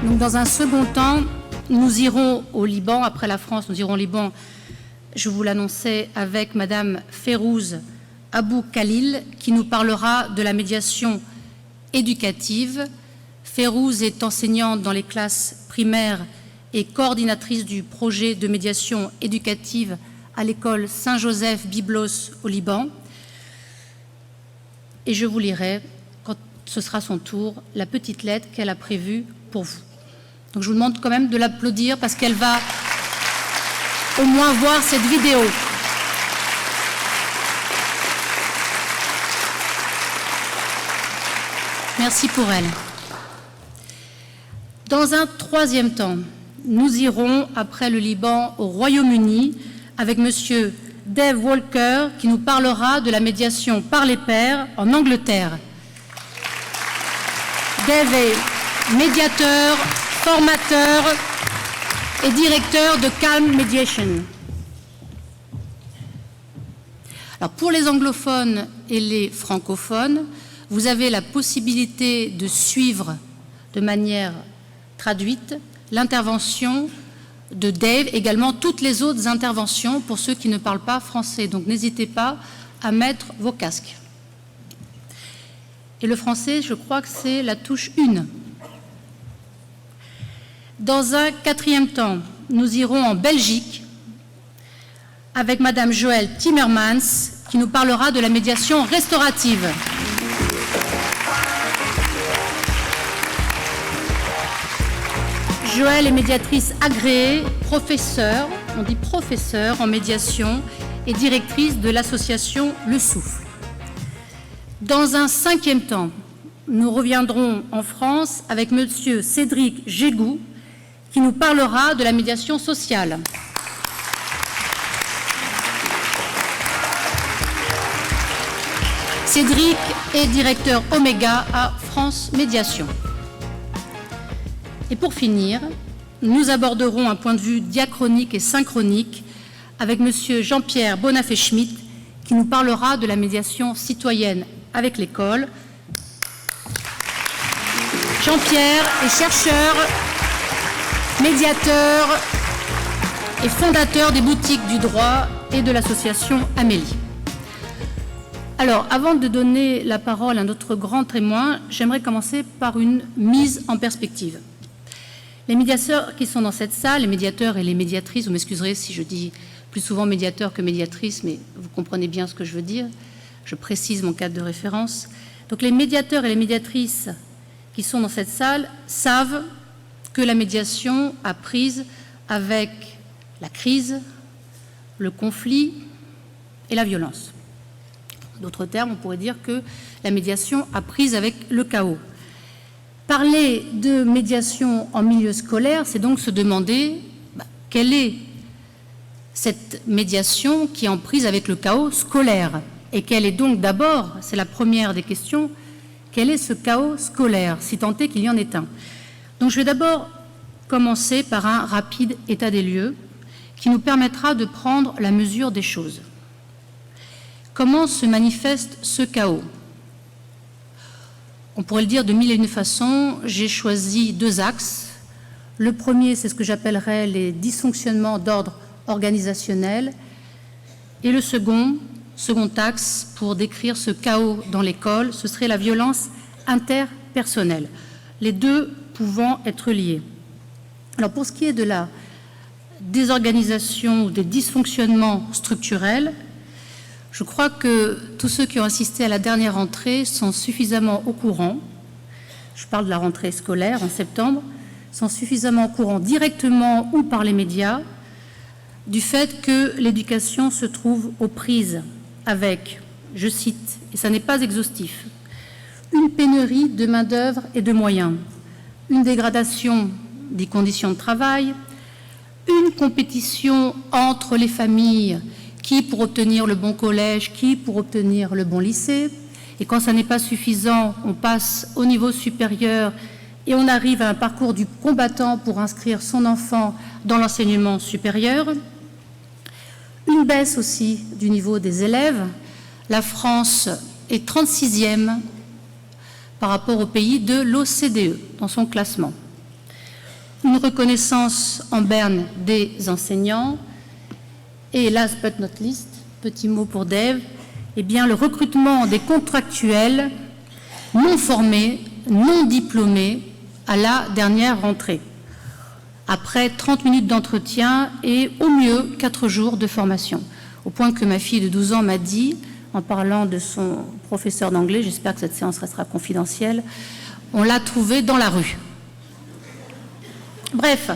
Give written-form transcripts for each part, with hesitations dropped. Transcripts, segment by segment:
Donc, dans un second temps, nous irons au Liban, après la France, nous irons au Liban, je vous l'annonçais, avec Madame Férouz Abou Khalil, qui nous parlera de la médiation éducative. Férouz est enseignante dans les classes primaires et coordinatrice du projet de médiation éducative à l'école Saint-Joseph Byblos au Liban. Et je vous lirai, quand ce sera son tour, la petite lettre qu'elle a prévue pour vous. Donc je vous demande quand même de l'applaudir parce qu'elle va au moins voir cette vidéo. Merci pour elle. Dans un troisième temps, nous irons, après le Liban, au Royaume-Uni avec Monsieur Dave Walker qui nous parlera de la médiation par les pairs en Angleterre. Dave est médiateur, formateur et directeur de Calm Mediation. Alors pour les anglophones et les francophones, vous avez la possibilité de suivre de manière traduite l'intervention de Dave, également toutes les autres interventions pour ceux qui ne parlent pas français. Donc n'hésitez pas à mettre vos casques. Et le français, je crois que c'est la touche 1. Dans un quatrième temps, nous irons en Belgique avec Madame Joëlle Timmermans qui nous parlera de la médiation restaurative. Joëlle est médiatrice agréée, professeure, on dit professeure en médiation et directrice de l'association Le Souffle. Dans un cinquième temps, nous reviendrons en France avec Monsieur Cédric Gégou qui nous parlera de la médiation sociale. Cédric est directeur Oméga à France Médiation. Et pour finir, nous aborderons un point de vue diachronique et synchronique avec Monsieur Jean-Pierre Bonafé-Schmitt qui nous parlera de la médiation citoyenne avec l'école. Jean-Pierre est chercheur, médiateur et fondateur des boutiques du droit et de l'association Amélie. Alors, avant de donner la parole à notre grand témoin, j'aimerais commencer par une mise en perspective. Les médiateurs qui sont dans cette salle, les médiateurs et les médiatrices, vous m'excuserez si je dis plus souvent médiateur que médiatrice, mais vous comprenez bien ce que je veux dire. Je précise mon cadre de référence. Donc les médiateurs et les médiatrices qui sont dans cette salle savent que la médiation a prise avec la crise, le conflit et la violence. D'autres termes, on pourrait dire que la médiation a prise avec le chaos. Parler de médiation en milieu scolaire, c'est donc se demander quelle est cette médiation qui est en prise avec le chaos scolaire. Et quelle est donc d'abord, c'est la première des questions, quel est ce chaos scolaire, si tant est qu'il y en ait un. Donc je vais d'abord commencer par un rapide état des lieux qui nous permettra de prendre la mesure des choses. Comment se manifeste ce chaos ? On pourrait le dire de mille et une façons. J'ai choisi deux axes. Le premier, c'est ce que j'appellerais les dysfonctionnements d'ordre organisationnel. Et le second axe, pour décrire ce chaos dans l'école, ce serait la violence interpersonnelle. Les deux pouvant être liés. Alors pour ce qui est de la désorganisation ou des dysfonctionnements structurels, je crois que tous ceux qui ont assisté à la dernière rentrée sont suffisamment au courant, je parle de la rentrée scolaire en septembre, sont suffisamment au courant directement ou par les médias du fait que l'éducation se trouve aux prises avec, je cite, et ça n'est pas exhaustif, une pénurie de main-d'œuvre et de moyens, une dégradation des conditions de travail, une compétition entre les familles, qui pour obtenir le bon collège, qui pour obtenir le bon lycée. Et quand ça n'est pas suffisant, on passe au niveau supérieur et on arrive à un parcours du combattant pour inscrire son enfant dans l'enseignement supérieur. Une baisse aussi du niveau des élèves. La France est 36e par rapport au pays de l'OCDE dans son classement. une reconnaissance en berne des enseignants, et last but not least, petit mot pour Dave, eh bien, le recrutement des contractuels non formés, non diplômés à la dernière rentrée, après 30 minutes d'entretien et au mieux 4 jours de formation. Au point que ma fille de 12 ans m'a dit, en parlant de son professeur d'anglais, j'espère que cette séance restera confidentielle, on l'a trouvé dans la rue. Bref,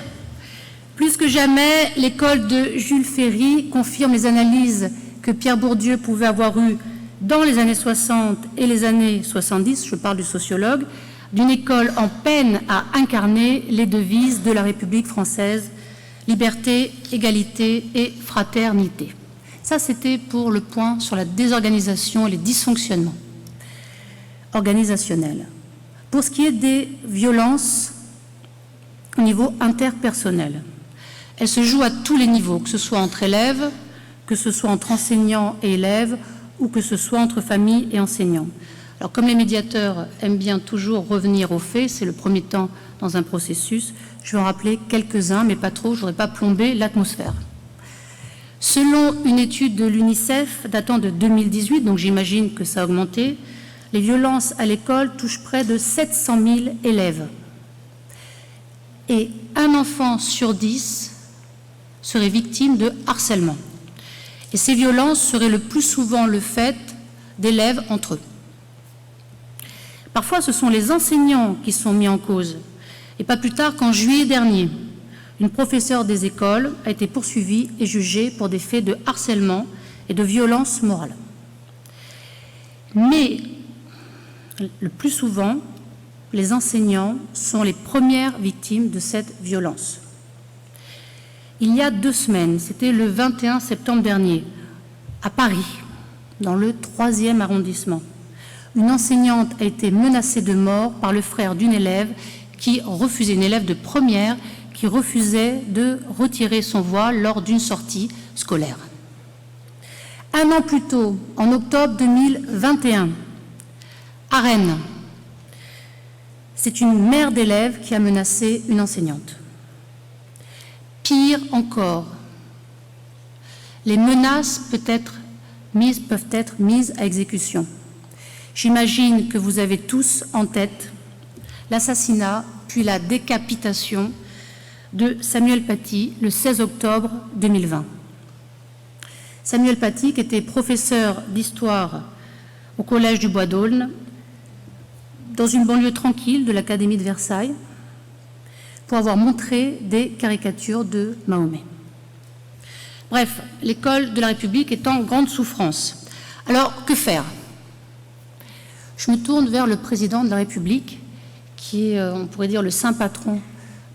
plus que jamais, l'école de Jules Ferry confirme les analyses que Pierre Bourdieu pouvait avoir eues dans les années 60 et les années 70, je parle du sociologue, d'une école en peine à incarner les devises de la République française, liberté, égalité et fraternité. Ça, c'était pour le point sur la désorganisation et les dysfonctionnements organisationnels. Pour ce qui est des violences au niveau interpersonnel, elles se jouent à tous les niveaux, que ce soit entre élèves, que ce soit entre enseignants et élèves, ou que ce soit entre familles et enseignants. Alors, comme les médiateurs aiment bien toujours revenir aux faits, c'est le premier temps dans un processus, je vais en rappeler quelques-uns, mais pas trop, je ne voudrais pas plomber l'atmosphère. Selon une étude de l'UNICEF datant de 2018, donc j'imagine que ça a augmenté, les violences à l'école touchent près de 700 000 élèves. Et un enfant sur 10 serait victime de harcèlement. Et ces violences seraient le plus souvent le fait d'élèves entre eux. Parfois, ce sont les enseignants qui sont mis en cause. Et pas plus tard qu'en juillet dernier, une professeure des écoles a été poursuivie et jugée pour des faits de harcèlement et de violence morale. Mais le plus souvent, les enseignants sont les premières victimes de cette violence. Il y a 2 semaines, c'était le 21 septembre dernier, à Paris, dans le 3e arrondissement, une enseignante a été menacée de mort par le frère d'une élève qui refusait, une élève de première, qui refusait de retirer son voile lors d'une sortie scolaire. 1 an plus tôt, en octobre 2021, à Rennes, c'est une mère d'élève qui a menacé une enseignante. Pire encore, les menaces peuvent être mises à exécution. J'imagine que vous avez tous en tête l'assassinat puis la décapitation de Samuel Paty le 16 octobre 2020. Samuel Paty, qui était professeur d'histoire au Collège du Bois d'Aulne, dans une banlieue tranquille de l'Académie de Versailles, pour avoir montré des caricatures de Mahomet. Bref, l'école de la République est en grande souffrance. Alors, que faire ? Je me tourne vers le président de la République, qui est, on pourrait dire, le saint patron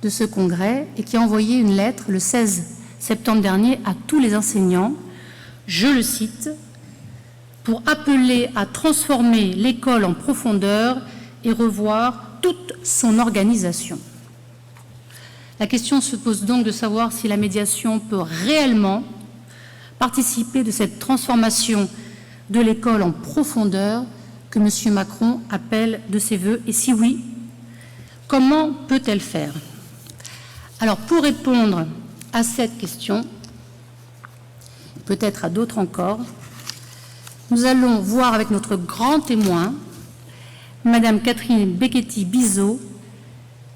de ce congrès, et qui a envoyé une lettre le 16 septembre dernier à tous les enseignants, je le cite, pour appeler à transformer l'école en profondeur et revoir toute son organisation. La question se pose donc de savoir si la médiation peut réellement participer de cette transformation de l'école en profondeur que M. Macron appelle de ses voeux, et si oui, comment peut-elle faire? Alors, pour répondre à cette question, peut-être à d'autres encore, nous allons voir avec notre grand témoin, Madame Catherine Becchetti-Bizot,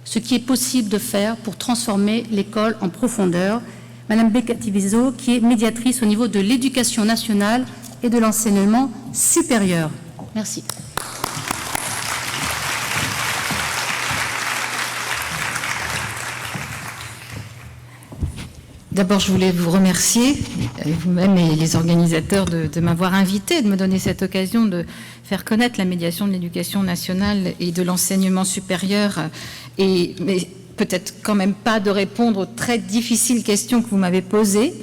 ce qui est possible de faire pour transformer l'école en profondeur. Madame Becchetti-Bizot, qui est médiatrice au niveau de l'éducation nationale et de l'enseignement supérieur. Merci. D'abord, je voulais vous remercier, vous-même et les organisateurs, de m'avoir invité, de me donner cette occasion de faire connaître la médiation de l'éducation nationale et de l'enseignement supérieur, mais peut-être quand même pas de répondre aux très difficiles questions que vous m'avez posées.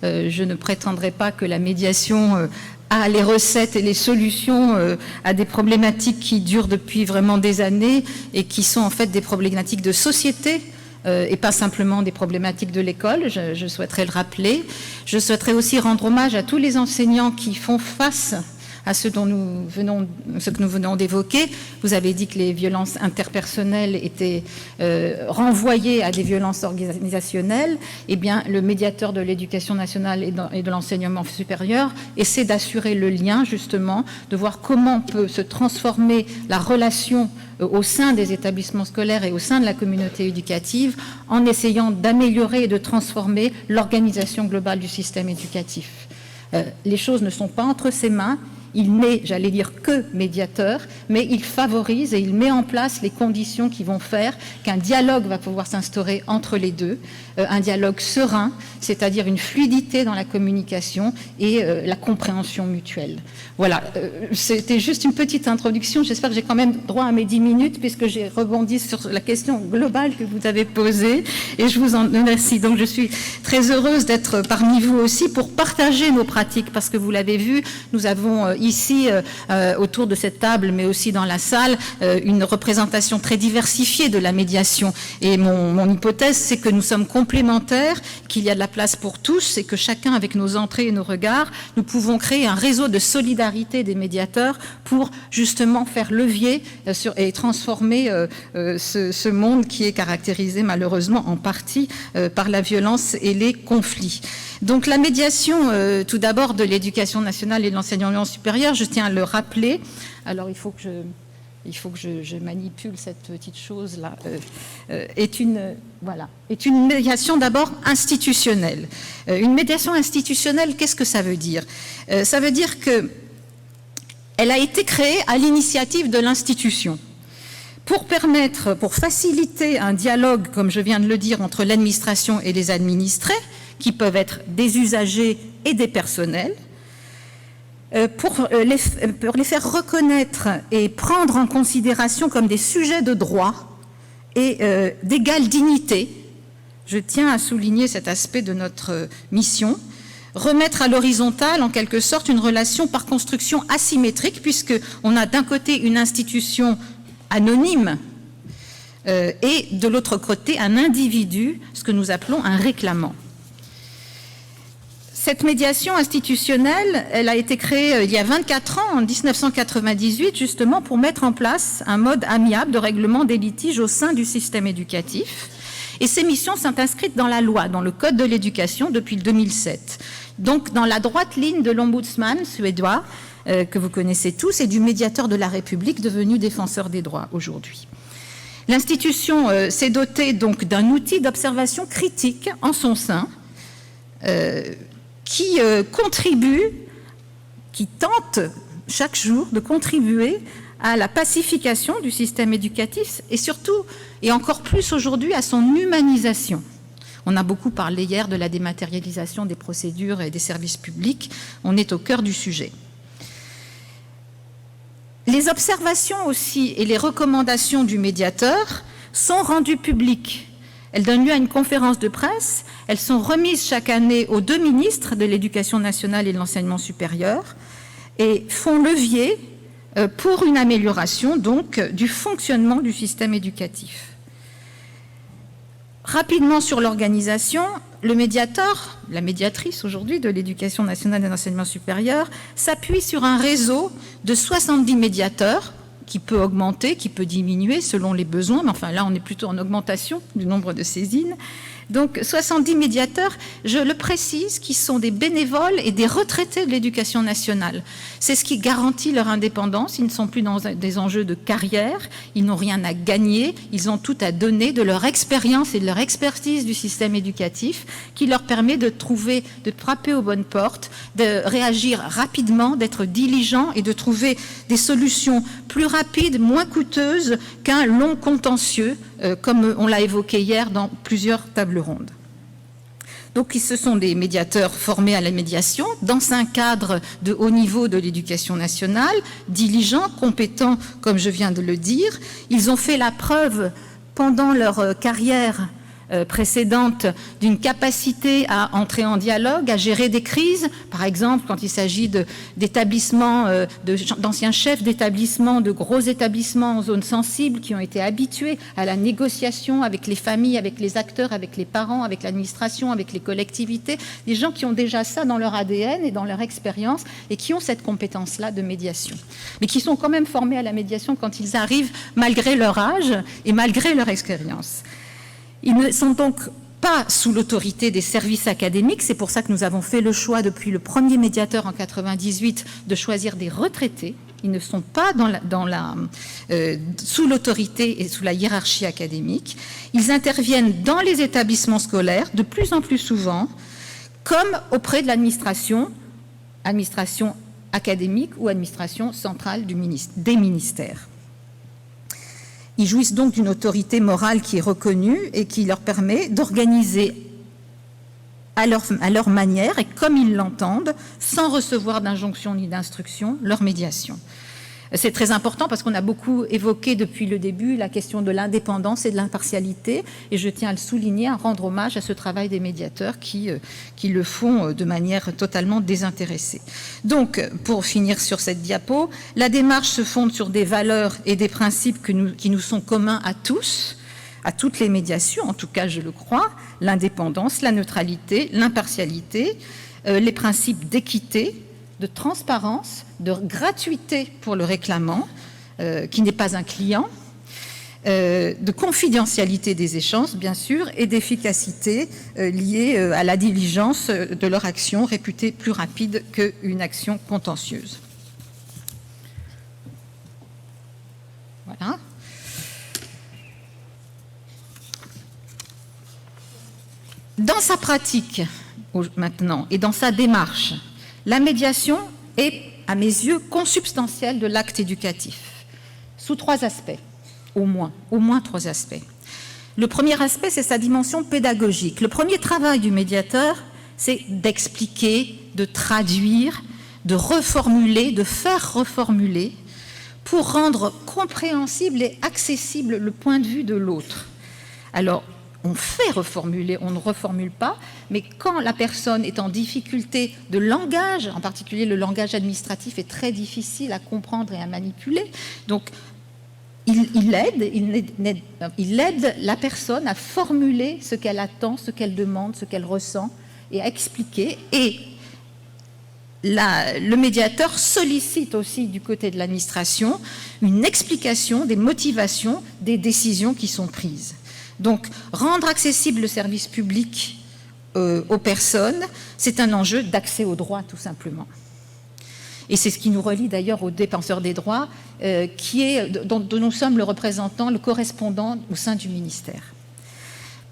Je ne prétendrai pas que la médiation a les recettes et les solutions à des problématiques qui durent depuis vraiment des années et qui sont en fait des problématiques de société, et pas simplement des problématiques de l'école, je souhaiterais le rappeler. Je souhaiterais aussi rendre hommage à tous les enseignants qui font face à ce que nous venons d'évoquer. Vous avez dit que les violences interpersonnelles étaient renvoyées à des violences organisationnelles. Eh bien, le médiateur de l'éducation nationale et de l'enseignement supérieur essaie d'assurer le lien, justement, de voir comment peut se transformer la relation au sein des établissements scolaires et au sein de la communauté éducative en essayant d'améliorer et de transformer l'organisation globale du système éducatif. Les choses ne sont pas entre ses mains. Il n'est, j'allais dire, que médiateur, mais il favorise et il met en place les conditions qui vont faire qu'un dialogue va pouvoir s'instaurer entre les deux, un dialogue serein, c'est-à-dire une fluidité dans la communication et la compréhension mutuelle. Voilà, c'était juste une petite introduction. J'espère que j'ai quand même droit à mes 10 minutes puisque j'ai rebondi sur la question globale que vous avez posée et je vous en remercie. Donc je suis très heureuse d'être parmi vous aussi pour partager nos pratiques parce que vous l'avez vu, nous avons ici, autour de cette table, mais aussi dans la salle, une représentation très diversifiée de la médiation. Et mon hypothèse, c'est que nous sommes complémentaires, qu'il y a de la place pour tous et que chacun, avec nos entrées et nos regards, nous pouvons créer un réseau de solidarité des médiateurs pour justement faire levier et transformer ce monde qui est caractérisé malheureusement en partie par la violence et les conflits. Donc la médiation, tout d'abord, de l'éducation nationale et de l'enseignement supérieur, je tiens à le rappeler. Alors il faut que je manipule cette petite chose-là. Est une médiation d'abord institutionnelle. Une médiation institutionnelle, qu'est-ce que ça veut dire? Ça veut dire qu'elle a été créée à l'initiative de l'institution pour faciliter un dialogue, comme je viens de le dire, entre l'administration et les administrés, qui peuvent être des usagers et des personnels, pour les faire reconnaître et prendre en considération comme des sujets de droit et d'égale dignité. Je tiens à souligner cet aspect de notre mission. Remettre à l'horizontale, en quelque sorte, une relation par construction asymétrique, puisqu'on a d'un côté une institution anonyme et de l'autre côté un individu, ce que nous appelons un réclamant. Cette médiation institutionnelle, elle a été créée il y a 24 ans, en 1998, justement pour mettre en place un mode amiable de règlement des litiges au sein du système éducatif. Et ces missions sont inscrites dans la loi, dans le Code de l'éducation depuis 2007. Donc dans la droite ligne de l'ombudsman suédois, que vous connaissez tous, et du médiateur de la République devenu défenseur des droits aujourd'hui. L'institution s'est dotée donc d'un outil d'observation critique en son sein, qui tente chaque jour de contribuer à la pacification du système éducatif et surtout, et encore plus aujourd'hui, à son humanisation. On a beaucoup parlé hier de la dématérialisation des procédures et des services publics. On est au cœur du sujet. Les observations aussi et les recommandations du médiateur sont rendues publiques. Elles donnent lieu à une conférence de presse. Elles sont remises chaque année aux 2 ministres de l'Éducation nationale et de l'enseignement supérieur et font levier pour une amélioration donc du fonctionnement du système éducatif. Rapidement sur l'organisation, le médiateur, la médiatrice aujourd'hui de l'Éducation nationale et de l'enseignement supérieur, s'appuie sur un réseau de 70 médiateurs qui peut augmenter, qui peut diminuer selon les besoins, mais enfin là on est plutôt en augmentation du nombre de saisines. Donc 70 médiateurs, je le précise, qui sont des bénévoles et des retraités de l'éducation nationale. C'est ce qui garantit leur indépendance. Ils ne sont plus dans des enjeux de carrière, ils n'ont rien à gagner, ils ont tout à donner de leur expérience et de leur expertise du système éducatif qui leur permet de frapper aux bonnes portes, de réagir rapidement, d'être diligents et de trouver des solutions plus rapides, moins coûteuses qu'un long contentieux, comme on l'a évoqué hier dans plusieurs tables rondes. Donc, ce sont des médiateurs formés à la médiation dans un cadre de haut niveau de l'éducation nationale, diligents, compétents, comme je viens de le dire. Ils ont fait la preuve pendant leur carrière précédentes d'une capacité à entrer en dialogue, à gérer des crises, par exemple quand il s'agit d'établissements, d'anciens chefs d'établissements, de gros établissements en zones sensibles qui ont été habitués à la négociation avec les familles, avec les acteurs, avec les parents, avec l'administration, avec les collectivités, des gens qui ont déjà ça dans leur ADN et dans leur expérience et qui ont cette compétence-là de médiation, mais qui sont quand même formés à la médiation quand ils arrivent malgré leur âge et malgré leur expérience. Ils ne sont donc pas sous l'autorité des services académiques. C'est pour ça que nous avons fait le choix, depuis le premier médiateur en 1998, de choisir des retraités. Ils ne sont pas sous l'autorité et sous la hiérarchie académique. Ils interviennent dans les établissements scolaires de plus en plus souvent, comme auprès de l'administration académique ou administration centrale des ministères. Ils jouissent donc d'une autorité morale qui est reconnue et qui leur permet d'organiser à leur manière et comme ils l'entendent, sans recevoir d'injonction ni d'instruction, leur médiation. C'est très important parce qu'on a beaucoup évoqué depuis le début la question de l'indépendance et de l'impartialité, et je tiens à le souligner, à rendre hommage à ce travail des médiateurs qui le font de manière totalement désintéressée. Donc, pour finir sur cette diapo, la démarche se fonde sur des valeurs et des principes qui nous sont communs à tous, à toutes les médiations, en tout cas je le crois, l'indépendance, la neutralité, l'impartialité, les principes d'équité, de transparence, de gratuité pour le réclamant, qui n'est pas un client, de confidentialité des échanges, bien sûr, et d'efficacité liée à la diligence de leur action, réputée plus rapide qu'une action contentieuse. Voilà. Dans sa pratique, maintenant, et dans sa démarche, la médiation est, à mes yeux, consubstantielle de l'acte éducatif, sous trois aspects, au moins trois aspects. Le premier aspect, c'est sa dimension pédagogique. Le premier travail du médiateur, c'est d'expliquer, de traduire, de reformuler, de faire reformuler, pour rendre compréhensible et accessible le point de vue de l'autre. Alors, on fait reformuler, on ne reformule pas, mais quand la personne est en difficulté de langage, en particulier le langage administratif est très difficile à comprendre et à manipuler, donc il aide la personne à formuler ce qu'elle attend, ce qu'elle demande, ce qu'elle ressent, et à expliquer. Et le médiateur sollicite aussi du côté de l'administration une explication des motivations des décisions qui sont prises. Donc, rendre accessible le service public aux personnes, c'est un enjeu d'accès aux droits, tout simplement. Et c'est ce qui nous relie d'ailleurs aux défenseurs des droits, dont nous sommes le représentant, le correspondant au sein du ministère.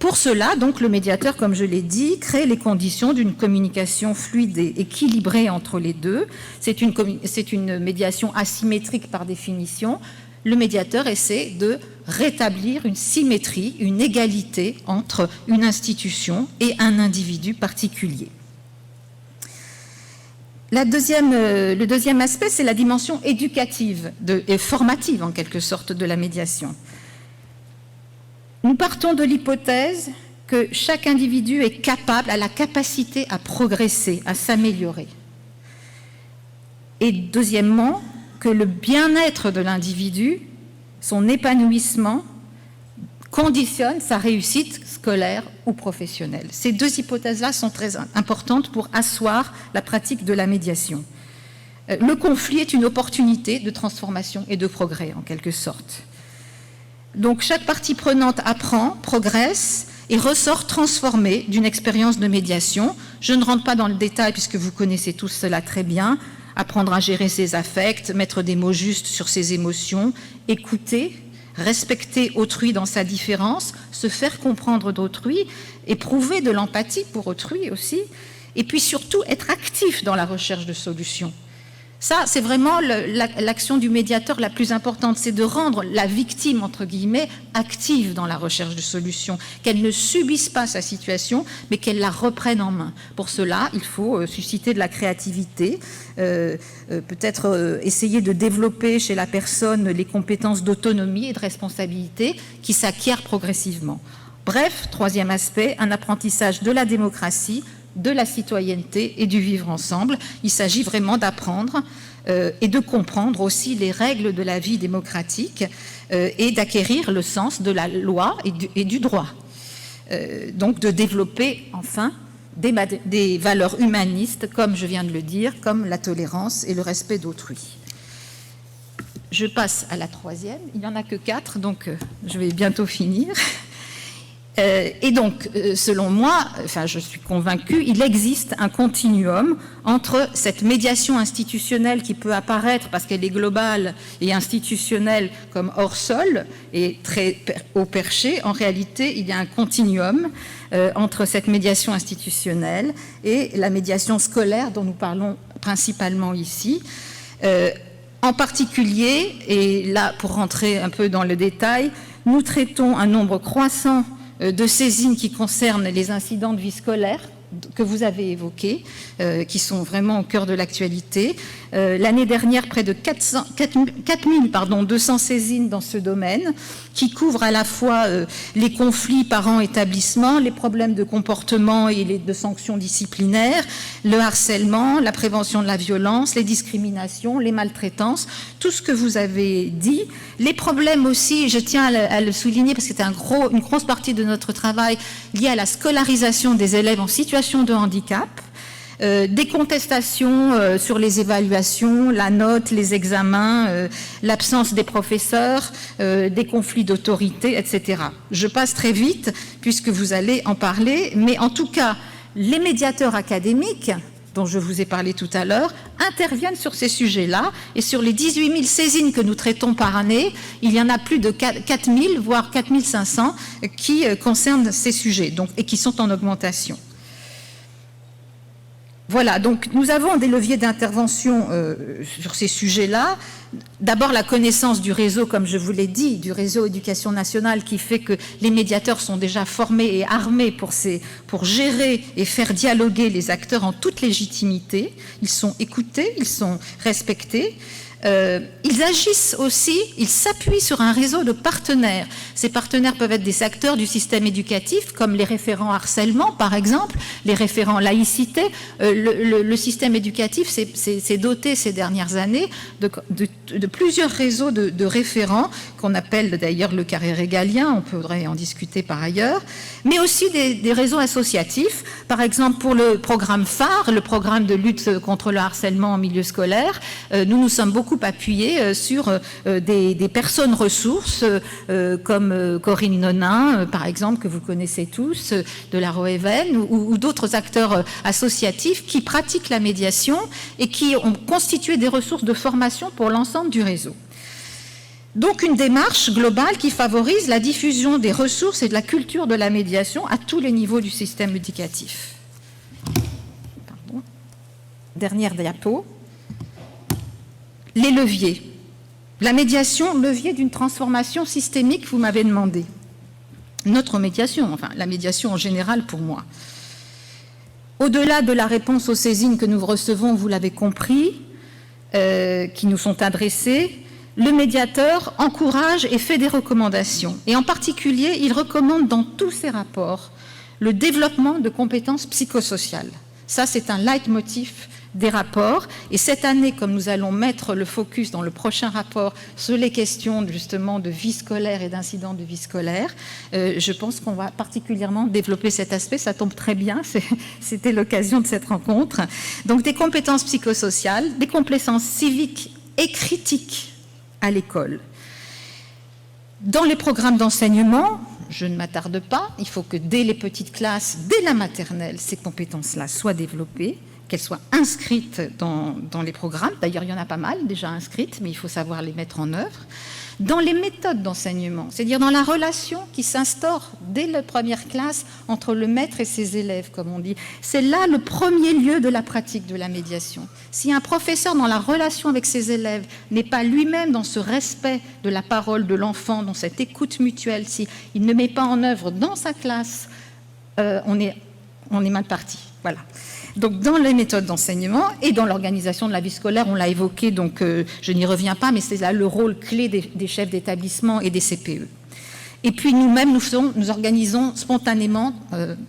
Pour cela, donc, le médiateur, comme je l'ai dit, crée les conditions d'une communication fluide et équilibrée entre les deux. C'est une médiation asymétrique par définition. Le médiateur essaie de rétablir une symétrie, une égalité entre une institution et un individu particulier. Le deuxième aspect, c'est la dimension éducative et formative, en quelque sorte, de la médiation. Nous partons de l'hypothèse que chaque individu est capable, a la capacité à progresser, à s'améliorer. Et deuxièmement, que le bien-être de l'individu, son épanouissement, conditionne sa réussite scolaire ou professionnelle. Ces deux hypothèses-là sont très importantes pour asseoir la pratique de la médiation. Le conflit est une opportunité de transformation et de progrès, en quelque sorte. Donc chaque partie prenante apprend, progresse et ressort transformée d'une expérience de médiation. Je ne rentre pas dans le détail puisque vous connaissez tous cela très bien. Apprendre à gérer ses affects, mettre des mots justes sur ses émotions, écouter, respecter autrui dans sa différence, se faire comprendre d'autrui, éprouver de l'empathie pour autrui aussi, et puis surtout être actif dans la recherche de solutions. Ça, c'est vraiment l'action du médiateur la plus importante, c'est de rendre la victime, entre guillemets, active dans la recherche de solutions, qu'elle ne subisse pas sa situation, mais qu'elle la reprenne en main. Pour cela, il faut susciter de la créativité, peut-être essayer de développer chez la personne les compétences d'autonomie et de responsabilité qui s'acquièrent progressivement. Bref, troisième aspect, un apprentissage de la démocratie, de la citoyenneté et du vivre ensemble. Il s'agit vraiment d'apprendre et de comprendre aussi les règles de la vie démocratique et d'acquérir le sens de la loi et du droit. Donc de développer enfin des valeurs humanistes, comme je viens de le dire, comme la tolérance et le respect d'autrui. Je passe à la troisième. Il n'y en a que 4, donc je vais bientôt finir. Et donc, selon moi, enfin, je suis convaincue, il existe un continuum entre cette médiation institutionnelle qui peut apparaître parce qu'elle est globale et institutionnelle comme hors sol et très haut perché. En réalité, il y a un continuum entre cette médiation institutionnelle et la médiation scolaire dont nous parlons principalement ici. En particulier, et là, pour rentrer un peu dans le détail, nous traitons un nombre croissant de saisines qui concernent les incidents de vie scolaire que vous avez évoqués, qui sont vraiment au cœur de l'actualité. L'année dernière, près de 4200 saisines dans ce domaine, qui couvrent à la fois les conflits parents-établissements, les problèmes de comportement et de sanctions disciplinaires, le harcèlement, la prévention de la violence, les discriminations, les maltraitances, tout ce que vous avez dit. Les problèmes aussi, je tiens à le souligner parce que c'était une grosse partie de notre travail lié à la scolarisation des élèves en situation de handicap, des contestations sur les évaluations, la note, les examens, l'absence des professeurs, des conflits d'autorité, etc. Je passe très vite puisque vous allez en parler, mais en tout cas, les médiateurs académiques dont je vous ai parlé tout à l'heure, interviennent sur ces sujets-là. Et sur les 18 000 saisines que nous traitons par année, il y en a plus de 4 000, voire 4 500 qui concernent ces sujets et qui sont en augmentation. Voilà, donc nous avons des leviers d'intervention sur ces sujets-là. D'abord, la connaissance du réseau, comme je vous l'ai dit, du réseau éducation nationale, qui fait que les médiateurs sont déjà formés et armés pour gérer et faire dialoguer les acteurs en toute légitimité. Ils sont écoutés, ils sont respectés. Ils agissent aussi, ils s'appuient sur un réseau de partenaires. Ces partenaires peuvent être des acteurs du système éducatif, comme les référents harcèlement, par exemple, les référents laïcité. Le système éducatif s'est doté ces dernières années de plusieurs réseaux de référents, qu'on appelle d'ailleurs le carré régalien, on pourrait en discuter par ailleurs, mais aussi des réseaux associatifs. Par exemple, pour le programme phare, le programme de lutte contre le harcèlement en milieu scolaire, nous sommes beaucoup appuyés sur des personnes ressources comme Corinne Nonin, par exemple, que vous connaissez tous, de la Roéven, ou d'autres acteurs associatifs qui pratiquent la médiation et qui ont constitué des ressources de formation pour l'ensemble du réseau. Donc une démarche globale qui favorise la diffusion des ressources et de la culture de la médiation à tous les niveaux du système éducatif. Pardon. Dernière diapo. Les leviers. La médiation, levier d'une transformation systémique, vous m'avez demandé. Notre médiation, enfin la médiation en général pour moi. Au-delà de la réponse aux saisines que nous recevons, vous l'avez compris, qui nous sont adressées, le médiateur encourage et fait des recommandations. Et en particulier, il recommande dans tous ses rapports le développement de compétences psychosociales. Ça, c'est un leitmotiv des rapports. Et cette année, comme nous allons mettre le focus dans le prochain rapport sur les questions justement de vie scolaire et d'incidents de vie scolaire, je pense qu'on va particulièrement développer cet aspect. Ça tombe très bien, c'était l'occasion de cette rencontre. Donc des compétences psychosociales, des compétences civiques et critiques à l'école. Dans les programmes d'enseignement, je ne m'attarde pas, il faut que dès les petites classes, dès la maternelle, ces compétences-là soient développées, qu'elles soient inscrites dans les programmes. D'ailleurs, il y en a pas mal déjà inscrites, mais il faut savoir les mettre en œuvre. Dans les méthodes d'enseignement, c'est-à-dire dans la relation qui s'instaure dès la première classe entre le maître et ses élèves, comme on dit. C'est là le premier lieu de la pratique de la médiation. Si un professeur, dans la relation avec ses élèves, n'est pas lui-même dans ce respect de la parole de l'enfant, dans cette écoute mutuelle, s'il ne met pas en œuvre dans sa classe, on est mal parti. Voilà. Donc, dans les méthodes d'enseignement et dans l'organisation de la vie scolaire, on l'a évoqué, donc je n'y reviens pas, mais c'est là le rôle clé des chefs d'établissement et des CPE. Et puis nous-mêmes, nous organisons spontanément,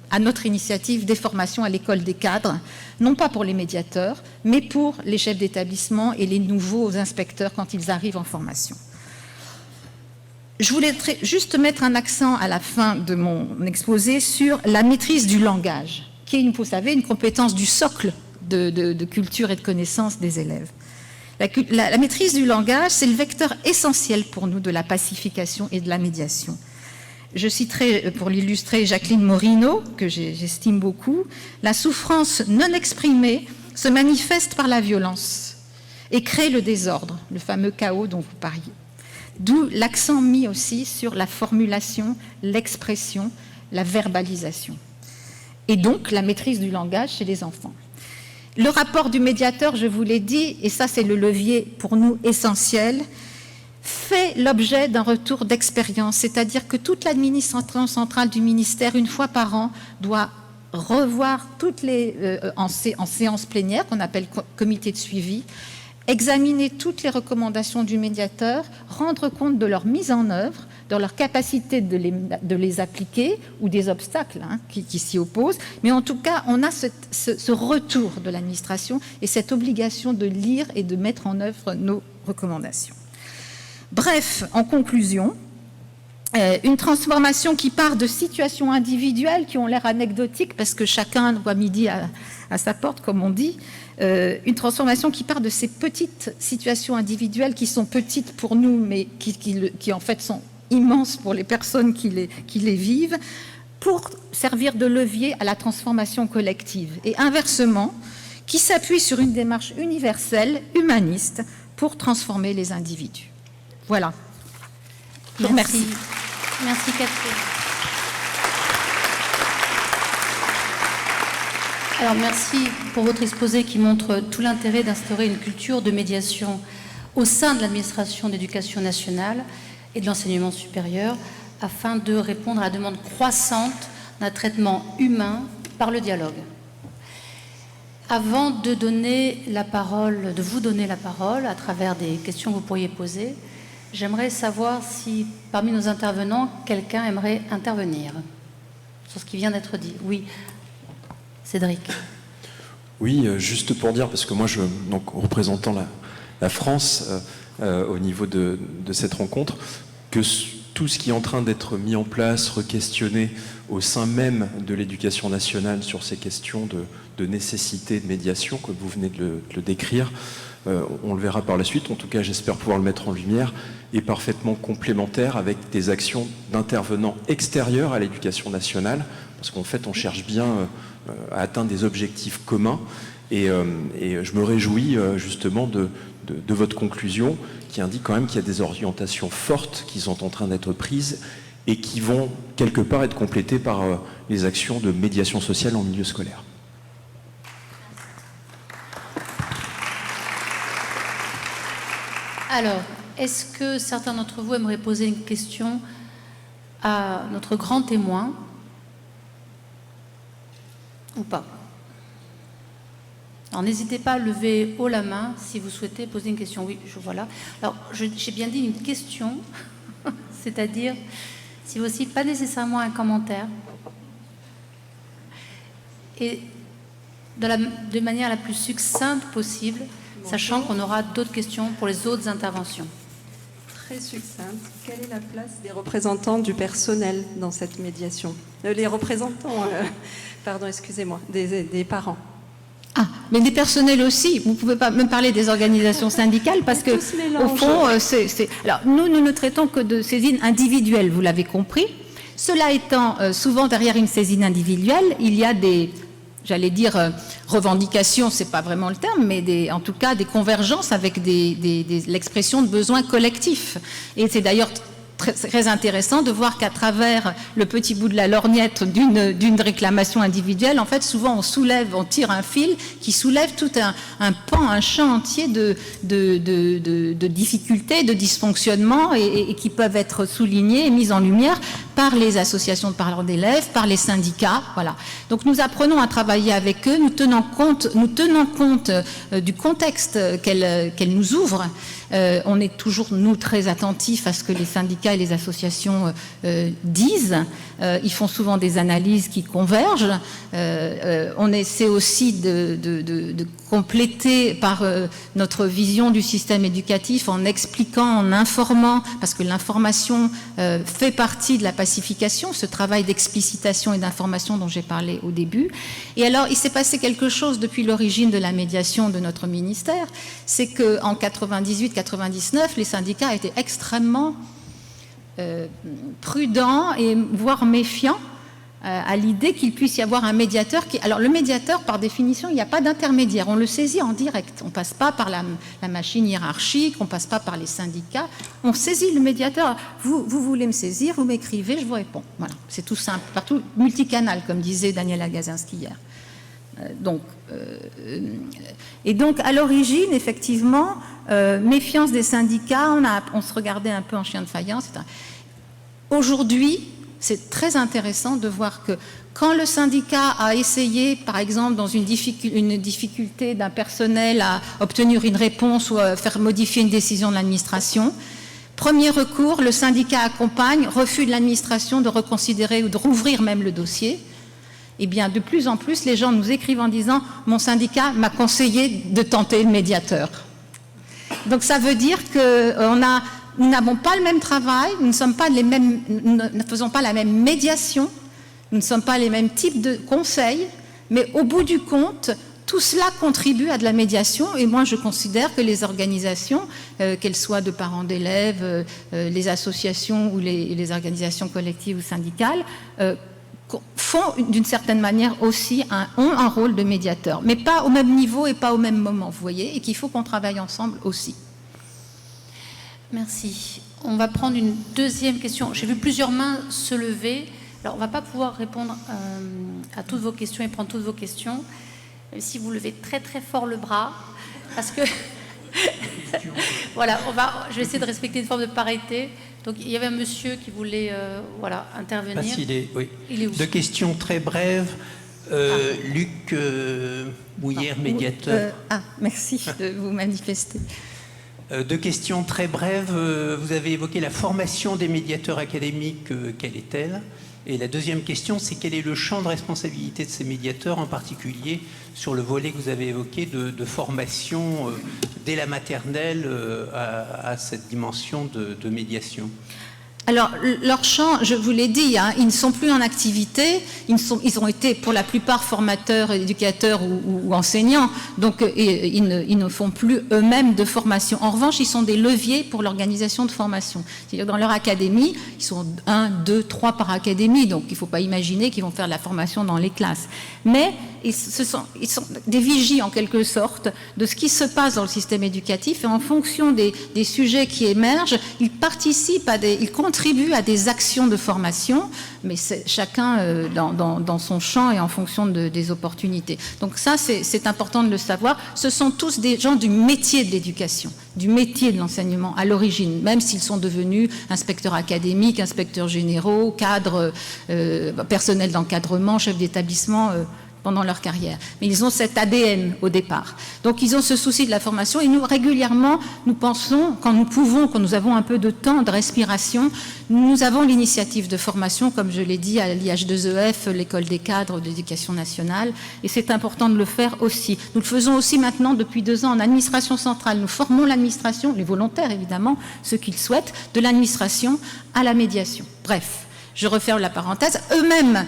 à notre initiative, des formations à l'école des cadres, non pas pour les médiateurs, mais pour les chefs d'établissement et les nouveaux inspecteurs quand ils arrivent en formation. Je voulais juste mettre un accent à la fin de mon exposé sur la maîtrise du langage, qui est, vous savez, une compétence du socle de culture et de connaissance des élèves. La maîtrise du langage, c'est le vecteur essentiel pour nous de la pacification et de la médiation. Je citerai, pour l'illustrer, Jacqueline Morino, que j'estime beaucoup. La souffrance non exprimée se manifeste par la violence et crée le désordre, le fameux chaos dont vous parliez. D'où l'accent mis aussi sur la formulation, l'expression, la verbalisation. Et donc la maîtrise du langage chez les enfants. Le rapport du médiateur, je vous l'ai dit, et ça c'est le levier pour nous essentiel, fait l'objet d'un retour d'expérience, c'est-à-dire que toute l'administration centrale du ministère, une fois par an, doit revoir toutes les, en séance plénière, qu'on appelle comité de suivi, examiner toutes les recommandations du médiateur, rendre compte de leur mise en œuvre, de leur capacité de les appliquer ou des obstacles qui s'y opposent. Mais en tout cas, on a ce retour de l'administration et cette obligation de lire et de mettre en œuvre nos recommandations. Bref, en conclusion, une transformation qui part de situations individuelles qui ont l'air anecdotiques parce que chacun voit midi à sa porte, comme on dit, une transformation qui part de ces petites situations individuelles qui sont petites pour nous, mais qui en fait sont immenses pour les personnes qui les vivent, pour servir de levier à la transformation collective. Et inversement, qui s'appuie sur une démarche universelle, humaniste, pour transformer les individus. Voilà. Je vous remercie. Merci Catherine. Alors merci pour votre exposé qui montre tout l'intérêt d'instaurer une culture de médiation au sein de l'administration d'éducation nationale et de l'enseignement supérieur afin de répondre à la demande croissante d'un traitement humain par le dialogue. Avant de vous donner la parole à travers des questions que vous pourriez poser, j'aimerais savoir si, parmi nos intervenants, quelqu'un aimerait intervenir sur ce qui vient d'être dit. Oui, Cédric. Oui, juste pour dire, parce que moi, donc, représentant la France au niveau de cette rencontre, que tout ce qui est en train d'être mis en place, re-questionné au sein même de l'éducation nationale sur ces questions de nécessité de médiation, comme vous venez de le décrire, on le verra par la suite, en tout cas j'espère pouvoir le mettre en lumière, est parfaitement complémentaire avec des actions d'intervenants extérieurs à l'éducation nationale, parce qu'en fait on cherche bien à atteindre des objectifs communs, et je me réjouis justement de votre conclusion qui indique quand même qu'il y a des orientations fortes qui sont en train d'être prises et qui vont quelque part être complétées par les actions de médiation sociale en milieu scolaire. Alors, est-ce que certains d'entre vous aimeraient poser une question à notre grand témoin ou pas? Alors, n'hésitez pas à lever haut la main si vous souhaitez poser une question. Oui, je vois là. Alors, j'ai bien dit une question, c'est-à-dire, si vous aussi, pas nécessairement un commentaire. Et de manière la plus succincte possible, sachant qu'on aura d'autres questions pour les autres interventions. Très succincte. Quelle est la place des représentants du personnel dans cette médiation? Les représentants, pardon, excusez-moi, des parents. Ah, mais des personnels aussi. Vous ne pouvez pas me parler des organisations syndicales parce que, au fond, Alors, nous ne traitons que de saisines individuelles, vous l'avez compris. Cela étant, souvent derrière une saisine individuelle, il y a des, j'allais dire, revendications, c'est pas vraiment le terme, mais en tout cas des convergences avec l'expression de besoins collectifs. Et c'est d'ailleurs très intéressant de voir qu'à travers le petit bout de la lorgnette d'une réclamation individuelle, en fait, souvent on tire un fil qui soulève tout un pan, un champ entier de difficultés, de dysfonctionnements et qui peuvent être soulignés et mis en lumière par les associations de parents d'élèves, par les syndicats, voilà. Donc nous apprenons à travailler avec eux, nous tenons compte du contexte qu'elles nous ouvrent. On est toujours, nous, très attentifs à ce que les syndicats syndicats et les associations disent. Ils font souvent des analyses qui convergent. On essaie aussi de compléter par notre vision du système éducatif en expliquant, en informant, parce que l'information fait partie de la pacification, ce travail d'explicitation et d'information dont j'ai parlé au début. Et alors, il s'est passé quelque chose depuis l'origine de la médiation de notre ministère, c'est qu'en 98-99, les syndicats étaient extrêmement prudents et voire méfiants à l'idée qu'il puisse y avoir un médiateur qui... Alors le médiateur, par définition, il n'y a pas d'intermédiaire, on le saisit en direct, on ne passe pas par la machine hiérarchique, on ne passe pas par les syndicats, on saisit le médiateur, vous voulez me saisir, vous m'écrivez, je vous réponds. Voilà, c'est tout simple, partout, multicanal, comme disait Daniela Gazinski hier. Et donc, à l'origine, effectivement, méfiance des syndicats, on se regardait un peu en chien de faïence, etc. Aujourd'hui, c'est très intéressant de voir que quand le syndicat a essayé, par exemple, dans une difficulté d'un personnel à obtenir une réponse ou à faire modifier une décision de l'administration, premier recours, le syndicat accompagne, refus de l'administration de reconsidérer ou de rouvrir même le dossier. Eh bien, de plus en plus, les gens nous écrivent en disant « Mon syndicat m'a conseillé de tenter le médiateur ». Donc, ça veut dire que nous n'avons pas le même travail, nous ne faisons pas la même médiation, nous ne sommes pas les mêmes types de conseils, mais au bout du compte, tout cela contribue à de la médiation. Et moi, je considère que les organisations, qu'elles soient de parents d'élèves, les associations ou les organisations collectives ou syndicales, font d'une certaine manière aussi ont un rôle de médiateur, mais pas au même niveau et pas au même moment, vous voyez, et qu'il faut qu'on travaille ensemble aussi. Merci. On va prendre une deuxième question. J'ai vu plusieurs mains se lever. Alors, on ne va pas pouvoir répondre à toutes vos questions et prendre toutes vos questions. Si vous levez très très fort le bras, parce que... voilà, je vais essayer de respecter une forme de parité. Donc, il y avait un monsieur qui voulait intervenir. Oui. Il est où? Deux questions très brèves. Luc Bouillère, médiateur. Merci de vous manifester. Deux questions très brèves. Vous avez évoqué la formation des médiateurs académiques. Quelle est-elle? Et la deuxième question, c'est quel est le champ de responsabilité de ces médiateurs, en particulier sur le volet que vous avez évoqué de formation dès la maternelle à cette dimension de médiation? Alors, leur champ, je vous l'ai dit, ils ne sont plus en activité, ils ont été pour la plupart formateurs, éducateurs ou enseignants, donc ils ne font plus eux-mêmes de formation. En revanche, ils sont des leviers pour l'organisation de formation. C'est-à-dire dans leur académie, ils sont 1, 2, 3 par académie, donc il ne faut pas imaginer qu'ils vont faire de la formation dans les classes. Mais ils sont des vigies en quelque sorte de ce qui se passe dans le système éducatif, et en fonction des sujets qui émergent, ils participent ils contribuent à des actions de formation, mais chacun dans son champ et en fonction des opportunités. Donc ça, c'est important de le savoir. Ce sont tous des gens du métier de l'éducation, du métier de l'enseignement à l'origine, même s'ils sont devenus inspecteurs académiques, inspecteurs généraux, cadres, personnels d'encadrement, chefs d'établissement, pendant leur carrière. Mais ils ont cet ADN au départ. Donc ils ont ce souci de la formation, et nous, régulièrement, nous pensons, quand nous pouvons, quand nous avons un peu de temps, de respiration, nous avons l'initiative de formation, comme je l'ai dit, à l'IH2EF, l'école des cadres de l'éducation nationale, et c'est important de le faire aussi. Nous le faisons aussi maintenant depuis 2 ans en administration centrale. Nous formons l'administration, les volontaires évidemment, ceux qui le souhaitent, de l'administration à la médiation. Bref. Je referme la parenthèse. Eux-mêmes,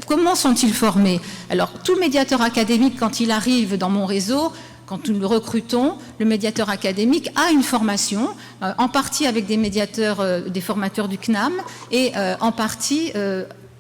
comment sont-ils formés? Alors, tout médiateur académique, quand il arrive dans mon réseau, quand nous le recrutons, le médiateur académique a une formation, en partie avec des médiateurs, des formateurs du CNAM, et en partie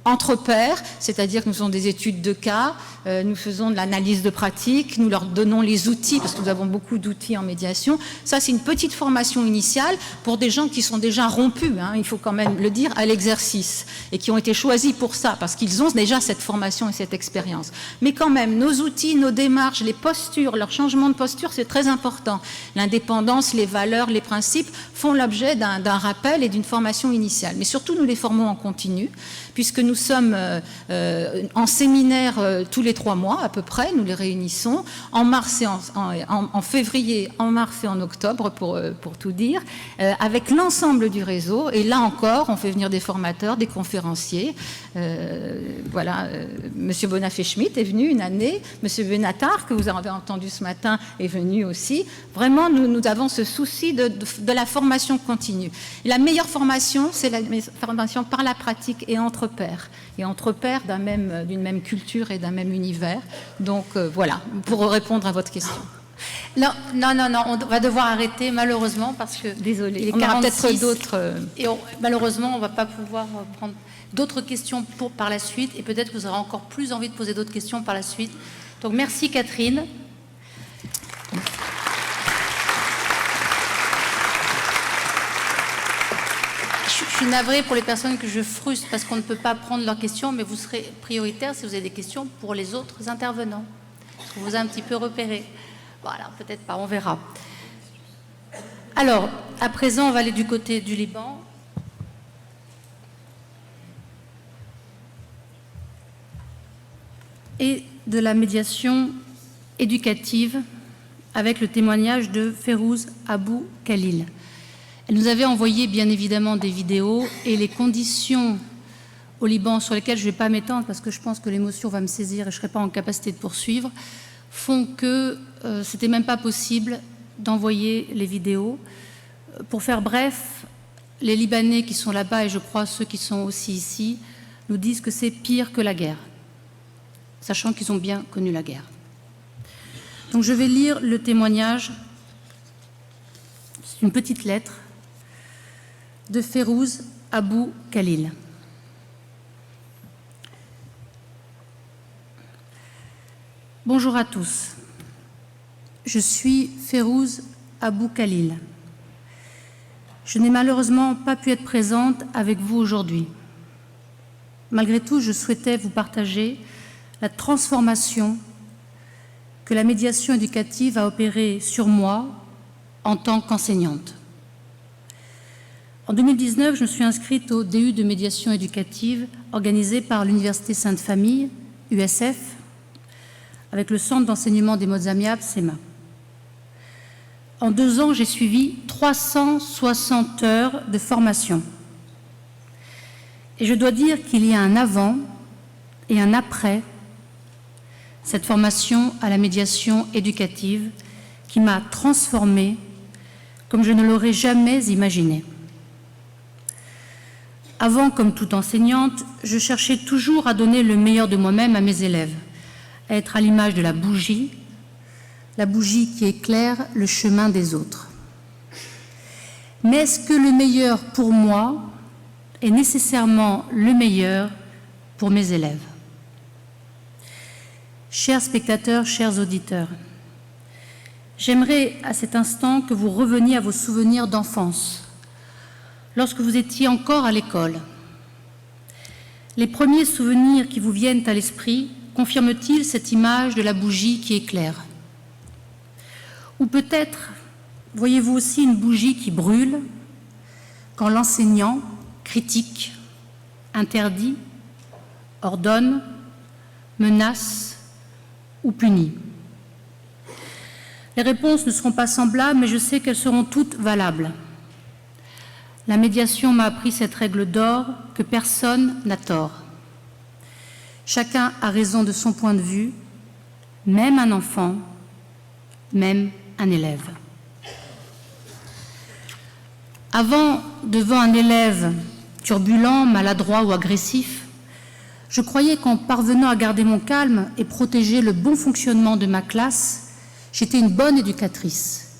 entre pairs, c'est-à-dire que nous faisons des études de cas, nous faisons de l'analyse de pratique, nous leur donnons les outils, parce que nous avons beaucoup d'outils en médiation. Ça, c'est une petite formation initiale pour des gens qui sont déjà rompus, il faut quand même le dire, à l'exercice, et qui ont été choisis pour ça, parce qu'ils ont déjà cette formation et cette expérience. Mais quand même, nos outils, nos démarches, les postures, leur changement de posture, c'est très important. L'indépendance, les valeurs, les principes font l'objet d'un rappel et d'une formation initiale. Mais surtout, nous les formons en continu, puisque nous sommes en séminaire tous les 3 mois à peu près, nous les réunissons, en mars et en février, en mars et en octobre pour tout dire, avec l'ensemble du réseau. Et là encore, on fait venir des formateurs, des conférenciers. Voilà, Monsieur Bonafé-Schmitt est venu une année, Monsieur Benatar, que vous avez entendu ce matin, est venu aussi. Vraiment, nous avons ce souci de la formation continue. Et la meilleure formation, c'est la formation par la pratique et entre pairs d'une même culture et d'un même univers. Donc voilà, pour répondre à votre question. Non, on va devoir arrêter malheureusement parce que... Désolée, on aura peut-être d'autres... Et malheureusement, on ne va pas pouvoir prendre d'autres questions par la suite et peut-être que vous aurez encore plus envie de poser d'autres questions par la suite. Donc merci Catherine. Je suis navrée pour les personnes que je frustre parce qu'on ne peut pas prendre leurs questions, mais vous serez prioritaire si vous avez des questions pour les autres intervenants. On vous a un petit peu repéré. Voilà, peut-être pas, on verra. Alors, à présent, on va aller du côté du Liban. Et de la médiation éducative avec le témoignage de Férouz Abou Khalil. Elle nous avait envoyé bien évidemment des vidéos et les conditions au Liban sur lesquelles je ne vais pas m'étendre parce que je pense que l'émotion va me saisir et je ne serai pas en capacité de poursuivre, font que ce n'était même pas possible d'envoyer les vidéos. Pour faire bref, les Libanais qui sont là-bas et je crois ceux qui sont aussi ici nous disent que c'est pire que la guerre, sachant qu'ils ont bien connu la guerre. Donc je vais lire le témoignage, c'est une petite lettre, de Férouz Abou Khalil. Bonjour à tous. Je suis Férouz Abou Khalil. Je n'ai malheureusement pas pu être présente avec vous aujourd'hui. Malgré tout, je souhaitais vous partager la transformation que la médiation éducative a opérée sur moi en tant qu'enseignante. En 2019, je me suis inscrite au DU de médiation éducative organisé par l'Université Sainte-Famille, USF, avec le Centre d'enseignement des modes amiables, CEMA. En 2 ans, j'ai suivi 360 heures de formation. Et je dois dire qu'il y a un avant et un après cette formation à la médiation éducative qui m'a transformée comme je ne l'aurais jamais imaginé. Avant, comme toute enseignante, je cherchais toujours à donner le meilleur de moi-même à mes élèves, à être à l'image de la bougie qui éclaire le chemin des autres. Mais est-ce que le meilleur pour moi est nécessairement le meilleur pour mes élèves? Chers spectateurs, chers auditeurs, j'aimerais à cet instant que vous reveniez à vos souvenirs d'enfance, lorsque vous étiez encore à l'école. Les premiers souvenirs qui vous viennent à l'esprit confirment-ils cette image de la bougie qui éclaire? Ou peut-être voyez-vous aussi une bougie qui brûle quand l'enseignant critique, interdit, ordonne, menace ou punit? Les réponses ne seront pas semblables, mais je sais qu'elles seront toutes valables. La médiation m'a appris cette règle d'or que personne n'a tort. Chacun a raison de son point de vue, même un enfant, même un élève. Avant, devant un élève turbulent, maladroit ou agressif, je croyais qu'en parvenant à garder mon calme et protéger le bon fonctionnement de ma classe, j'étais une bonne éducatrice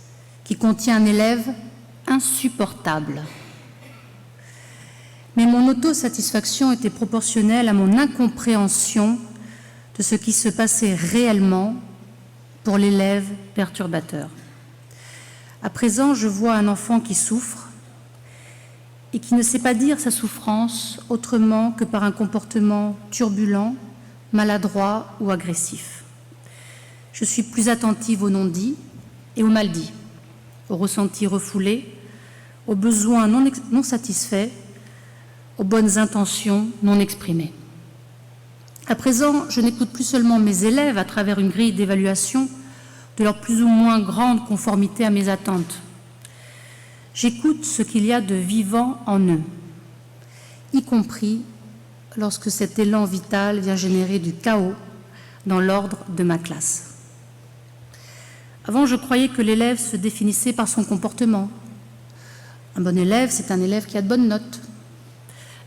qui contient un élève insupportable. Mais mon autosatisfaction était proportionnelle à mon incompréhension de ce qui se passait réellement pour l'élève perturbateur. À présent, je vois un enfant qui souffre et qui ne sait pas dire sa souffrance autrement que par un comportement turbulent, maladroit ou agressif. Je suis plus attentive aux non-dits et aux mal-dits, aux ressentis refoulés, aux besoins non satisfaits, aux bonnes intentions non exprimées. À présent, je n'écoute plus seulement mes élèves à travers une grille d'évaluation de leur plus ou moins grande conformité à mes attentes. J'écoute ce qu'il y a de vivant en eux, y compris lorsque cet élan vital vient générer du chaos dans l'ordre de ma classe. Avant, je croyais que l'élève se définissait par son comportement. Un bon élève, c'est un élève qui a de bonnes notes.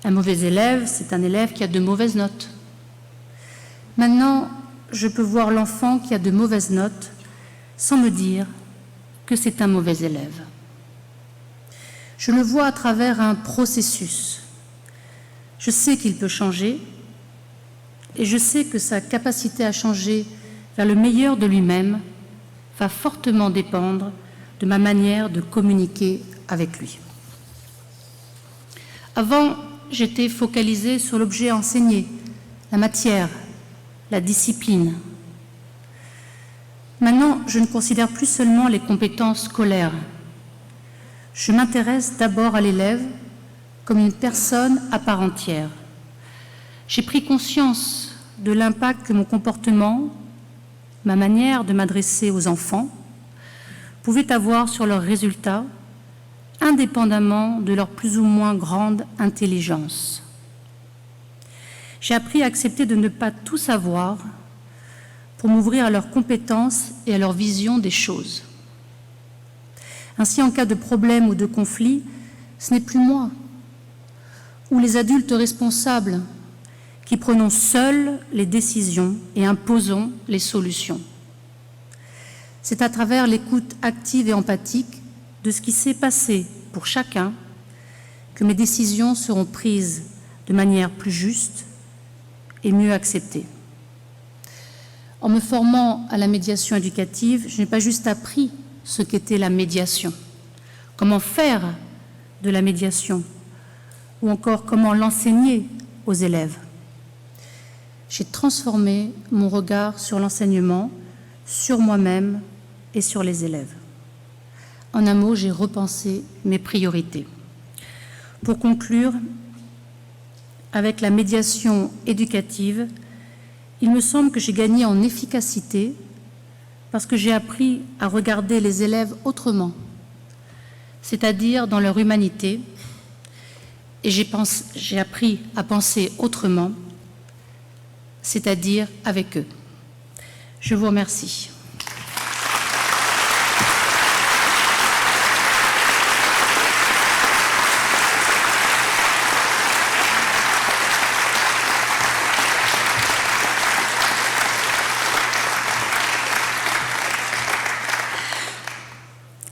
Un mauvais élève, c'est un élève qui a de mauvaises notes. Maintenant, je peux voir l'enfant qui a de mauvaises notes sans me dire que c'est un mauvais élève. Je le vois à travers un processus. Je sais qu'il peut changer et je sais que sa capacité à changer vers le meilleur de lui-même va fortement dépendre de ma manière de communiquer avec lui. Avant, j'étais focalisée sur l'objet enseigné, la matière, la discipline. Maintenant, je ne considère plus seulement les compétences scolaires. Je m'intéresse d'abord à l'élève comme une personne à part entière. J'ai pris conscience de l'impact que mon comportement, ma manière de m'adresser aux enfants, pouvait avoir sur leurs résultats, indépendamment de leur plus ou moins grande intelligence. J'ai appris à accepter de ne pas tout savoir pour m'ouvrir à leurs compétences et à leur vision des choses. Ainsi, en cas de problème ou de conflit, ce n'est plus moi ou les adultes responsables qui prenons seuls les décisions et imposons les solutions. C'est à travers l'écoute active et empathique de ce qui s'est passé pour chacun que mes décisions seront prises de manière plus juste et mieux acceptée. En me formant à la médiation éducative, je n'ai pas juste appris ce qu'était la médiation, comment faire de la médiation, ou encore comment l'enseigner aux élèves. J'ai transformé mon regard sur l'enseignement, sur moi-même et sur les élèves. En un mot, j'ai repensé mes priorités. Pour conclure, avec la médiation éducative, il me semble que j'ai gagné en efficacité parce que j'ai appris à regarder les élèves autrement, c'est-à-dire dans leur humanité, et j'ai appris à penser autrement, c'est-à-dire avec eux. Je vous remercie.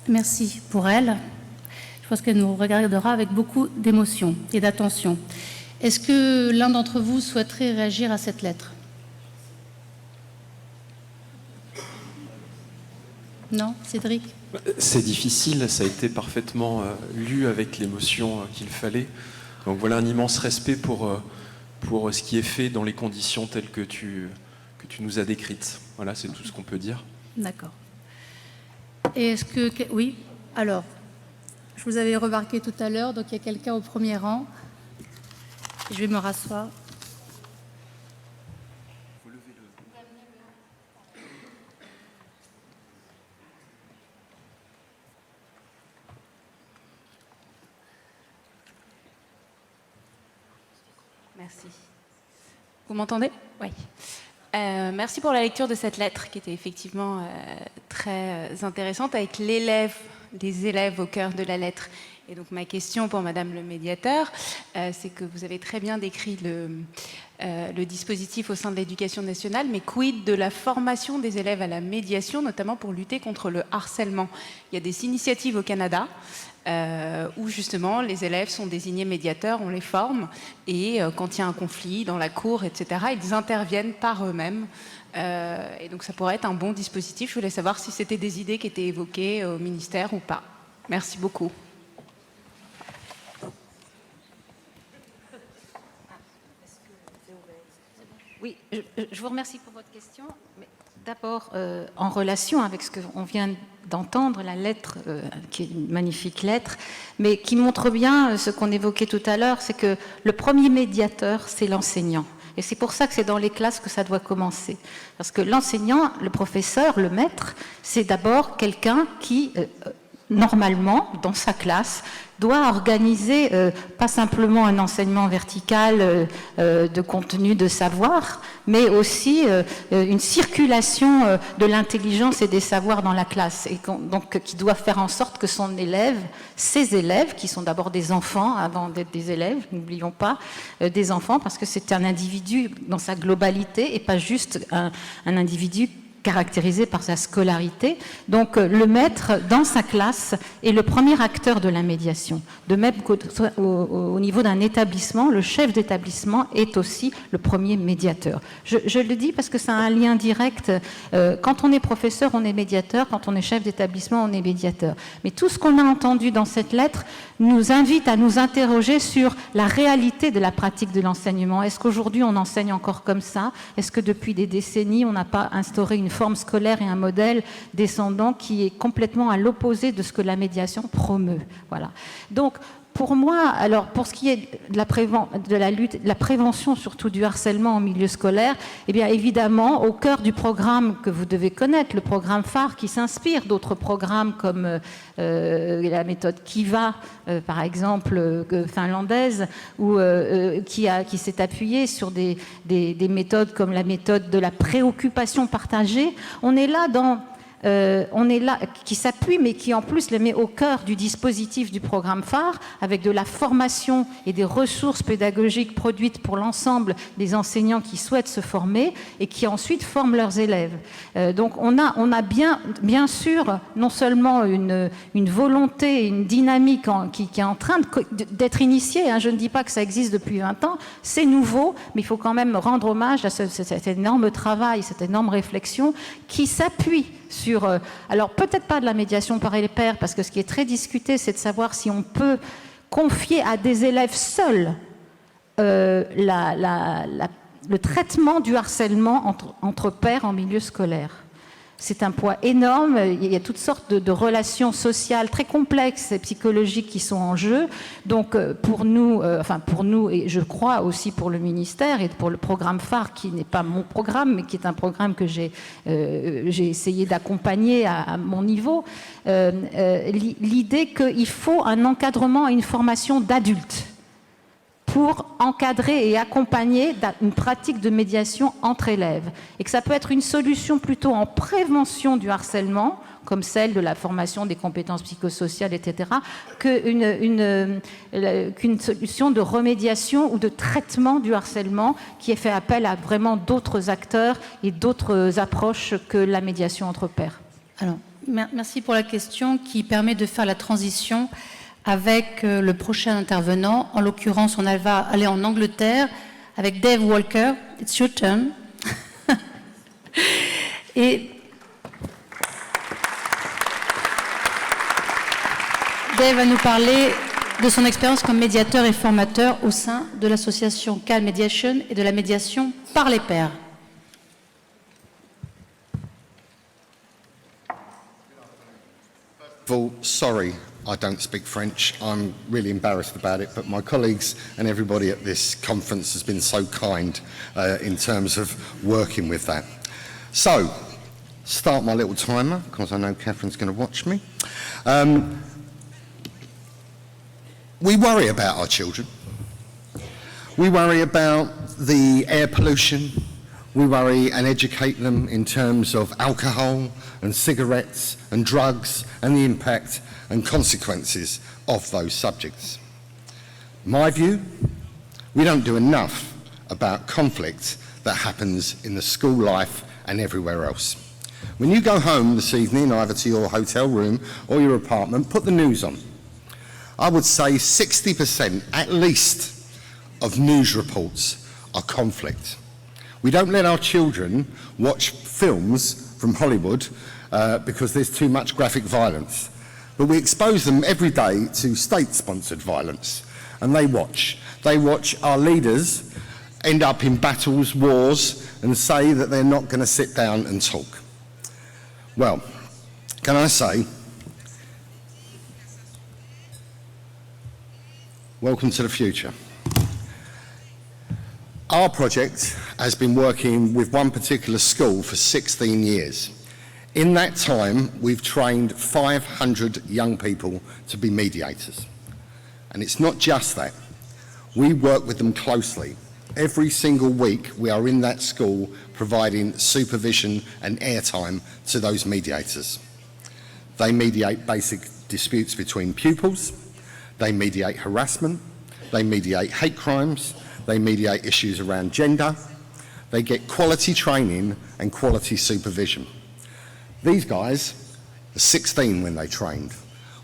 Merci pour elle. Je pense qu'elle nous regardera avec beaucoup d'émotion et d'attention. Est-ce que l'un d'entre vous souhaiterait réagir à cette lettre? Non, Cédric? C'est difficile, ça a été parfaitement lu avec l'émotion qu'il fallait. Donc voilà, un immense respect pour ce qui est fait dans les conditions telles que tu nous as décrites. Voilà, c'est tout ce qu'on peut dire. D'accord. Et est-ce que... Oui, alors, je vous avais remarqué tout à l'heure, donc il y a quelqu'un au premier rang. Je vais me rasseoir. Merci. Vous m'entendez? Oui. Merci pour la lecture de cette lettre qui était effectivement très intéressante avec les élèves au cœur de la lettre. Et donc ma question pour Madame le médiateur, c'est que vous avez très bien décrit le dispositif au sein de l'éducation nationale, mais quid de la formation des élèves à la médiation, notamment pour lutter contre le harcèlement? Il y a des initiatives au Canada où justement les élèves sont désignés médiateurs, on les forme et quand il y a un conflit dans la cour, etc., ils interviennent par eux-mêmes. Et donc ça pourrait être un bon dispositif. Je voulais savoir si c'était des idées qui étaient évoquées au ministère ou pas. Merci beaucoup. Oui, je vous remercie pour votre question. Mais d'abord, en relation avec ce qu'on vient d'entendre, la lettre, qui est une magnifique lettre, mais qui montre bien ce qu'on évoquait tout à l'heure, c'est que le premier médiateur, c'est l'enseignant. Et Et c'est pour ça que c'est dans les classes que ça doit commencer. Parce que l'enseignant, le professeur, le maître, c'est d'abord quelqu'un qui, normalement, dans sa classe, doit organiser pas simplement un enseignement vertical de contenu, de savoir, mais aussi une circulation de l'intelligence et des savoirs dans la classe. Et donc, qui doit faire en sorte que son élève, ses élèves, qui sont d'abord des enfants avant d'être des élèves, n'oublions pas, des enfants, parce que c'est un individu dans sa globalité et pas juste un individu caractérisé par sa scolarité. Donc le maître, dans sa classe, est le premier acteur de la médiation. De même qu'au niveau d'un établissement, le chef d'établissement est aussi le premier médiateur. Je le dis parce que ça a un lien direct. Quand on est professeur, on est médiateur. Quand on est chef d'établissement, on est médiateur. Mais tout ce qu'on a entendu dans cette lettre nous invite à nous interroger sur la réalité de la pratique de l'enseignement. Est-ce qu'aujourd'hui, on enseigne encore comme ça? Est-ce que depuis des décennies, on n'a pas instauré une forme scolaire et un modèle descendant qui est complètement à l'opposé de ce que la médiation promeut. Voilà. Donc, pour moi, alors pour ce qui est de la lutte, de la prévention surtout du harcèlement en milieu scolaire, eh bien évidemment, au cœur du programme que vous devez connaître, le programme phare qui s'inspire d'autres programmes comme la méthode Kiva, par exemple, finlandaise, ou qui s'est appuyée sur des méthodes comme la méthode de la préoccupation partagée. On est là qui s'appuie, mais qui en plus les met au cœur du dispositif du programme phare, avec de la formation et des ressources pédagogiques produites pour l'ensemble des enseignants qui souhaitent se former et qui ensuite forment leurs élèves. Donc on a bien sûr non seulement une volonté, une dynamique qui est en train d'être initiée, hein, je ne dis pas que ça existe depuis 20 ans, c'est nouveau, mais il faut quand même rendre hommage à cet énorme travail, cette énorme réflexion qui s'appuie sur, alors peut-être pas de la médiation par les pairs, parce que ce qui est très discuté, c'est de savoir si on peut confier à des élèves seuls le traitement du harcèlement entre pairs en milieu scolaire. C'est un poids énorme, il y a toutes sortes de relations sociales très complexes et psychologiques qui sont en jeu. Donc pour nous, et je crois aussi pour le ministère et pour le programme phare, qui n'est pas mon programme, mais qui est un programme que j'ai essayé d'accompagner à mon niveau, l'idée qu'il faut un encadrement et une formation d'adultes pour encadrer et accompagner une pratique de médiation entre élèves. Et que ça peut être une solution plutôt en prévention du harcèlement, comme celle de la formation des compétences psychosociales, etc., qu'une solution de remédiation ou de traitement du harcèlement qui ait fait appel à vraiment d'autres acteurs et d'autres approches que la médiation entre pairs. Alors, merci pour la question qui permet de faire la transition avec le prochain intervenant. En l'occurrence, on va aller en Angleterre avec Dave Walker. It's your turn. Et Dave va nous parler de son expérience comme médiateur et formateur au sein de l'association CAL Mediation et de la médiation par les pairs. Sorry, I don't speak French. I'm really embarrassed about it, but my colleagues and everybody at this conference has been so kind in terms of working with that. So, start my little timer, because I know Catherine's going to watch me. We worry about our children. We worry about the air pollution. We worry and educate them in terms of alcohol and cigarettes and drugs and the impact and consequences of those subjects. My view, we don't do enough about conflict that happens in the school life and everywhere else. When you go home this evening, either to your hotel room or your apartment, put the news on. I would say 60% at least of news reports are conflict. We don't let our children watch films from Hollywood because there's too much graphic violence. But we expose them every day to state-sponsored violence, and they watch. They watch our leaders end up in battles, wars, and say that they're not going to sit down and talk. Well, can I say, welcome to the future. Our project has been working with one particular school for 16 years. In that time, we've trained 500 young people to be mediators. And it's not just that. We work with them closely. Every single week, we are in that school providing supervision and airtime to those mediators. They mediate basic disputes between pupils, they mediate harassment, they mediate hate crimes, they mediate issues around gender, they get quality training and quality supervision. These guys are 16 when they trained.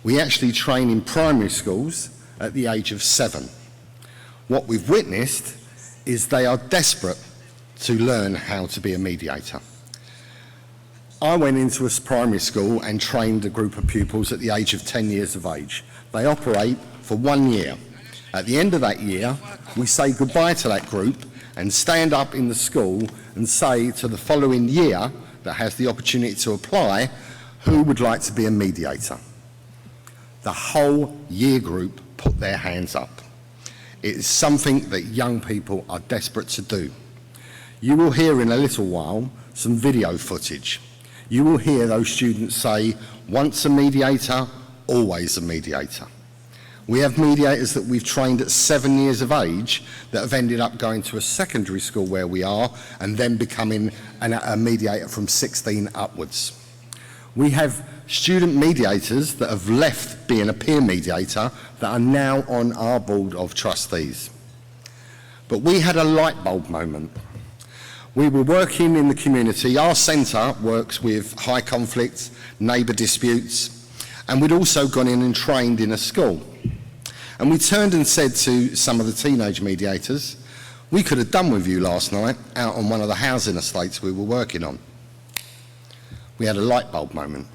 We actually train in primary schools at the age of 7. What we've witnessed is they are desperate to learn how to be a mediator. I went into a primary school and trained a group of pupils at the age of 10 years of age. They operate for 1 year. At the end of that year, we say goodbye to that group and stand up in the school and say to the following year that has the opportunity to apply, who would like to be a mediator? The whole year group put their hands up. It is something that young people are desperate to do. You will hear in a little while some video footage. You will hear those students say, once a mediator, always a mediator. We have mediators that we've trained at 7 years of age that have ended up going to a secondary school where we are and then becoming a mediator from 16 upwards. We have student mediators that have left being a peer mediator that are now on our board of trustees. But we had a light bulb moment. We were working in the community. Our centre works with high conflict, neighbour disputes, and we'd also gone in and trained in a school. And we turned and said to some of the teenage mediators, we could have done with you last night out on one of the housing estates we were working on. We had a light bulb moment.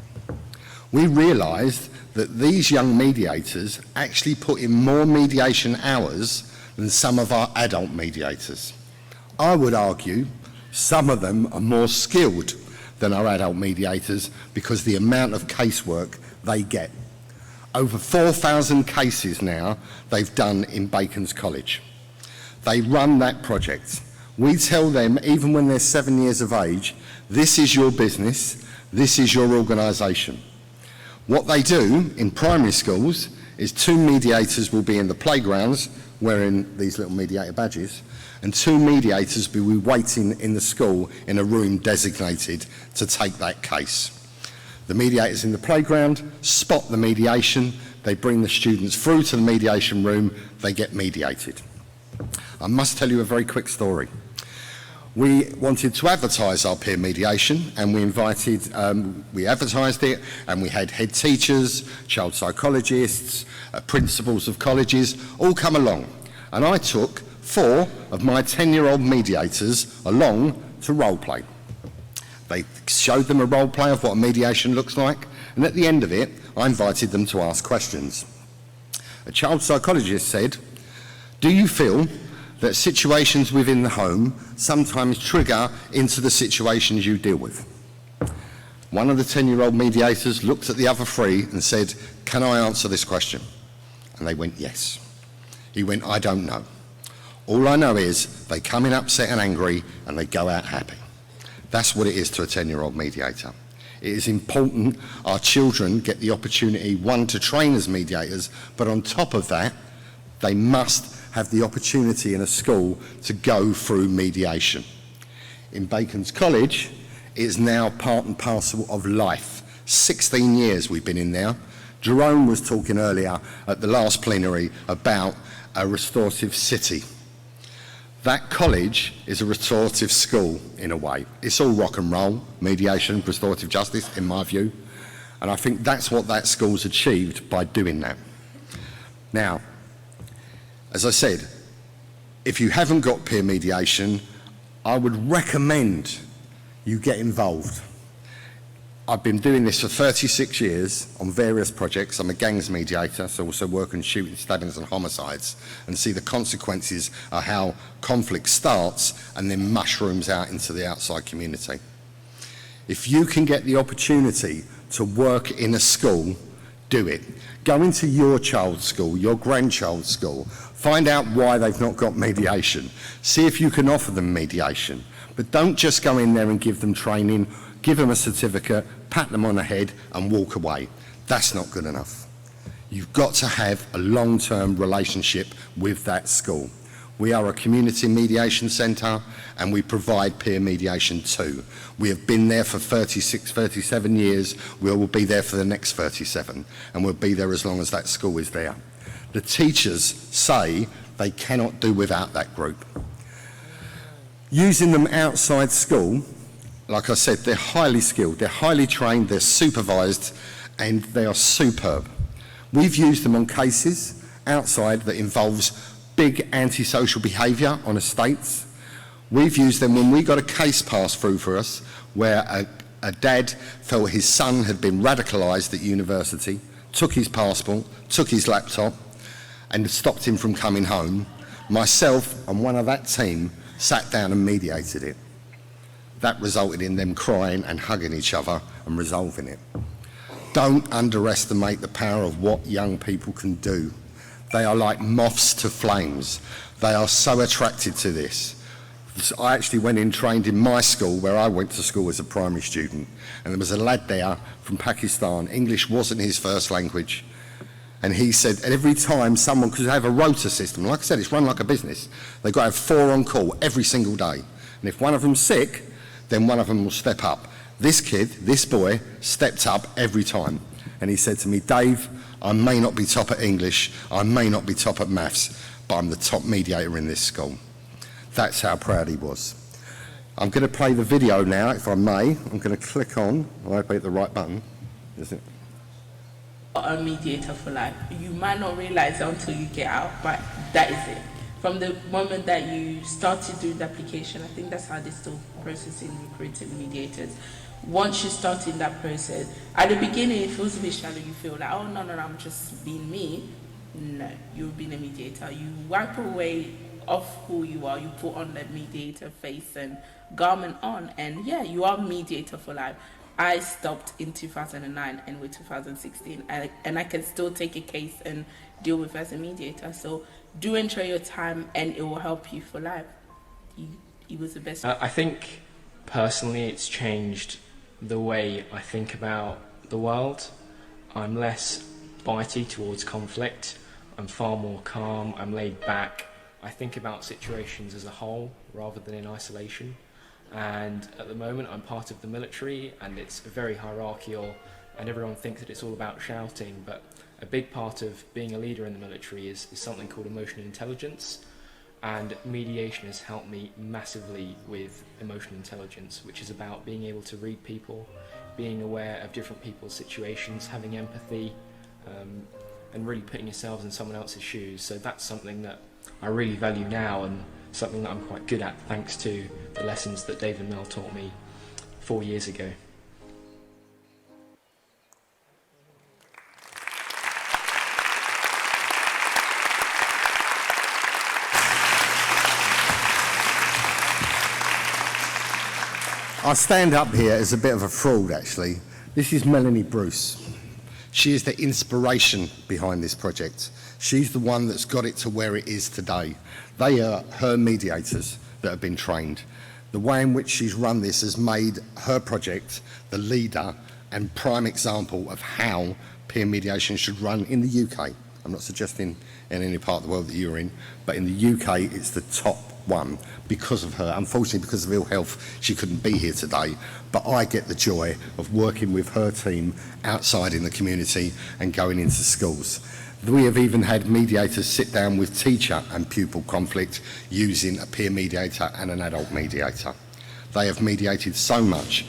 We realised that these young mediators actually put in more mediation hours than some of our adult mediators. I would argue some of them are more skilled than our adult mediators because the amount of casework they get. Over 4,000 cases now they've done in Bacon's College. They run that project. We tell them, even when they're 7 years of age, this is your business, this is your organisation. What they do in primary schools is 2 mediators will be in the playgrounds wearing these little mediator badges, and 2 mediators will be waiting in the school in a room designated to take that case. The mediators in the playground spot the mediation, they bring the students through to the mediation room, they get mediated. I must tell you a very quick story. We wanted to advertise our peer mediation and we advertised it and we had head teachers, child psychologists, principals of colleges all come along. And I took 4 of my 10-year-old mediators along to role play. They showed them a role play of what a mediation looks like, and at the end of it, I invited them to ask questions. A child psychologist said, do you feel that situations within the home sometimes trigger into the situations you deal with? One of the 10-year-old mediators looked at the other 3 and said, can I answer this question? And they went, yes. He went, I don't know. All I know is they come in upset and angry and they go out happy. That's what it is to a 10-year-old mediator. It is important our children get the opportunity, 1, to train as mediators, but on top of that, they must have the opportunity in a school to go through mediation. In Bacon's College, it is now part and parcel of life. 16 years we've been in there. Jerome was talking earlier at the last plenary about a restorative city. That college is a restorative school in a way. It's all rock and roll, mediation, restorative justice, in my view. And I think that's what that school's achieved by doing that. Now, as I said, if you haven't got peer mediation, I would recommend you get involved. I've been doing this for 36 years on various projects. I'm a gangs mediator, so I also work on shooting, stabbings and homicides, and see the consequences of how conflict starts and then mushrooms out into the outside community. If you can get the opportunity to work in a school, do it. Go into your child's school, your grandchild's school, find out why they've not got mediation. See if you can offer them mediation. But don't just go in there and give them training, give them a certificate, pat them on the head and walk away. That's not good enough. You've got to have a long-term relationship with that school. We are a community mediation centre and we provide peer mediation too. We have been there for 36, 37 years. We will be there for the next 37 and we'll be there as long as that school is there. The teachers say they cannot do without that group. Using them outside school, like I said, they're highly skilled, they're highly trained, they're supervised and they are superb. We've used them on cases outside that involves big antisocial behaviour on estates. We've used them when we got a case passed through for us where a dad felt his son had been radicalised at university, took his passport, took his laptop and stopped him from coming home. Myself and one of that team sat down and mediated it. That resulted in them crying and hugging each other and resolving it. Don't underestimate the power of what young people can do. They are like moths to flames. They are so attracted to this. I actually went in, trained in my school where I went to school as a primary student, and there was a lad there from Pakistan. English wasn't his first language. And he said every time someone, because they have a rota system, like I said, it's run like a business. They've got to have 4 on call every single day. And if one of them's sick, then one of them will step up. This kid, this boy, stepped up every time. And he said to me, Dave, I may not be top at English, I may not be top at maths, but I'm the top mediator in this school. That's how proud he was. I'm going to play the video now, if I may. I'm going to click on, I hope I hit the right button. Is it? A mediator for life. You might not realize it until you get out, but that is it. From the moment that you started doing the application, I think that's how they're still processing recruiting mediators. Once you start in that process, at the beginning it feels a bit shallow. You feel like, oh no, I'm just being me. No, you're being a mediator. You wipe away off who you are. You put on that mediator face and garment on, and yeah, you are mediator for life. I stopped in 2009 and we're 2016, and I can still take a case and deal with as a mediator. So do enjoy your time, and it will help you for life. It was the best. I think personally it's changed the way I think about the world. I'm less bitey towards conflict. I'm far more calm. I'm laid back. I think about situations as a whole rather than in isolation. And at the moment I'm part of the military, and it's very hierarchical and everyone thinks that it's all about shouting, but a big part of being a leader in the military is something called emotional intelligence, and mediation has helped me massively with emotional intelligence, which is about being able to read people, being aware of different people's situations, having empathy, and really putting yourselves in someone else's shoes. So that's something that I really value now, and something that I'm quite good at thanks to the lessons that Dave and Mel taught me 4 years ago. I stand up here as a bit of a fraud, actually. This is Melanie Bruce. She is the inspiration behind this project. She's the one that's got it to where it is today. They are her mediators that have been trained. The way in which she's run this has made her project the leader and prime example of how peer mediation should run in the UK. I'm not suggesting in any part of the world that you're in, but in the UK it's the top one because of her. Unfortunately, because of ill health, she couldn't be here today, but I get the joy of working with her team outside in the community and going into schools. We have even had mediators sit down with teacher and pupil conflict using a peer mediator and an adult mediator. They have mediated so much.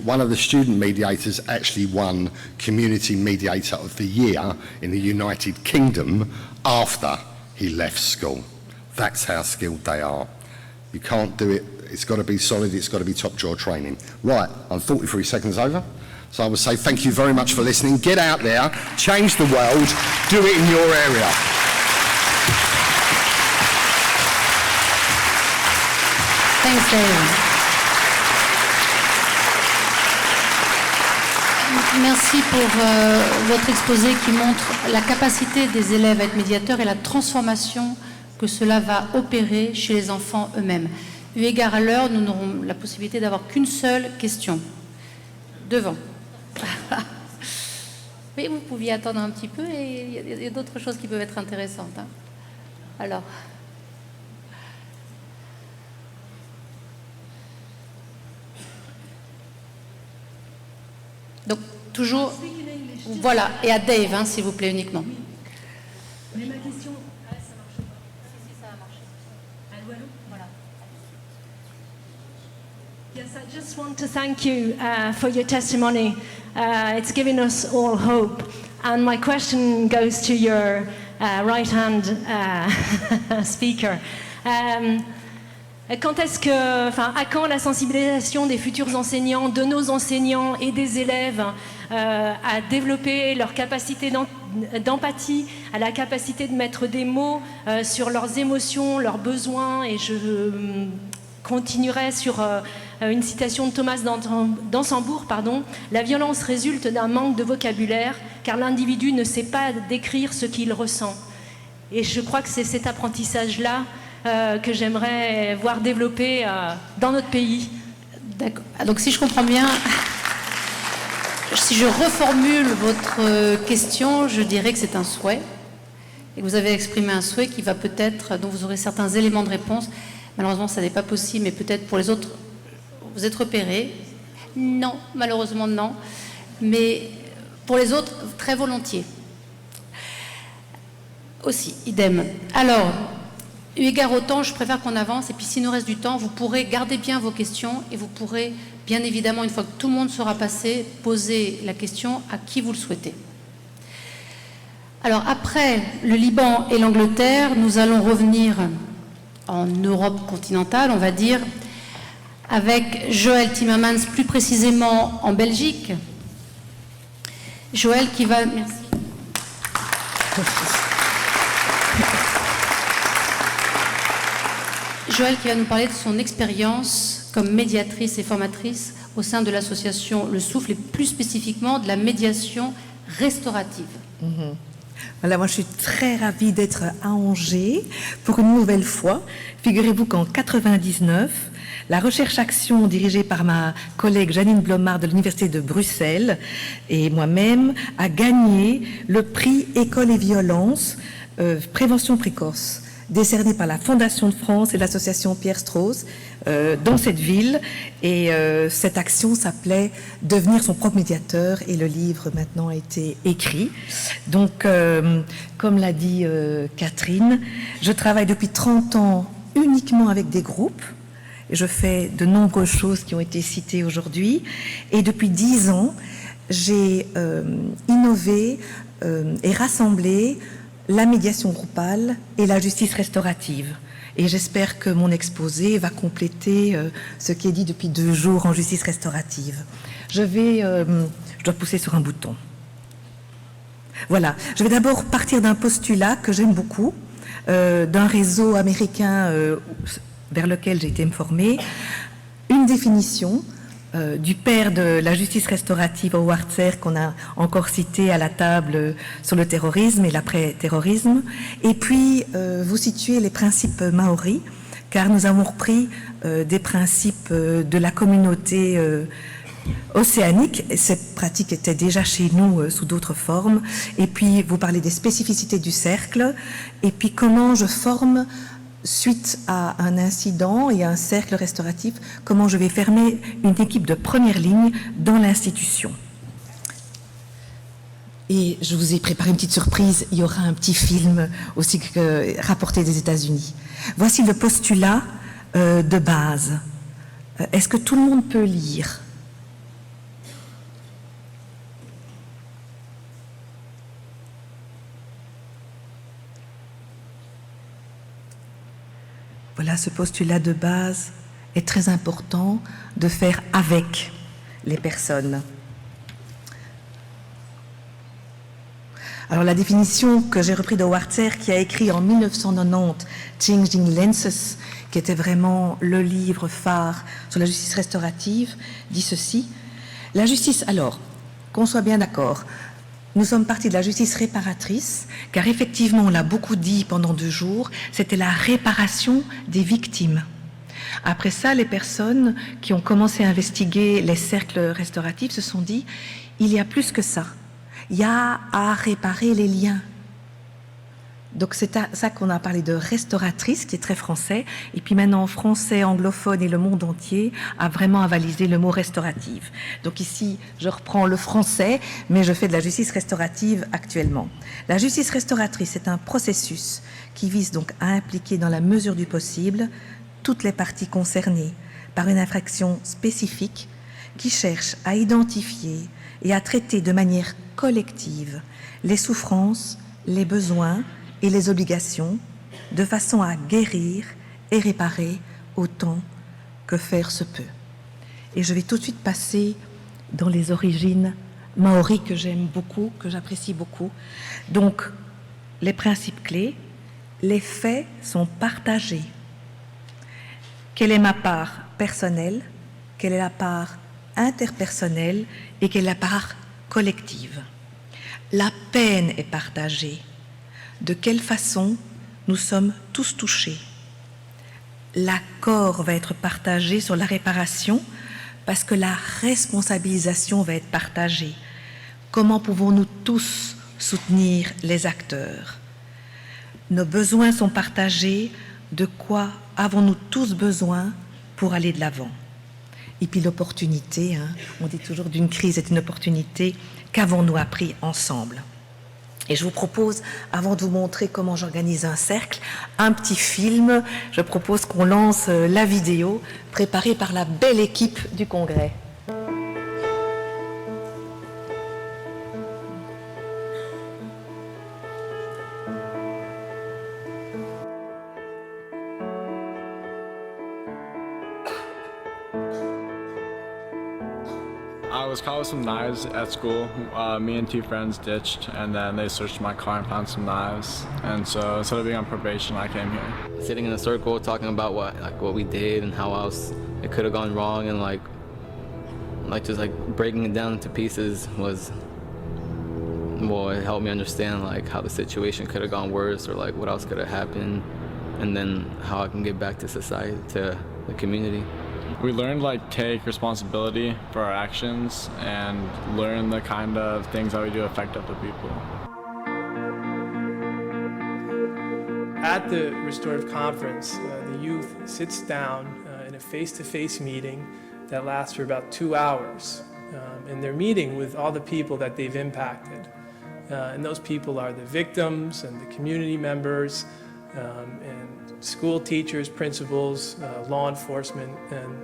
One of the student mediators actually won Community Mediator of the Year in the United Kingdom after he left school. That's how skilled they are. You can't do it. It's got to be solid. It's got to be top drawer training. Right, I'm 43 seconds over. So I would say thank you very much for listening. Get out there, change the world, do it in your area. Thanks, Dave. Merci pour votre exposé qui montre la capacité des élèves à être médiateurs et la transformation que cela va opérer chez les enfants eux-mêmes. Eu égard à l'heure, nous n'aurons la possibilité d'avoir qu'une seule question. Devant. Mais vous pouviez attendre un petit peu et il y a d'autres choses qui peuvent être intéressantes. Hein. Alors. Donc, toujours. Voilà, et à Dave, hein, s'il vous plaît, uniquement. Mais ma question. Ah, ça marche pas. Si, ça a marché. Allô, allô? Voilà. Yes, I just want to thank you for your testimony. It's given us all hope. And my question goes to your right-hand speaker. Quand est-ce que, enfin, à quand la sensibilisation des futurs enseignants, de nos enseignants et des élèves à développer leur capacité d'empathie, à la capacité de mettre des mots sur leurs émotions, leurs besoins, et je continuerai sur une citation de Thomas d'Ansembourg, pardon. La violence résulte d'un manque de vocabulaire, car l'individu ne sait pas décrire ce qu'il ressent. Et je crois que c'est cet apprentissage-là que j'aimerais voir développer dans notre pays. D'accord. Donc si je comprends bien, si je reformule votre question, je dirais que c'est un souhait, et que vous avez exprimé un souhait qui va peut-être, dont vous aurez certains éléments de réponse. Malheureusement, ça n'est pas possible, mais peut-être pour les autres, vous êtes repérés. Non, malheureusement non. Mais pour les autres, très volontiers. Aussi, idem. Alors, eu égard au temps, je préfère qu'on avance. Et puis, s'il nous reste du temps, vous pourrez garder bien vos questions et vous pourrez, bien évidemment, une fois que tout le monde sera passé, poser la question à qui vous le souhaitez. Alors, après le Liban et l'Angleterre, nous allons revenir en Europe continentale, on va dire, avec Joël Timmermans, plus précisément en Belgique. Joël qui va... Merci. Joël qui va nous parler de son expérience comme médiatrice et formatrice au sein de l'association Le Souffle et plus spécifiquement de la médiation restaurative. Voilà, moi je suis très ravie d'être à Angers pour une nouvelle fois. Figurez-vous qu'en 1999, la recherche-action dirigée par ma collègue Janine Blomard de l'Université de Bruxelles et moi-même a gagné le prix École et violence, prévention précoce, décerné par la Fondation de France et l'association Pierre Strauss dans cette ville. Et cette action s'appelait « Devenir son propre médiateur » et le livre maintenant a été écrit. Donc, comme l'a dit Catherine, je travaille depuis 30 ans uniquement avec des groupes. Je fais de nombreuses choses qui ont été citées aujourd'hui. Et depuis 10 ans, j'ai innové et rassemblé la médiation groupale et la justice restaurative. Et j'espère que mon exposé va compléter ce qui est dit depuis 2 jours en justice restaurative. Je dois pousser sur un bouton. Voilà. Je vais d'abord partir d'un postulat que j'aime beaucoup, d'un réseau américain vers lequel j'ai été me former, une définition du père de la justice restaurative Howard Serre qu'on a encore cité à la table sur le terrorisme et l'après-terrorisme, et puis vous situez les principes maoris, car nous avons repris des principes de la communauté océanique. Cette pratique était déjà chez nous sous d'autres formes, et puis vous parlez des spécificités du cercle, et puis comment je forme suite à un incident et à un cercle restauratif, comment je vais former une équipe de première ligne dans l'institution. Et je vous ai préparé une petite surprise, il y aura un petit film aussi rapporté des États-Unis. Voici le postulat de base. Est-ce que tout le monde peut lire ? Voilà, ce postulat de base est très important de faire avec les personnes. Alors la définition que j'ai reprise de Howard Serre, qui a écrit en 1990 Changing Lenses, qui était vraiment le livre phare sur la justice restaurative, dit ceci. La justice, alors, qu'on soit bien d'accord. Nous sommes partis de la justice réparatrice, car effectivement, on l'a beaucoup dit pendant 2 jours, c'était la réparation des victimes. Après ça, les personnes qui ont commencé à investiguer les cercles restauratifs se sont dit, il y a plus que ça. Il y a à réparer les liens. Donc c'est à ça qu'on a parlé de restauratrice, qui est très français, et puis maintenant français, anglophone et le monde entier a vraiment avalisé le mot restaurative. Donc ici, je reprends le français, mais je fais de la justice restaurative actuellement. La justice restauratrice est un processus qui vise donc à impliquer dans la mesure du possible toutes les parties concernées par une infraction spécifique qui cherche à identifier et à traiter de manière collective les souffrances, les besoins et les obligations, de façon à guérir et réparer autant que faire se peut. Et je vais tout de suite passer dans les origines maoris que j'aime beaucoup, que j'apprécie beaucoup. Donc, les principes clés, les faits sont partagés. Quelle est ma part personnelle, quelle est la part interpersonnelle et quelle est la part collective. La peine est partagée. De quelle façon nous sommes tous touchés. L'accord va être partagé sur la réparation parce que la responsabilisation va être partagée. Comment pouvons-nous tous soutenir les acteurs? Nos besoins sont partagés. De quoi avons-nous tous besoin pour aller de l'avant? Et puis l'opportunité, on dit toujours d'une crise est une opportunité. Qu'avons-nous appris ensemble? Et je vous propose, avant de vous montrer comment j'organise un cercle, un petit film. Je propose qu'on lance la vidéo préparée par la belle équipe du Congrès. I was caught with some knives at school. Me and 2 friends ditched, and then they searched my car and found some knives. And so instead of being on probation, I came here. Sitting in a circle, talking about what we did and how else it could have gone wrong, and just breaking it down into pieces was, well, it helped me understand how the situation could have gone worse, or what else could have happened, and then how I can get back to society, to the community. We learned take responsibility for our actions and learn the kind of things that we do affect other people. At the restorative conference, the youth sits down in a face-to-face meeting that lasts for about 2 hours. And they're meeting with all the people that they've impacted. And those people are the victims and the community members and school teachers, principals, law enforcement,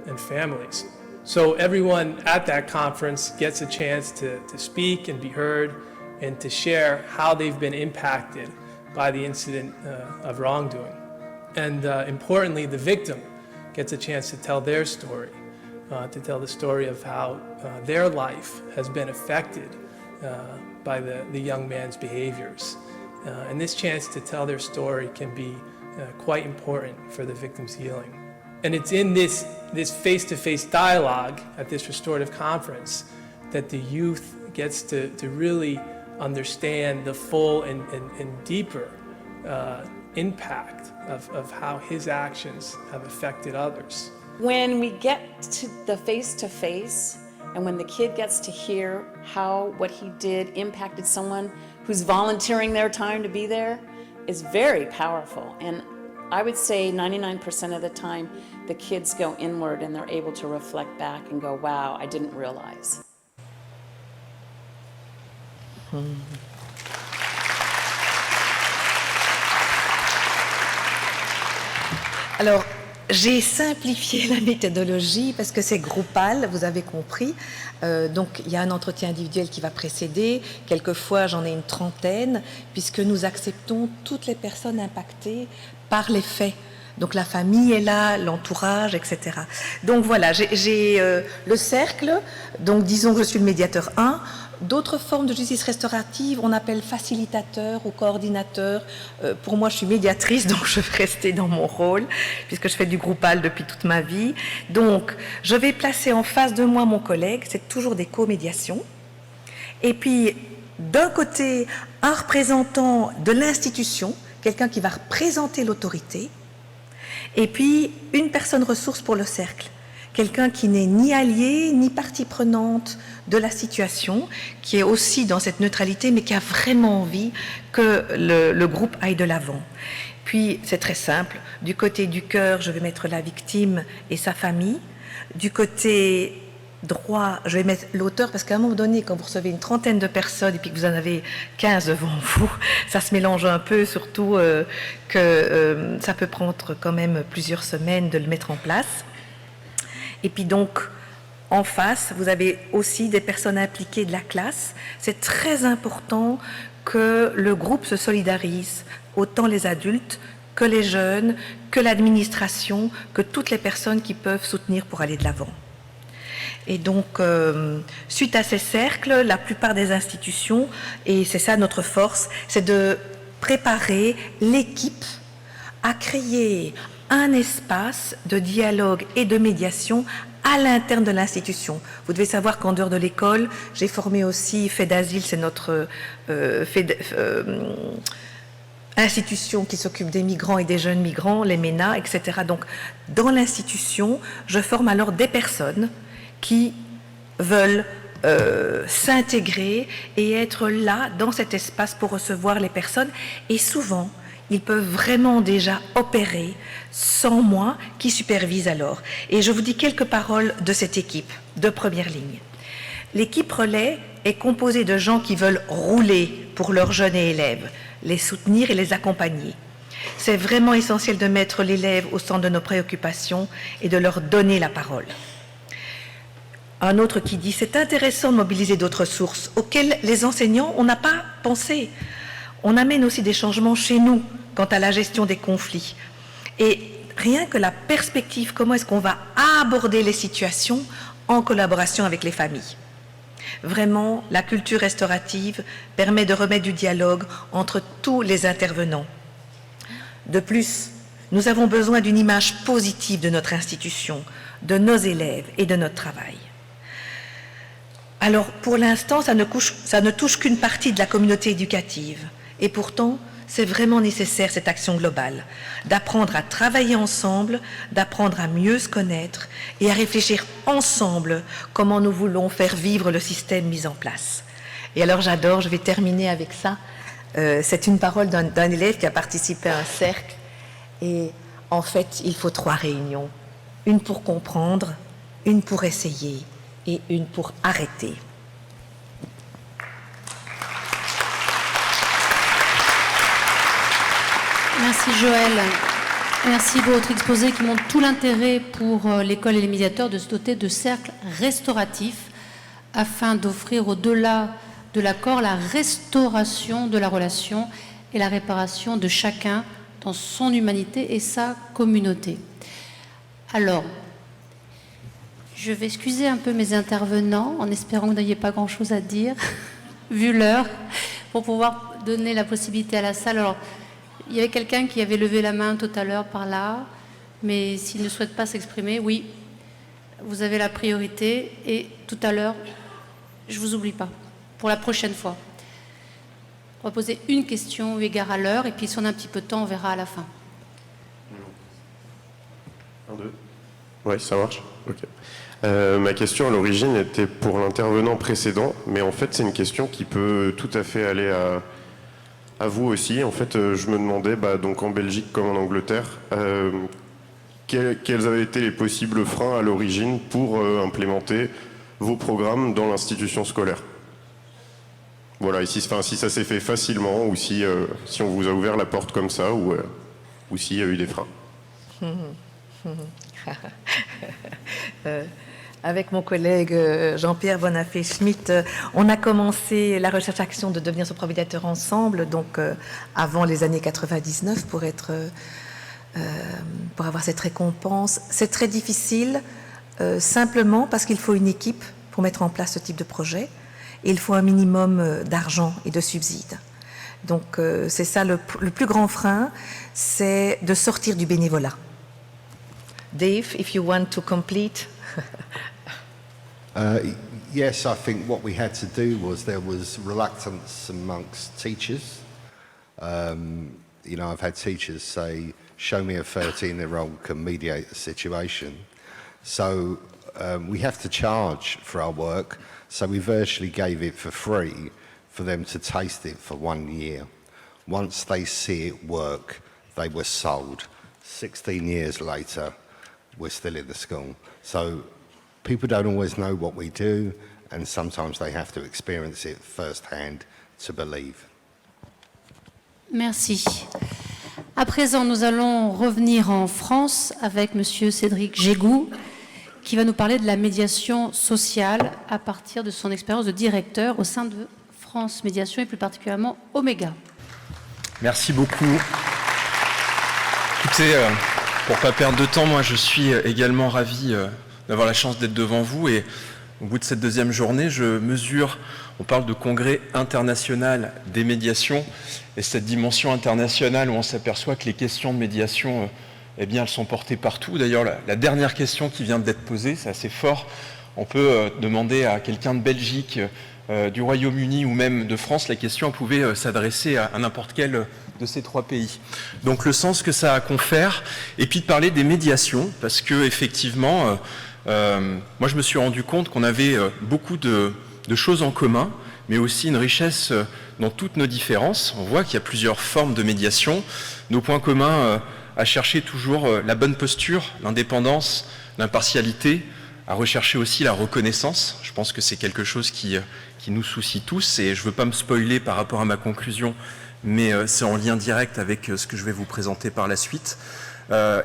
and families. So everyone at that conference gets a chance to speak and be heard and to share how they've been impacted by the incident of wrongdoing. And importantly, the victim gets a chance to tell their story, to tell the story of how their life has been affected by the young man's behaviors. And this chance to tell their story can be quite important for the victim's healing. And it's in this face-to-face dialogue at this restorative conference that the youth gets to really understand the full and deeper impact of how his actions have affected others. When we get to the face-to-face, and when the kid gets to hear how what he did impacted someone who's volunteering their time to be there, is very powerful. And I would say 99% of the time, the kids go inward and they're able to reflect back and go, wow, I didn't realize. Alors, j'ai simplifié la méthodologie parce que c'est groupal, vous avez compris. Donc, il y a un entretien individuel qui va précéder. Quelquefois, j'en ai une trentaine, puisque nous acceptons toutes les personnes impactées par les faits. Donc, la famille est là, l'entourage, etc. Donc, voilà, j'ai le cercle. Donc, disons que je suis le médiateur 1. D'autres formes de justice restaurative, on appelle facilitateur ou coordinateur. Pour moi, je suis médiatrice, donc je vais rester dans mon rôle, puisque je fais du groupal depuis toute ma vie. Donc, je vais placer en face de moi mon collègue, c'est toujours des co-médiations. Et puis, d'un côté, un représentant de l'institution, quelqu'un qui va représenter l'autorité, et puis une personne ressource pour le cercle, quelqu'un qui n'est ni allié ni partie prenante de la situation, qui est aussi dans cette neutralité, mais qui a vraiment envie que le groupe aille de l'avant. Puis, c'est très simple, du côté du cœur, je vais mettre la victime et sa famille. Du côté droit, je vais mettre l'auteur, parce qu'à un moment donné, quand vous recevez une trentaine de personnes et puis que vous en avez 15 devant vous, ça se mélange un peu, surtout que ça peut prendre quand même plusieurs semaines de le mettre en place. Et puis donc, en face, vous avez aussi des personnes impliquées de la classe. C'est très important que le groupe se solidarise, autant les adultes que les jeunes, que l'administration, que toutes les personnes qui peuvent soutenir pour aller de l'avant. Et donc, suite à ces cercles, la plupart des institutions, et c'est ça notre force, c'est de préparer l'équipe à créer un espace de dialogue et de médiation à l'interne de l'institution. Vous devez savoir qu'en dehors de l'école, j'ai formé aussi FEDASIL, c'est notre institution qui s'occupe des migrants et des jeunes migrants, les MENA, etc. Donc, dans l'institution, je forme alors des personnes qui veulent s'intégrer et être là, dans cet espace, pour recevoir les personnes. Et souvent, ils peuvent vraiment déjà opérer sans moi qui supervise alors. Et je vous dis quelques paroles de cette équipe de première ligne. L'équipe relais est composée de gens qui veulent rouler pour leurs jeunes et élèves, les soutenir et les accompagner. C'est vraiment essentiel de mettre l'élève au centre de nos préoccupations et de leur donner la parole. Un autre qui dit « c'est intéressant de mobiliser d'autres sources auxquelles les enseignants, on n'a pas pensé ». On amène aussi des changements chez nous quant à la gestion des conflits. Et rien que la perspective, comment est-ce qu'on va aborder les situations en collaboration avec les familles. Vraiment, la culture restaurative permet de remettre du dialogue entre tous les intervenants. De plus, nous avons besoin d'une image positive de notre institution, de nos élèves et de notre travail. Alors, pour l'instant, ça ne touche qu'une partie de la communauté éducative. Et pourtant, c'est vraiment nécessaire, cette action globale, d'apprendre à travailler ensemble, d'apprendre à mieux se connaître et à réfléchir ensemble comment nous voulons faire vivre le système mis en place. Et alors, j'adore, je vais terminer avec ça. C'est une parole d'un élève qui a participé à un cercle. Et en fait, il faut 3 réunions. Une pour comprendre, une pour essayer et une pour arrêter. Merci Joël. Merci pour votre exposé qui montre tout l'intérêt pour l'école et les médiateurs de se doter de cercles restauratifs afin d'offrir au-delà de l'accord la restauration de la relation et la réparation de chacun dans son humanité et sa communauté. Alors, je vais excuser un peu mes intervenants en espérant que vous n'ayez pas grand-chose à dire, vu l'heure, pour pouvoir donner la possibilité à la salle. Alors, il y avait quelqu'un qui avait levé la main tout à l'heure par là, mais s'il ne souhaite pas s'exprimer, oui, vous avez la priorité. Et tout à l'heure, je ne vous oublie pas, pour la prochaine fois. On va poser une question eu égard à l'heure, et puis si on a un petit peu de temps, on verra à la fin. 1, 2. Oui, ça marche. Ok. Ma question à l'origine était pour l'intervenant précédent, mais en fait c'est une question qui peut tout à fait aller à vous aussi. En fait, je me demandais, donc en Belgique comme en Angleterre, quels avaient été les possibles freins à l'origine pour implémenter vos programmes dans l'institution scolaire. Voilà, et si ça s'est fait facilement, ou si on vous a ouvert la porte comme ça, ou s'il y a eu des freins. Avec mon collègue Jean-Pierre Bonafé-Schmitt, on a commencé la recherche-action de devenir sopromédiateur ensemble, donc avant les années 99, pour avoir cette récompense. C'est très difficile, simplement parce qu'il faut une équipe pour mettre en place ce type de projet, et il faut un minimum d'argent et de subsides. Donc c'est ça le plus grand frein, c'est de sortir du bénévolat. Dave, if you want to complete. yes, I think what we had to do was there was reluctance amongst teachers. You know, I've had teachers say, show me a 13-year-old can mediate a situation. So we have to charge for our work, so we virtually gave it for free for them to taste it for 1 year. Once they see it work, they were sold. 16 years later, we're still in the school. So people don't always know what we do, and sometimes they have to experience it firsthand to believe. Merci. À présent, nous allons revenir en France avec Monsieur Cédric Gégou, qui va nous parler de la médiation sociale à partir de son expérience de directeur au sein de France Médiation et plus particulièrement Omega. Merci beaucoup. Écoutez, pour ne pas perdre de temps, moi je suis également ravi d'avoir la chance d'être devant vous et au bout de cette deuxième journée, je mesure, on parle de congrès international des médiations et cette dimension internationale où on s'aperçoit que les questions de médiation, eh bien, elles sont portées partout. D'ailleurs, la dernière question qui vient d'être posée, c'est assez fort. On peut demander à quelqu'un de Belgique, du Royaume-Uni ou même de France, la question pouvait s'adresser à n'importe quel de ces 3 pays. Donc le sens que ça confère, et puis de parler des médiations, parce que effectivement, moi je me suis rendu compte qu'on avait beaucoup de choses en commun, mais aussi une richesse dans toutes nos différences. On voit qu'il y a plusieurs formes de médiation. Nos points communs à chercher toujours la bonne posture, l'indépendance, l'impartialité, à rechercher aussi la reconnaissance. Je pense que c'est quelque chose qui nous soucie tous, et je ne veux pas me spoiler par rapport à ma conclusion, mais c'est en lien direct avec ce que je vais vous présenter par la suite.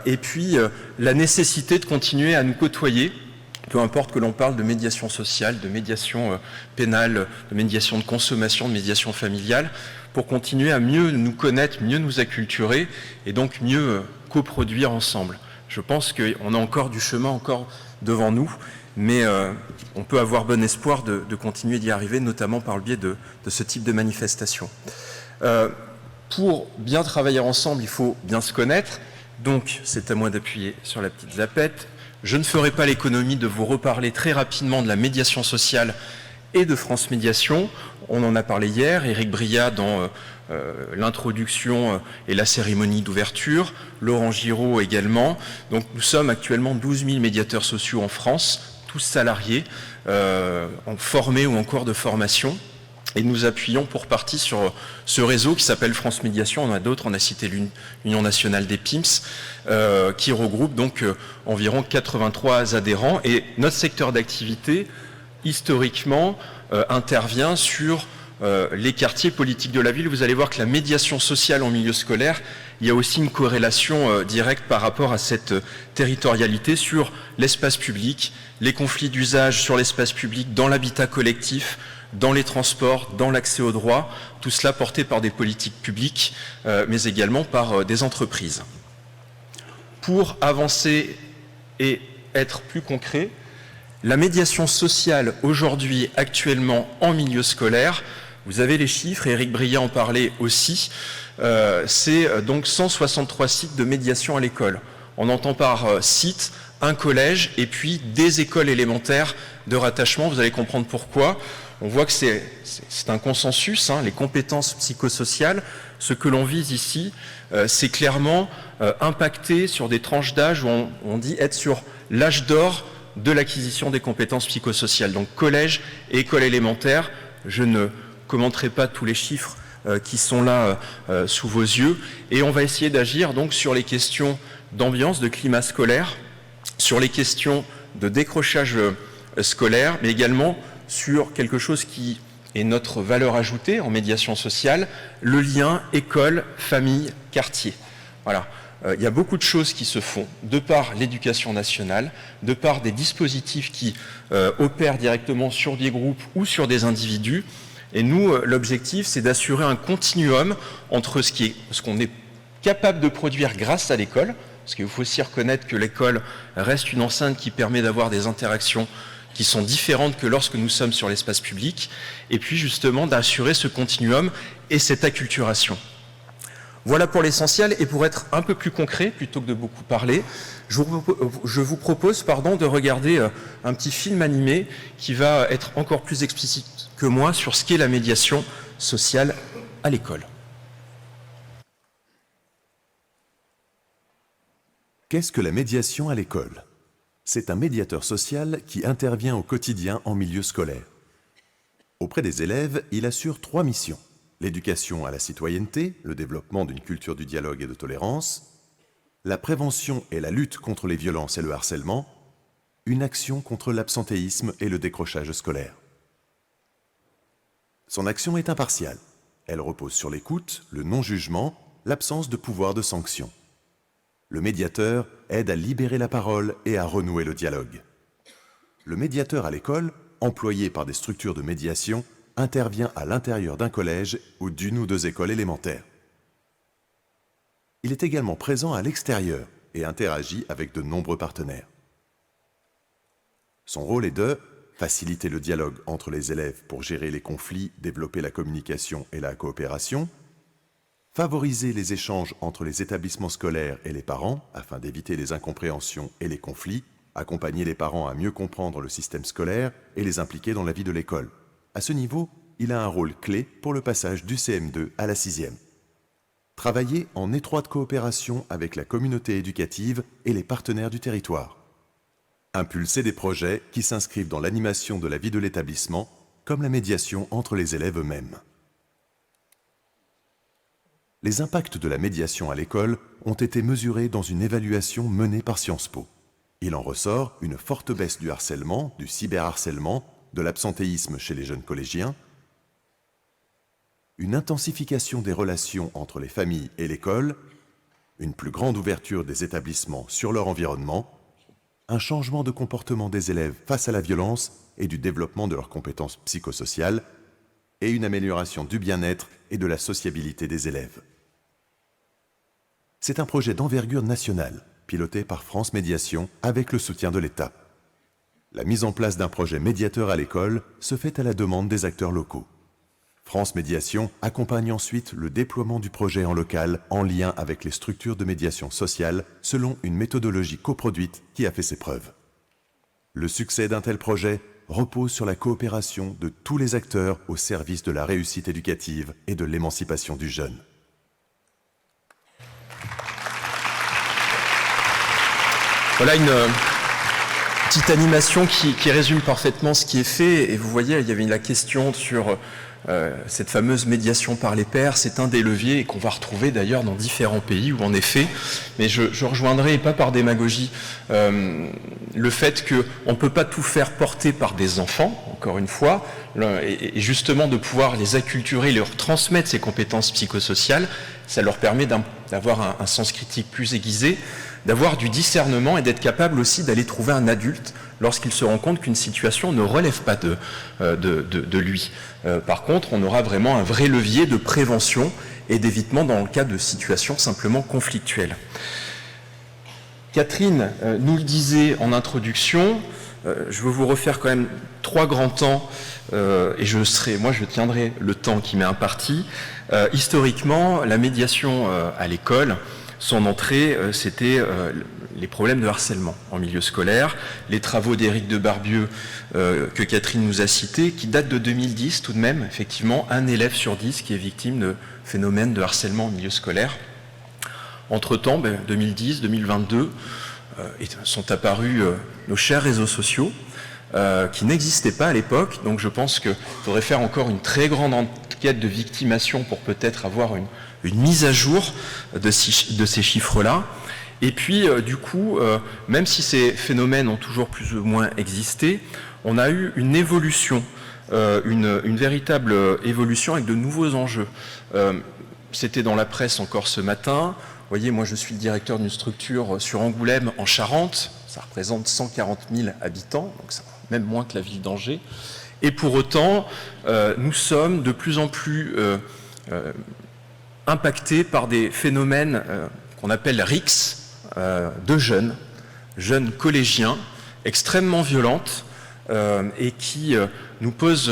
Et puis, la nécessité de continuer à nous côtoyer, peu importe que l'on parle de médiation sociale, de médiation pénale, de médiation de consommation, de médiation familiale, pour continuer à mieux nous connaître, mieux nous acculturer, et donc mieux coproduire ensemble. Je pense qu'on a encore du chemin encore devant nous, mais on peut avoir bon espoir de continuer d'y arriver, notamment par le biais de ce type de manifestation. Pour bien travailler ensemble, il faut bien se connaître, donc c'est à moi d'appuyer sur la petite zapette. Je ne ferai pas l'économie de vous reparler très rapidement de la médiation sociale et de France Médiation. On en a parlé hier, Éric Briat dans l'introduction et la cérémonie d'ouverture, Laurent Giraud également. Donc nous sommes actuellement 12 000 médiateurs sociaux en France, tous salariés, formés ou en cours de formation. Et nous appuyons pour partie sur ce réseau qui s'appelle France Médiation. On en a d'autres, on a cité l'Union nationale des PIMS, qui regroupe donc environ 83 adhérents. Et notre secteur d'activité, historiquement, intervient sur les quartiers politiques de la ville. Vous allez voir que la médiation sociale en milieu scolaire, il y a aussi une corrélation directe par rapport à cette territorialité sur l'espace public, les conflits d'usage sur l'espace public, dans l'habitat collectif, dans les transports, dans l'accès aux droits, tout cela porté par des politiques publiques, mais également par des entreprises. Pour avancer et être plus concret, la médiation sociale aujourd'hui, actuellement en milieu scolaire, vous avez les chiffres, et Éric Briat en parlait aussi, c'est donc 163 sites de médiation à l'école. On entend par site un collège et puis des écoles élémentaires de rattachement, vous allez comprendre pourquoi. On voit que c'est un consensus, hein, les compétences psychosociales. Ce que l'on vise ici, c'est clairement impacter sur des tranches d'âge où on dit être sur l'âge d'or de l'acquisition des compétences psychosociales. Donc collège et école élémentaire, je ne commenterai pas tous les chiffres qui sont là sous vos yeux. Et on va essayer d'agir donc sur les questions d'ambiance, de climat scolaire, sur les questions de décrochage scolaire, mais également sur quelque chose qui est notre valeur ajoutée en médiation sociale, le lien école, famille, quartier. Voilà. Il y a beaucoup de choses qui se font de par l'éducation nationale, de par des dispositifs qui opèrent directement sur des groupes ou sur des individus. Et nous, l'objectif, c'est d'assurer un continuum entre ce qu'on est capable de produire grâce à l'école, parce qu'il faut aussi reconnaître que l'école reste une enceinte qui permet d'avoir des interactions qui sont différentes que lorsque nous sommes sur l'espace public, et puis justement d'assurer ce continuum et cette acculturation. Voilà pour l'essentiel, et pour être un peu plus concret, plutôt que de beaucoup parler, je vous propose de regarder un petit film animé qui va être encore plus explicite que moi sur ce qu'est la médiation sociale à l'école. Qu'est-ce que la médiation à l'école? C'est un médiateur social qui intervient au quotidien en milieu scolaire. Auprès des élèves, il assure 3 missions. L'éducation à la citoyenneté, le développement d'une culture du dialogue et de tolérance, la prévention et la lutte contre les violences et le harcèlement, une action contre l'absentéisme et le décrochage scolaire. Son action est impartiale. Elle repose sur l'écoute, le non-jugement, l'absence de pouvoir de sanction. Le médiateur aide à libérer la parole et à renouer le dialogue. Le médiateur à l'école, employé par des structures de médiation, intervient à l'intérieur d'un collège ou d'une ou 2 écoles élémentaires. Il est également présent à l'extérieur et interagit avec de nombreux partenaires. Son rôle est de faciliter le dialogue entre les élèves pour gérer les conflits, développer la communication et la coopération, favoriser les échanges entre les établissements scolaires et les parents afin d'éviter les incompréhensions et les conflits, accompagner les parents à mieux comprendre le système scolaire et les impliquer dans la vie de l'école. À ce niveau, il a un rôle clé pour le passage du CM2 à la 6e. Travailler en étroite coopération avec la communauté éducative et les partenaires du territoire. Impulser des projets qui s'inscrivent dans l'animation de la vie de l'établissement, comme la médiation entre les élèves eux-mêmes. Les impacts de la médiation à l'école ont été mesurés dans une évaluation menée par Sciences Po. Il en ressort une forte baisse du harcèlement, du cyberharcèlement, de l'absentéisme chez les jeunes collégiens, une intensification des relations entre les familles et l'école, une plus grande ouverture des établissements sur leur environnement, un changement de comportement des élèves face à la violence et du développement de leurs compétences psychosociales, et une amélioration du bien-être et de la sociabilité des élèves. C'est un projet d'envergure nationale, piloté par France Médiation avec le soutien de l'État. La mise en place d'un projet médiateur à l'école se fait à la demande des acteurs locaux. France Médiation accompagne ensuite le déploiement du projet en local en lien avec les structures de médiation sociale selon une méthodologie coproduite qui a fait ses preuves. Le succès d'un tel projet repose sur la coopération de tous les acteurs au service de la réussite éducative et de l'émancipation du jeune. Voilà une petite animation qui résume parfaitement ce qui est fait. Et vous voyez, il y avait la question sur cette fameuse médiation par les pairs. C'est un des leviers qu'on va retrouver d'ailleurs dans différents pays où en effet, mais je rejoindrai, pas par démagogie, le fait qu'on ne peut pas tout faire porter par des enfants, encore une fois, et justement de pouvoir les acculturer, leur transmettre ces compétences psychosociales, ça leur permet d'avoir un sens critique plus aiguisé, d'avoir du discernement et d'être capable aussi d'aller trouver un adulte lorsqu'il se rend compte qu'une situation ne relève pas de lui. Par contre, on aura vraiment un vrai levier de prévention et d'évitement dans le cas de situations simplement conflictuelles. Catherine nous le disait en introduction, je veux vous refaire quand même 3 grands temps, et je tiendrai le temps qui m'est imparti. Historiquement, la médiation à l'école, son entrée, c'était les problèmes de harcèlement en milieu scolaire, les travaux d'Éric de Barbieux que Catherine nous a cités, qui datent de 2010 tout de même, effectivement, 1 élève sur 10 qui est victime de phénomènes de harcèlement en milieu scolaire. Entre-temps, 2010, 2022, sont apparus nos chers réseaux sociaux, qui n'existaient pas à l'époque, donc je pense qu'il faudrait faire encore une très grande enquête de victimation pour peut-être avoir une mise à jour de ces chiffres-là. Et puis, du coup, même si ces phénomènes ont toujours plus ou moins existé, on a eu une évolution, une véritable évolution avec de nouveaux enjeux. C'était dans la presse encore ce matin. Vous voyez, moi je suis le directeur d'une structure sur Angoulême en Charente. Ça représente 140 000 habitants, donc c'est même moins que la ville d'Angers. Et pour autant, nous sommes de plus en plus impactés par des phénomènes qu'on appelle RICS, de jeunes collégiens, extrêmement violentes, et qui nous pose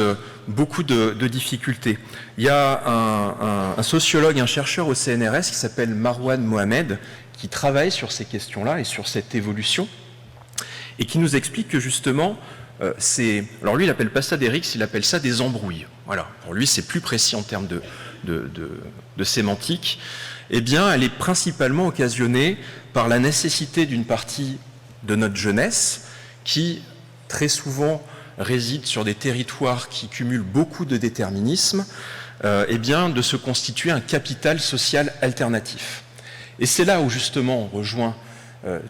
beaucoup de difficultés. Il y a un sociologue, un chercheur au CNRS qui s'appelle Marwan Mohamed, qui travaille sur ces questions-là et sur cette évolution, et qui nous explique que justement, alors lui, il appelle pas ça des rixes, il appelle ça des embrouilles. Voilà. Pour lui, c'est plus précis en termes de sémantique. Eh bien, elle est principalement occasionnée par la nécessité d'une partie de notre jeunesse qui, très souvent, réside sur des territoires qui cumulent beaucoup de déterminisme, eh bien, de se constituer un capital social alternatif. Et c'est là où, justement, on rejoint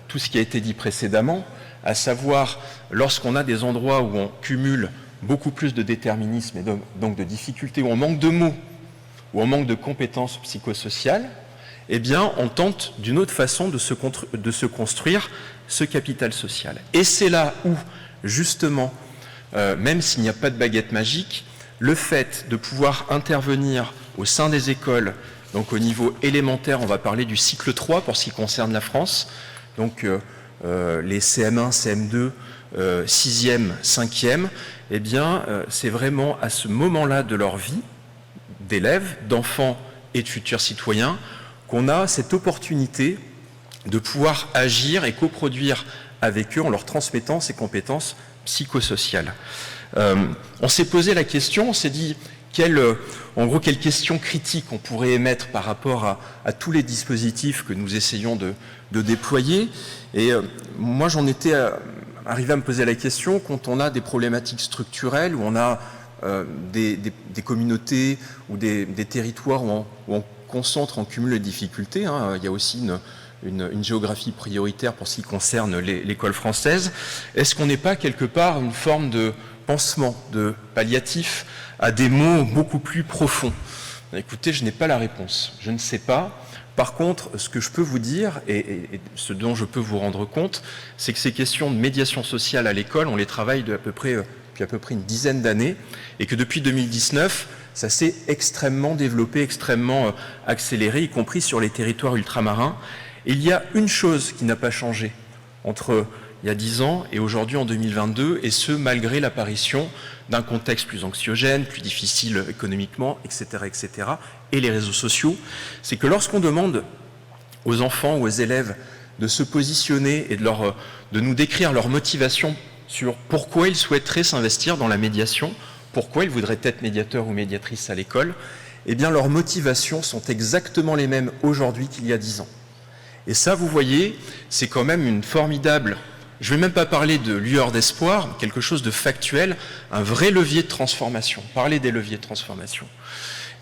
tout ce qui a été dit précédemment, à savoir, lorsqu'on a des endroits où on cumule beaucoup plus de déterminisme et donc de difficultés, où on manque de mots, où on manque de compétences psychosociales, eh bien, on tente d'une autre façon de se construire ce capital social. Et c'est là où, justement, même s'il n'y a pas de baguette magique, le fait de pouvoir intervenir au sein des écoles, donc au niveau élémentaire, on va parler du cycle 3 pour ce qui concerne la France, donc les CM1, CM2, 6e, 5e, eh bien, c'est vraiment à ce moment-là de leur vie, d'élèves, d'enfants et de futurs citoyens, qu'on a cette opportunité de pouvoir agir et coproduire avec eux en leur transmettant ces compétences psychosociales. On s'est posé la question, on s'est dit en gros quelles questions critiques on pourrait émettre par rapport à tous les dispositifs que nous essayons de déployer. Et moi j'en étais arrivé à me poser la question quand on a des problématiques structurelles, où on a des communautés ou des territoires où on concentre, on cumule les difficultés. Il y a aussi une géographie prioritaire pour ce qui concerne l'école française. Est-ce qu'on n'est pas quelque part une forme de pansement, de palliatif à des maux beaucoup plus profonds? Écoutez, je n'ai pas la réponse, je ne sais pas. Par contre, ce que je peux vous dire, et ce dont je peux vous rendre compte, c'est que ces questions de médiation sociale à l'école, on les travaille depuis à peu près une dizaine d'années, et que depuis 2019, ça s'est extrêmement développé, extrêmement accéléré, y compris sur les territoires ultramarins. Et il y a une chose qui n'a pas changé entre il y a 10 ans et aujourd'hui en 2022, et ce malgré l'apparition d'un contexte plus anxiogène, plus difficile économiquement, etc., etc., et les réseaux sociaux, c'est que lorsqu'on demande aux enfants ou aux élèves de se positionner et de nous décrire leur motivation sur pourquoi ils souhaiteraient s'investir dans la médiation, pourquoi ils voudraient être médiateurs ou médiatrices à l'école, eh bien leurs motivations sont exactement les mêmes aujourd'hui qu'il y a 10 ans. Et ça, vous voyez, c'est quand même une formidable, je ne vais même pas parler de lueur d'espoir, quelque chose de factuel, un vrai levier de transformation, parler des leviers de transformation.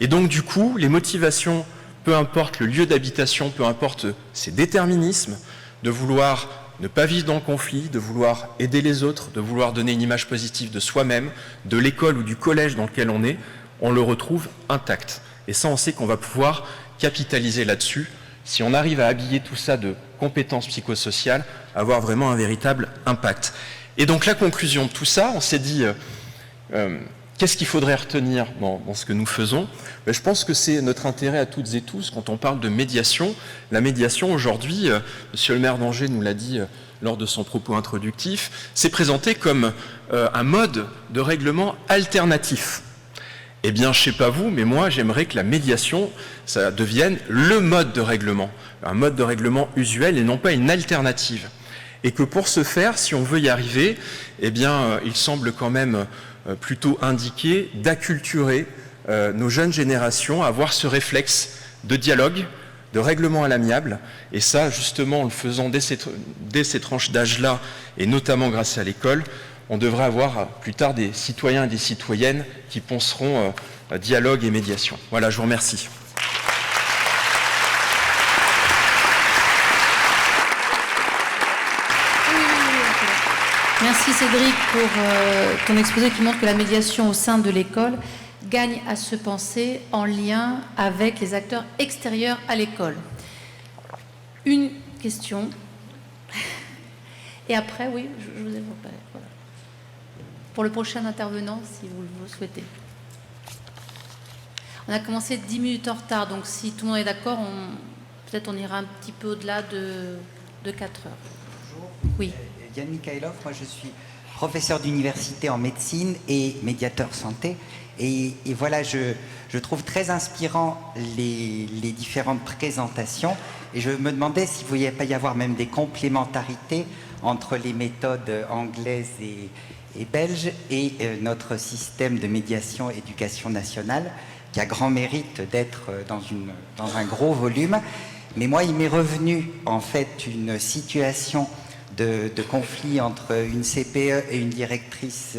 Et donc du coup, les motivations, peu importe le lieu d'habitation, peu importe ces déterminismes, de vouloir ne pas vivre dans le conflit, de vouloir aider les autres, de vouloir donner une image positive de soi-même, de l'école ou du collège dans lequel on est, on le retrouve intact. Et ça, on sait qu'on va pouvoir capitaliser là-dessus, si on arrive à habiller tout ça de compétences psychosociales, avoir vraiment un véritable impact. Et donc la conclusion de tout ça, on s'est dit, qu'est-ce qu'il faudrait retenir dans ce que nous faisons? Je pense que c'est notre intérêt à toutes et tous quand on parle de médiation. La médiation aujourd'hui, monsieur le maire d'Angers nous l'a dit lors de son propos introductif, c'est présenté comme un mode de règlement alternatif. Eh bien, je ne sais pas vous, mais moi, j'aimerais que la médiation, ça devienne le mode de règlement, un mode de règlement usuel et non pas une alternative. Et que pour ce faire, si on veut y arriver, eh bien, il semble quand même plutôt indiqué d'acculturer nos jeunes générations à avoir ce réflexe de dialogue, de règlement à l'amiable. Et ça, justement, en le faisant dès ces tranches d'âge-là, et notamment grâce à l'école, on devrait avoir plus tard des citoyens et des citoyennes qui penseront dialogue et médiation. Voilà, je vous remercie. Merci Cédric pour ton exposé qui montre que la médiation au sein de l'école gagne à se penser en lien avec les acteurs extérieurs à l'école. Une question. Et après, oui, je vous ai voilà. Pour le prochain intervenant, si vous le souhaitez. On a commencé 10 minutes en retard, donc si tout le monde est d'accord, peut-être on ira un petit peu au-delà de 4 heures. Bonjour. Oui. Yann Mikhailov, moi je suis professeur d'université en médecine et médiateur santé. Et voilà, je trouve très inspirant les différentes présentations. Et je me demandais s'il ne pouvait pas y avoir même des complémentarités entre les méthodes anglaises et belges et notre système de médiation éducation nationale, qui a grand mérite d'être dans un gros volume. Mais moi, il m'est revenu en fait une situation de conflit entre une CPE et une directrice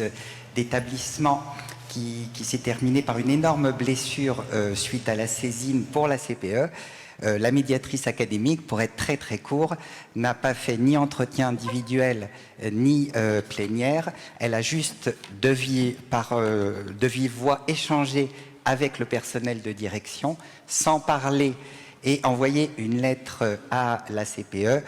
d'établissement qui s'est terminée par une énorme blessure suite à la saisine pour la CPE. La médiatrice académique, pour être très très court, n'a pas fait ni entretien individuel ni plénière. Elle a juste de vive voix échangé avec le personnel de direction, sans parler, et envoyé une lettre à la CPE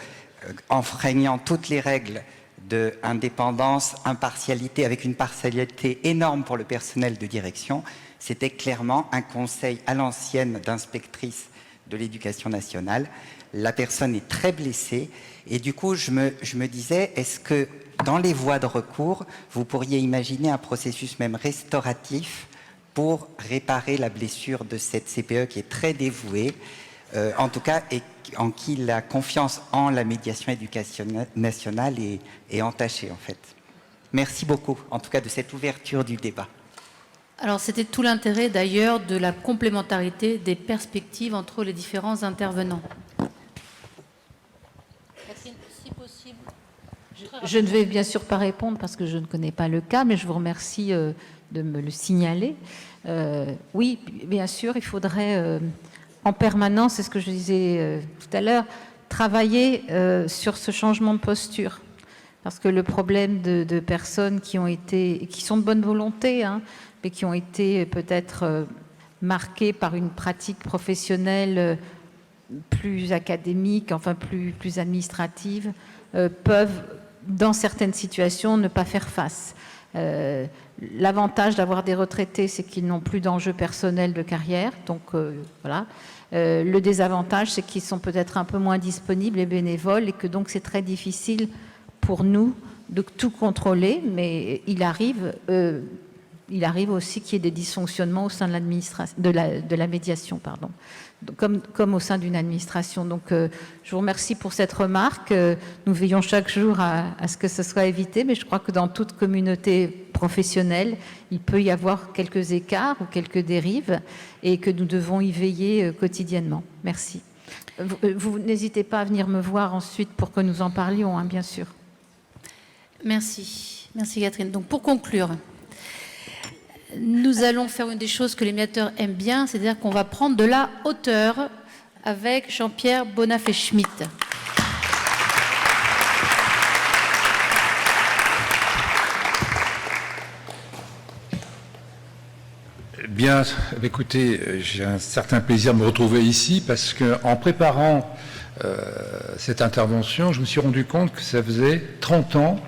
enfreignant toutes les règles d'indépendance, impartialité, avec une partialité énorme pour le personnel de direction. C'était clairement un conseil à l'ancienne d'inspectrice de l'éducation nationale. La personne est très blessée et du coup je me disais, est-ce que dans les voies de recours vous pourriez imaginer un processus même restauratif pour réparer la blessure de cette CPE qui est très dévouée, en tout cas, et en qui la confiance en la médiation éducation nationale est entachée en fait. Merci beaucoup en tout cas de cette ouverture du débat. Alors, c'était tout l'intérêt d'ailleurs de la complémentarité des perspectives entre les différents intervenants. Catherine, si possible. Je ne vais bien sûr pas répondre parce que je ne connais pas le cas, mais je vous remercie de me le signaler. Oui, bien sûr, il faudrait en permanence, c'est ce que je disais tout à l'heure, travailler sur ce changement de posture. Parce que le problème de personnes qui sont de bonne volonté, mais qui ont été peut-être marquées par une pratique professionnelle plus académique, enfin plus administrative, peuvent, dans certaines situations, ne pas faire face. L'avantage d'avoir des retraités, c'est qu'ils n'ont plus d'enjeux personnels de carrière, donc voilà. Le désavantage, c'est qu'ils sont peut-être un peu moins disponibles et bénévoles, et que donc c'est très difficile pour nous de tout contrôler, mais il arrive aussi qu'il y ait des dysfonctionnements au sein de l'administration, de la médiation, pardon, comme au sein d'une administration. Donc, je vous remercie pour cette remarque. Nous veillons chaque jour à ce que ce soit évité, mais je crois que dans toute communauté professionnelle, il peut y avoir quelques écarts ou quelques dérives et que nous devons y veiller quotidiennement. Merci. Vous n'hésitez pas à venir me voir ensuite pour que nous en parlions, bien sûr. Merci. Merci Catherine. Donc, pour conclure, nous allons faire une des choses que les médiateurs aiment bien, c'est-à-dire qu'on va prendre de la hauteur avec Jean-Pierre Bonafé-Schmitt. Bien, écoutez, j'ai un certain plaisir de me retrouver ici parce qu'en préparant cette intervention, je me suis rendu compte que ça faisait 30 ans.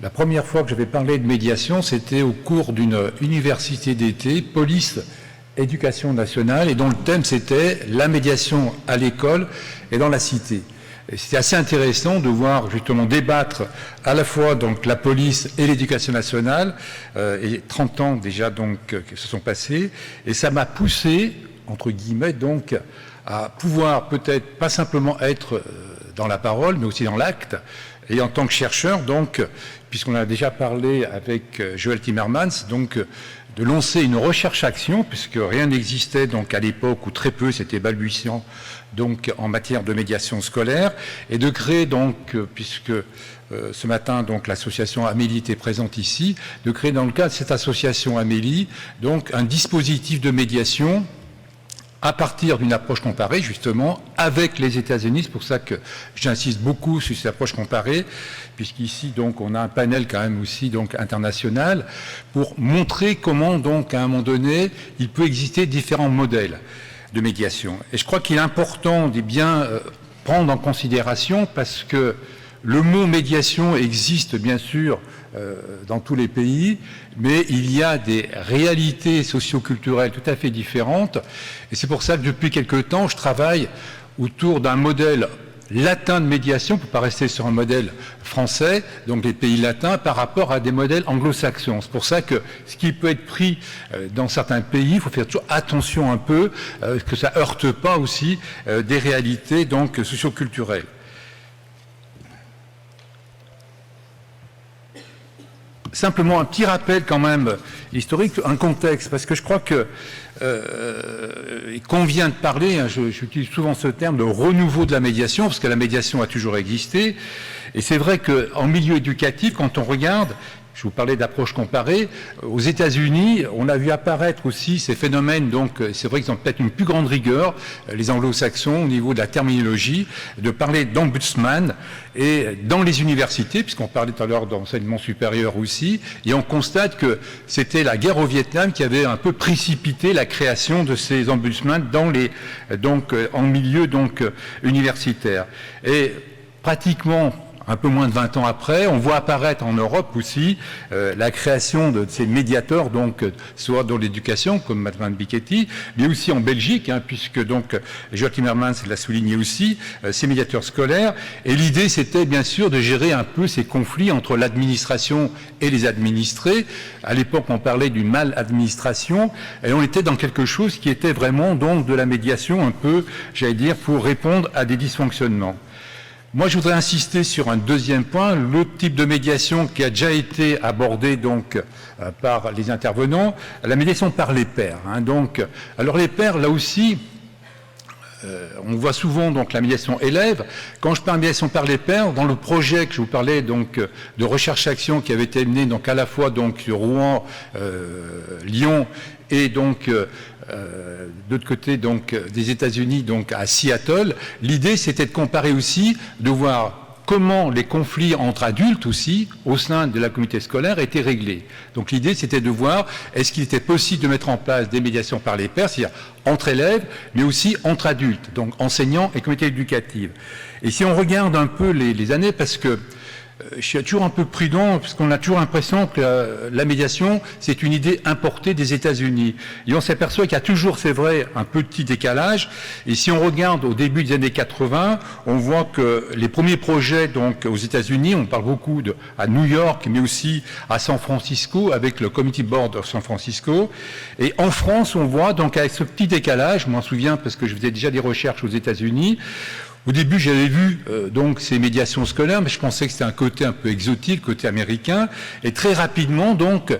La première fois que j'avais parlé de médiation, c'était au cours d'une université d'été, police, éducation nationale, et dont le thème c'était la médiation à l'école et dans la cité. Et c'était assez intéressant de voir justement débattre à la fois donc la police et l'éducation nationale, et 30 ans déjà donc qui se sont passés, et ça m'a poussé, entre guillemets, donc à pouvoir peut-être pas simplement être dans la parole, mais aussi dans l'acte. Et en tant que chercheur, donc, puisqu'on a déjà parlé avec Joël Timmermans, donc, de lancer une recherche-action, puisque rien n'existait donc à l'époque, ou très peu, c'était balbutiant, donc, en matière de médiation scolaire, et de créer donc, puisque ce matin, donc, l'association Amélie était présente ici, de créer dans le cadre de cette association Amélie, donc, un dispositif de médiation à partir d'une approche comparée, justement, avec les États-Unis. C'est pour ça que j'insiste beaucoup sur cette approche comparée, puisqu'ici, donc, on a un panel quand même aussi, donc, international, pour montrer comment, donc, à un moment donné, il peut exister différents modèles de médiation. Et je crois qu'il est important de bien prendre en considération, parce que le mot médiation existe, bien sûr, dans tous les pays, mais il y a des réalités socio-culturelles tout à fait différentes. Et c'est pour ça que depuis quelque temps, je travaille autour d'un modèle latin de médiation, pour ne pas rester sur un modèle français, donc les pays latins, par rapport à des modèles anglo-saxons. C'est pour ça que ce qui peut être pris dans certains pays, il faut faire toujours attention un peu, que ça ne heurte pas aussi des réalités donc socioculturelles. Simplement un petit rappel quand même historique, un contexte, parce que je crois que qu'on vient de parler, hein, j'utilise souvent ce terme de renouveau de la médiation, parce que la médiation a toujours existé, et c'est vrai qu'en milieu éducatif, quand on regarde, je vous parlais d'approche comparée, aux États-Unis, on a vu apparaître aussi ces phénomènes, donc c'est vrai qu'ils ont peut-être une plus grande rigueur, les anglo-saxons, au niveau de la terminologie, de parler d'ombudsman, et dans les universités, puisqu'on parlait tout à l'heure d'enseignement supérieur aussi, et on constate que c'était la guerre au Vietnam qui avait un peu précipité la création de ces ombudsman dans les, donc, en milieu donc, universitaire. Et pratiquement un peu moins de 20 ans après, on voit apparaître en Europe aussi la création de ces médiateurs, donc soit dans l'éducation, comme Madeleine Piketty, mais aussi en Belgique, hein, puisque donc Joachim Timmermans l'a souligné aussi, ces médiateurs scolaires. Et l'idée, c'était bien sûr de gérer un peu ces conflits entre l'administration et les administrés. À l'époque, on parlait d'une maladministration, et on était dans quelque chose qui était vraiment donc de la médiation un peu, j'allais dire, pour répondre à des dysfonctionnements. Moi, je voudrais insister sur un deuxième point, l'autre type de médiation qui a déjà été abordé donc par les intervenants, la médiation par les pairs. Hein. Donc, alors les pairs, là aussi, on voit souvent donc la médiation élève. Quand je parle de médiation par les pairs, dans le projet que je vous parlais donc de recherche-action qui avait été mené donc à la fois donc sur Rouen, Lyon et donc de l'autre côté donc des États-Unis donc à Seattle, l'idée c'était de comparer aussi, de voir comment les conflits entre adultes aussi, au sein de la communauté scolaire, étaient réglés. Donc l'idée c'était de voir est-ce qu'il était possible de mettre en place des médiations par les pairs, c'est-à-dire entre élèves, mais aussi entre adultes, donc enseignants et communauté éducative. Et si on regarde un peu les années, parce que je suis toujours un peu prudent, parce qu'on a toujours l'impression que la médiation, c'est une idée importée des États-Unis. Et on s'aperçoit qu'il y a toujours, c'est vrai, un petit décalage. Et si on regarde au début des années 80, on voit que les premiers projets donc aux États-Unis, on parle beaucoup à New York, mais aussi à San Francisco, avec le Community Board of San Francisco. Et en France, on voit donc avec ce petit décalage, je m'en souviens parce que je faisais déjà des recherches aux États-Unis. Au début, j'avais vu donc ces médiations scolaires, mais je pensais que c'était un côté un peu exotique, côté américain. Et très rapidement, donc,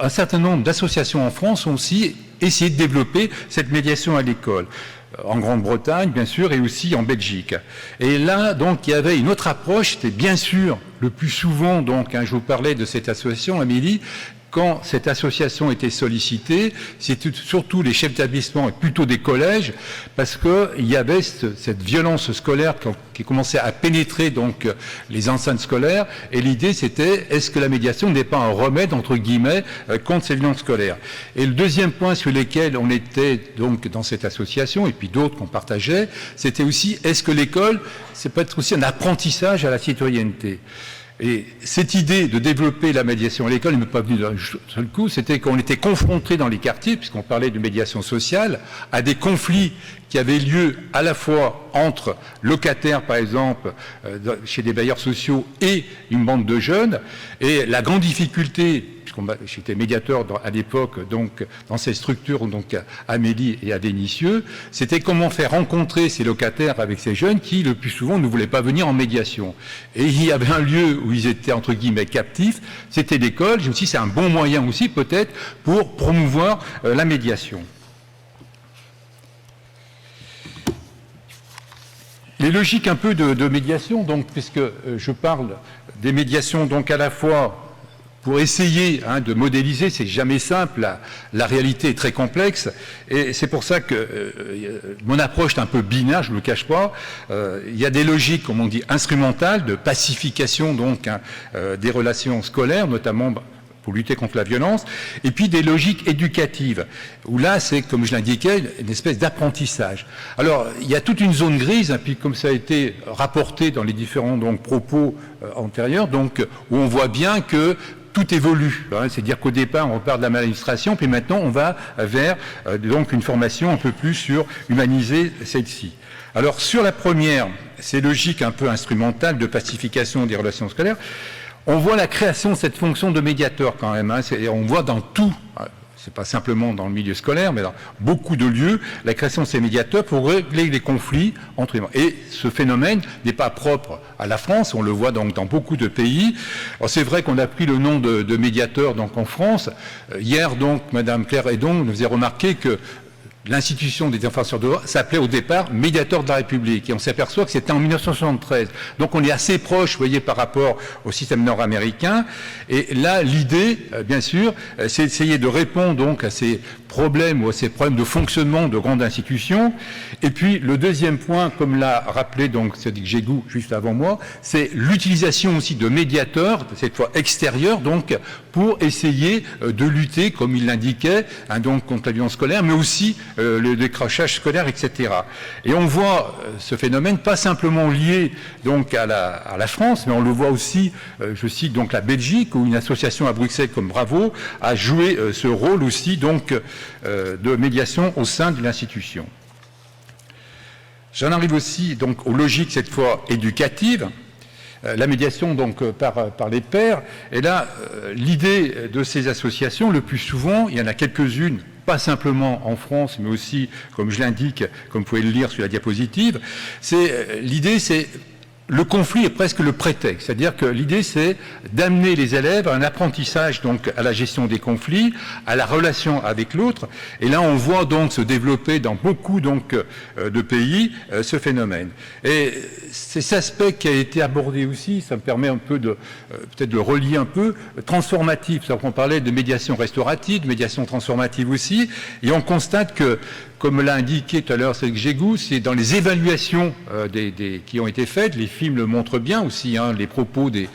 un certain nombre d'associations en France ont aussi essayé de développer cette médiation à l'école. En Grande-Bretagne, bien sûr, et aussi en Belgique. Et là, donc, il y avait une autre approche. C'était bien sûr le plus souvent, donc, hein, je vous parlais de cette association, Amélie. Quand cette association était sollicitée, c'était surtout les chefs d'établissement et plutôt des collèges, parce qu'il y avait cette violence scolaire qui commençait à pénétrer donc les enceintes scolaires, et l'idée c'était est-ce que la médiation n'est pas un remède entre guillemets contre ces violences scolaires. Et le deuxième point sur lequel on était donc dans cette association, et puis d'autres qu'on partageait, c'était aussi est-ce que l'école, c'est peut-être aussi un apprentissage à la citoyenneté. Et cette idée de développer la médiation à l'école, elle ne m'est pas venue d'un seul coup, c'était qu'on était confrontés dans les quartiers, puisqu'on parlait de médiation sociale, à des conflits qui avaient lieu à la fois entre locataires, par exemple, chez des bailleurs sociaux, et une bande de jeunes. Et la grande difficulté, j'étais médiateur à l'époque, donc dans ces structures, donc à Amélie et à Vénissieux, c'était comment faire rencontrer ces locataires avec ces jeunes qui, le plus souvent, ne voulaient pas venir en médiation. Et il y avait un lieu où ils étaient, entre guillemets, captifs, c'était l'école. Je me suis dit, c'est un bon moyen aussi, peut-être, pour promouvoir la médiation. Les logiques un peu de médiation, donc, puisque je parle des médiations, donc à la fois pour essayer de modéliser, c'est jamais simple, la réalité est très complexe, et c'est pour ça que mon approche est un peu binaire, je ne le cache pas. Il y a des logiques, comme on dit, instrumentales, de pacification donc des relations scolaires, notamment pour lutter contre la violence, et puis des logiques éducatives, où là, c'est, comme je l'indiquais, une espèce d'apprentissage. Alors, il y a toute une zone grise, hein, puis comme ça a été rapporté dans les différents donc, propos antérieurs, donc, où on voit bien que tout évolue, hein, c'est-à-dire qu'au départ, on repart de la maladministration, puis maintenant, on va vers donc une formation un peu plus sur humaniser celle-ci. Alors, sur la première, ces logiques un peu instrumentales de pacification des relations scolaires, on voit la création de cette fonction de médiateur quand même. On voit dans tout, c'est pas simplement dans le milieu scolaire, mais dans beaucoup de lieux, la création de ces médiateurs pour régler les conflits entre humains. Et ce phénomène n'est pas propre à la France, on le voit donc dans beaucoup de pays. Alors c'est vrai qu'on a pris le nom de médiateur donc en France. Hier donc, Madame Claire Hédon nous faisait remarquer que l'institution des défenseurs de droits s'appelait au départ médiateur de la République. Et on s'aperçoit que c'était en 1973. Donc on est assez proche, vous voyez, par rapport au système nord-américain. Et là, l'idée, bien sûr, c'est d'essayer de répondre donc à ces problèmes ou à ces problèmes de fonctionnement de grandes institutions. Et puis, le deuxième point, comme l'a rappelé donc Sadiq Jegou juste avant moi, c'est l'utilisation aussi de médiateurs, cette fois extérieurs, donc, pour essayer de lutter, comme il l'indiquait, donc contre la violence scolaire, mais aussi le décrochage scolaire, etc. Et on voit ce phénomène pas simplement lié donc à la France, mais on le voit aussi, je cite donc la Belgique, où une association à Bruxelles comme Bravo a joué ce rôle aussi donc de médiation au sein de l'institution. J'en arrive aussi donc aux logiques cette fois éducatives. La médiation donc par les pairs. Et là, l'idée de ces associations, le plus souvent, il y en a quelques-unes, pas simplement en France, mais aussi, comme je l'indique, comme vous pouvez le lire sur la diapositive, l'idée c'est le conflit est presque le prétexte, c'est-à-dire que l'idée c'est d'amener les élèves à un apprentissage donc à la gestion des conflits, à la relation avec l'autre, et là on voit donc se développer dans beaucoup donc de pays ce phénomène. Et c'est cet aspect qui a été abordé aussi, ça me permet un peu de peut-être de relier un peu transformatif, c'est-à-dire qu'on parlait de médiation restaurative, de médiation transformative aussi, et on constate que comme l'a indiqué tout à l'heure Sadiq Jegou, c'est dans les évaluations qui ont été faites, les films le montrent bien aussi, les propos des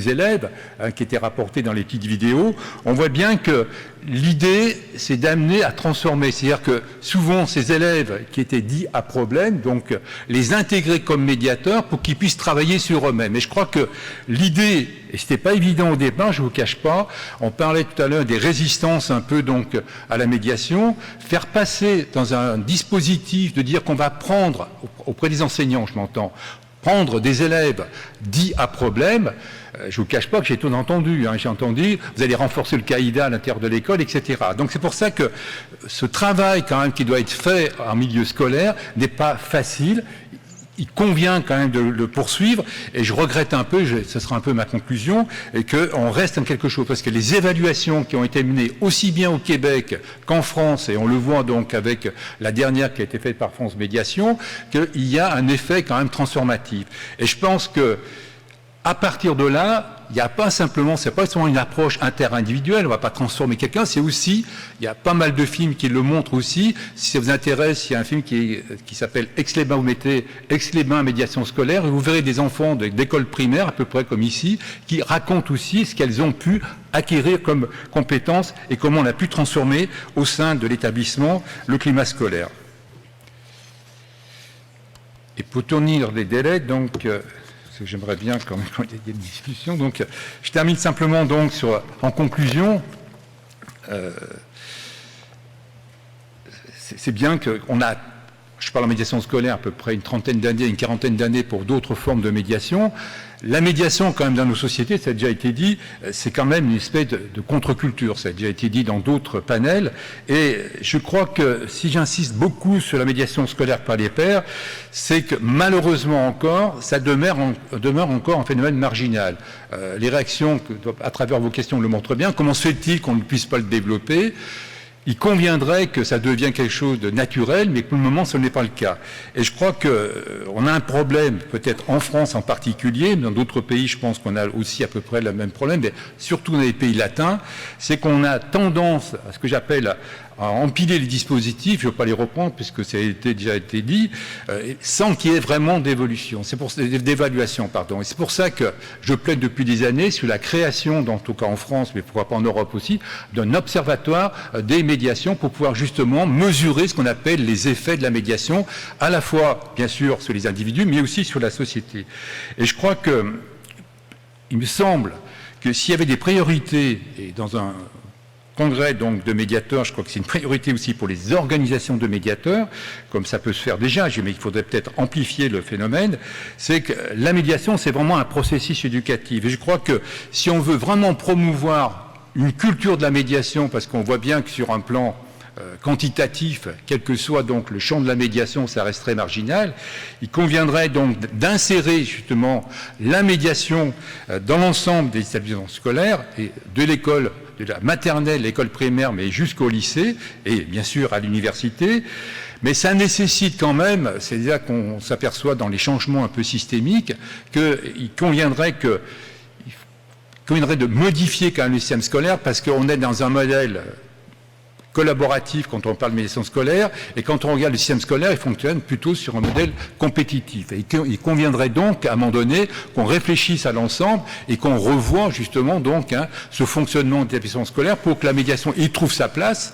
élèves qui étaient rapportés dans les petites vidéos, on voit bien que l'idée, c'est d'amener à transformer. C'est-à-dire que souvent, ces élèves qui étaient dits à problème, donc les intégrer comme médiateurs pour qu'ils puissent travailler sur eux-mêmes. Et je crois que l'idée, et ce n'était pas évident au départ, je ne vous cache pas, on parlait tout à l'heure des résistances un peu donc à la médiation, faire passer dans un dispositif de dire qu'on va prendre, auprès des enseignants, je m'entends, prendre des élèves dits à problème, je ne vous cache pas que j'ai tout entendu. J'ai entendu, vous allez renforcer le caïda à l'intérieur de l'école, etc. Donc c'est pour ça que ce travail quand même qui doit être fait en milieu scolaire n'est pas facile. Il convient quand même de le poursuivre, et je regrette un peu, ce sera un peu ma conclusion, et qu'on reste en quelque chose, parce que les évaluations qui ont été menées aussi bien au Québec qu'en France, et on le voit donc avec la dernière qui a été faite par France Médiation, qu'il y a un effet quand même transformatif. Et je pense que à partir de là, il n'y a pas simplement, c'est pas seulement une approche inter-individuelle, on ne va pas transformer quelqu'un, c'est aussi, il y a pas mal de films qui le montrent aussi. Si ça vous intéresse, il y a un film qui s'appelle Aix-les-Bains, vous mettez Aix-les-Bains médiation scolaire, et vous verrez des enfants d'école primaire, à peu près comme ici, qui racontent aussi ce qu'elles ont pu acquérir comme compétences et comment on a pu transformer au sein de l'établissement le climat scolaire. Et pour tenir les délais, donc, j'aimerais bien quand même qu'il y ait une discussion. Donc, je termine simplement donc en conclusion. C'est bien qu'on a, je parle en médiation scolaire, à peu près une trentaine d'années, une quarantaine d'années pour d'autres formes de médiation. La médiation, quand même, dans nos sociétés, ça a déjà été dit, c'est quand même une espèce de contre-culture. Ça a déjà été dit dans d'autres panels. Et je crois que si j'insiste beaucoup sur la médiation scolaire par les pairs, c'est que malheureusement encore, ça demeure encore un phénomène marginal. Les réactions, à travers vos questions, le montrent bien. Comment se fait-il qu'on ne puisse pas le développer ? Il conviendrait que ça devienne quelque chose de naturel, mais pour le moment, ce n'est pas le cas. Et je crois qu'on a un problème, peut-être en France en particulier, mais dans d'autres pays, je pense qu'on a aussi à peu près le même problème, mais surtout dans les pays latins, c'est qu'on a tendance à ce que j'appelle à empiler les dispositifs, je ne veux pas les reprendre puisque ça a déjà été dit, sans qu'il y ait vraiment d'évaluation. Et c'est pour ça que je plaide depuis des années sur la création, en tout cas en France, mais pourquoi pas en Europe aussi, d'un observatoire des médiations pour pouvoir justement mesurer ce qu'on appelle les effets de la médiation, à la fois, bien sûr, sur les individus, mais aussi sur la société. Et je crois il me semble que s'il y avait des priorités, et dans congrès donc de médiateurs, je crois que c'est une priorité aussi pour les organisations de médiateurs, comme ça peut se faire déjà, mais il faudrait peut-être amplifier le phénomène, c'est que la médiation, c'est vraiment un processus éducatif. Et je crois que si on veut vraiment promouvoir une culture de la médiation, parce qu'on voit bien que sur un plan quantitatif, quel que soit donc le champ de la médiation, ça reste très marginal. Il conviendrait donc d'insérer justement la médiation dans l'ensemble des établissements scolaires et de l'école, de la maternelle, l'école primaire, mais jusqu'au lycée et bien sûr à l'université. Mais ça nécessite quand même, c'est là qu'on s'aperçoit dans les changements un peu systémiques, qu'il conviendrait de modifier quand même le système scolaire parce qu'on est dans un modèle collaboratif quand on parle de médiation scolaire, et quand on regarde le système scolaire, il fonctionne plutôt sur un modèle compétitif. Et il conviendrait donc, à un moment donné, qu'on réfléchisse à l'ensemble et qu'on revoie justement donc ce fonctionnement de l'établissement scolaire pour que la médiation y trouve sa place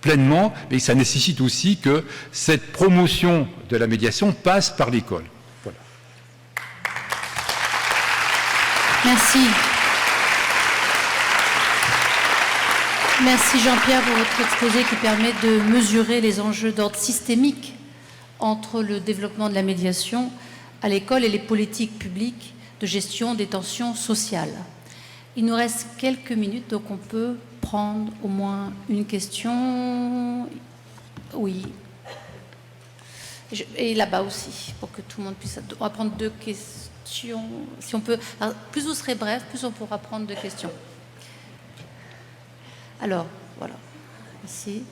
pleinement, mais ça nécessite aussi que cette promotion de la médiation passe par l'école. Voilà. Merci. Merci Jean-Pierre pour votre exposé qui permet de mesurer les enjeux d'ordre systémique entre le développement de la médiation à l'école et les politiques publiques de gestion des tensions sociales. Il nous reste quelques minutes, donc on peut prendre au moins une question. Oui. Et là-bas aussi, pour que tout le monde puisse... On va prendre 2 questions. Si on peut... Alors, plus vous serez bref, plus on pourra prendre 2 questions. Alors, voilà, ici.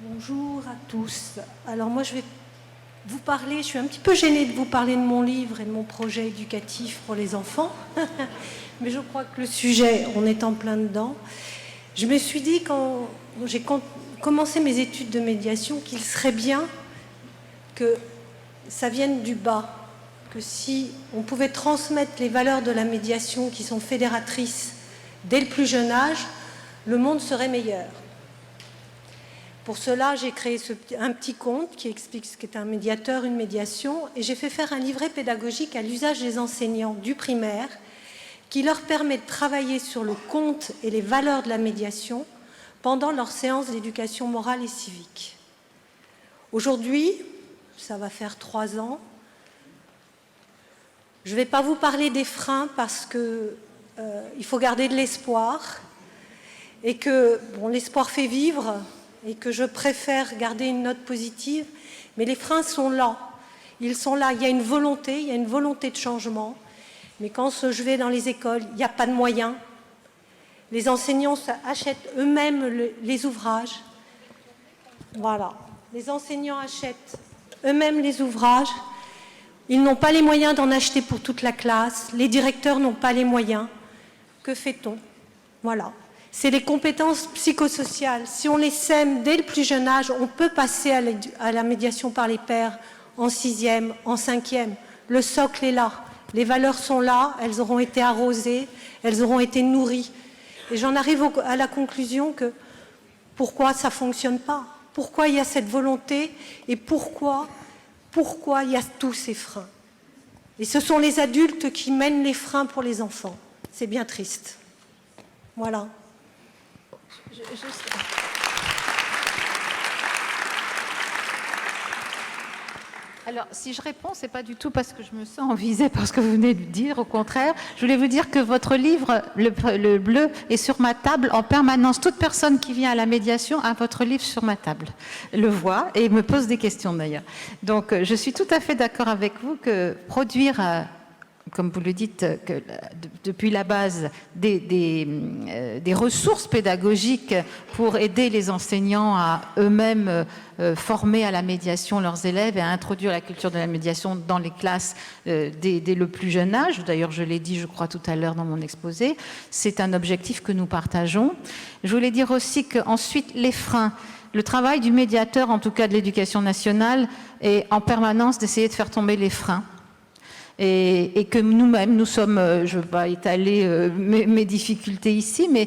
Bonjour à tous. Alors moi, je vais vous parler, je suis un petit peu gênée de vous parler de mon livre et de mon projet éducatif pour les enfants, mais je crois que le sujet, on est en plein dedans. Je me suis dit, quand j'ai commencé mes études de médiation, qu'il serait bien que ça vienne du bas, que si on pouvait transmettre les valeurs de la médiation qui sont fédératrices dès le plus jeune âge, le monde serait meilleur. Pour cela, j'ai créé un petit conte qui explique ce qu'est un médiateur, une médiation, et j'ai fait faire un livret pédagogique à l'usage des enseignants du primaire qui leur permet de travailler sur le conte et les valeurs de la médiation pendant leur séance d'éducation morale et civique. Aujourd'hui, ça va faire 3 ans. Je ne vais pas vous parler des freins parce qu'il faut garder de l'espoir et que l'espoir fait vivre et que je préfère garder une note positive, mais les freins sont là. Ils sont là, il y a une volonté de changement, mais quand je vais dans les écoles, il n'y a pas de moyens. Les enseignants achètent eux-mêmes les ouvrages. Voilà, les enseignants achètent eux-mêmes les ouvrages, ils n'ont pas les moyens d'en acheter pour toute la classe, les directeurs n'ont pas les moyens. Que fait-on? Voilà. C'est les compétences psychosociales. Si on les sème dès le plus jeune âge, on peut passer à la médiation par les pairs en 6e, en 5e. Le socle est là. Les valeurs sont là, elles auront été arrosées, elles auront été nourries. Et j'en arrive à la conclusion que pourquoi ça ne fonctionne pas? Pourquoi il y a cette volonté et pourquoi il y a tous ces freins? Et ce sont les adultes qui mènent les freins pour les enfants. C'est bien triste. Voilà. Alors, si je réponds, ce n'est pas du tout parce que je me sens visée par ce que vous venez de dire, au contraire. Je voulais vous dire que votre livre, le bleu, est sur ma table en permanence. Toute personne qui vient à la médiation a votre livre sur ma table, le voit et me pose des questions d'ailleurs. Donc, je suis tout à fait d'accord avec vous que produire... comme vous le dites, que depuis la base, des ressources pédagogiques pour aider les enseignants à eux-mêmes former à la médiation leurs élèves et à introduire la culture de la médiation dans les classes dès le plus jeune âge. D'ailleurs, je l'ai dit, je crois, tout à l'heure dans mon exposé. C'est un objectif que nous partageons. Je voulais dire aussi qu'ensuite, les freins. Le travail du médiateur, en tout cas de l'Éducation nationale, est en permanence d'essayer de faire tomber les freins. Et que nous-mêmes, nous sommes, je ne veux pas étaler mes difficultés ici, mais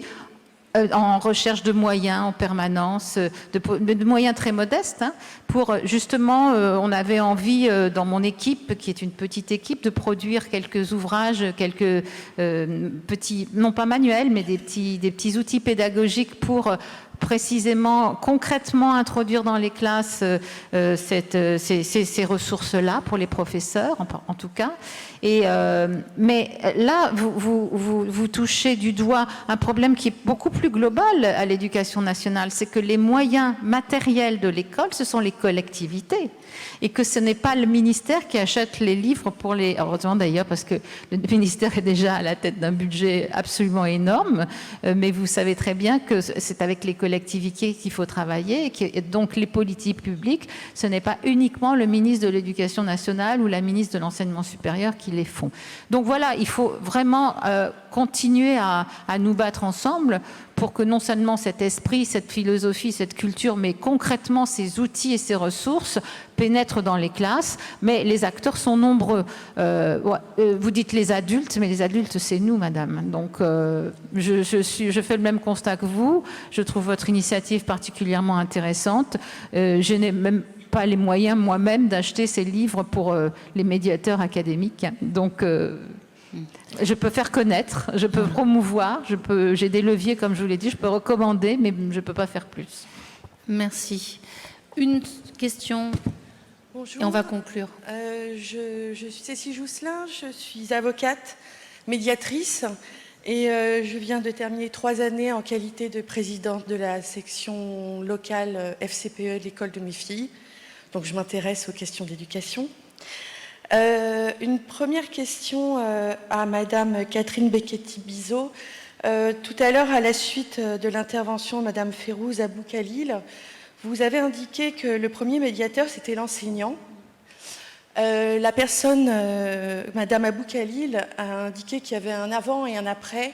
en recherche de moyens en permanence, de moyens très modestes, hein, pour justement, on avait envie dans mon équipe, qui est une petite équipe, de produire quelques ouvrages, quelques petits, non pas manuels, mais des petits outils pédagogiques pour précisément, concrètement introduire dans les classes ces ressources-là pour les professeurs, en tout cas. Mais là, vous touchez du doigt un problème qui est beaucoup plus global à l'éducation nationale, c'est que les moyens matériels de l'école, ce sont les collectivités, et que ce n'est pas le ministère qui achète les livres pour les... Heureusement d'ailleurs, parce que le ministère est déjà à la tête d'un budget absolument énorme, mais vous savez très bien que c'est avec les collectivités qu'il faut travailler, et donc les politiques publiques, ce n'est pas uniquement le ministre de l'Éducation nationale ou la ministre de l'Enseignement supérieur qui les font. Donc voilà, il faut vraiment continuer à nous battre ensemble pour que non seulement cet esprit, cette philosophie, cette culture, mais concrètement ces outils et ces ressources pénètrent dans les classes, mais les acteurs sont nombreux. Vous dites les adultes, mais les adultes, c'est nous, madame. Donc, je fais le même constat que vous. Je trouve votre initiative particulièrement intéressante. Je n'ai même pas les moyens moi-même d'acheter ces livres pour les médiateurs académiques. Donc, je peux faire connaître, je peux promouvoir, j'ai des leviers, comme je vous l'ai dit, je peux recommander, mais je ne peux pas faire plus. Merci. Une question. Bonjour. Et on va conclure. Je suis Cécile Jousselin, je suis avocate, médiatrice, et je viens de terminer 3 années en qualité de présidente de la section locale FCPE de l'école de mes filles. Donc je m'intéresse aux questions d'éducation. Une première question à Madame Catherine Beketi-Bizot. Tout à l'heure, à la suite de l'intervention de Madame Férouz Abou-Khalil, vous avez indiqué que le premier médiateur, c'était l'enseignant. La personne, Madame Abou-Khalil, a indiqué qu'il y avait un avant et un après,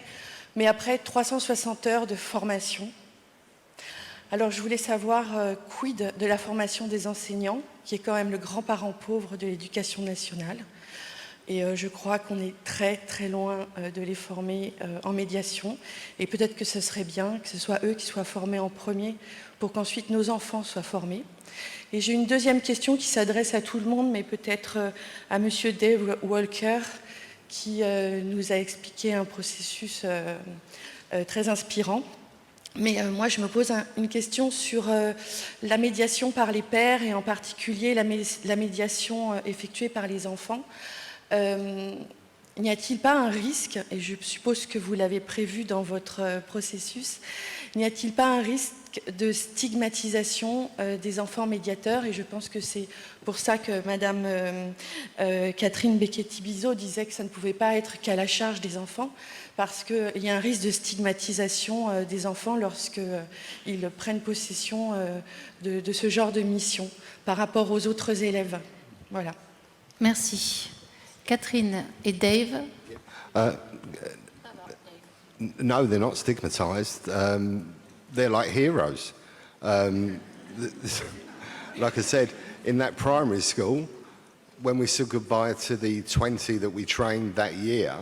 mais après 360 heures de formation. Alors, je voulais savoir quid de la formation des enseignants, qui est quand même le grand parent pauvre de l'éducation nationale. Et je crois qu'on est très, très loin de les former en médiation. Et peut-être que ce serait bien que ce soit eux qui soient formés en premier pour qu'ensuite nos enfants soient formés. Et j'ai une deuxième question qui s'adresse à tout le monde, mais peut-être à Monsieur Dave Walker, qui nous a expliqué un processus très inspirant. Mais moi, je me pose une question sur la médiation par les pairs et en particulier la médiation effectuée par les enfants. N'y a-t-il pas un risque, et je suppose que vous l'avez prévu dans votre processus, n'y a-t-il pas un risque de stigmatisation des enfants médiateurs? Et je pense que c'est pour ça que Madame Catherine Beketi-Bizot disait que ça ne pouvait pas être qu'à la charge des enfants, parce qu'il y a un risque de stigmatisation des enfants lorsqu'ils prennent possession de ce genre de mission par rapport aux autres élèves. Voilà. Merci. Catherine et Dave. No, they're not stigmatised. They're like heroes. Like I said, in that primary school, when we said goodbye to the 20 that we trained that year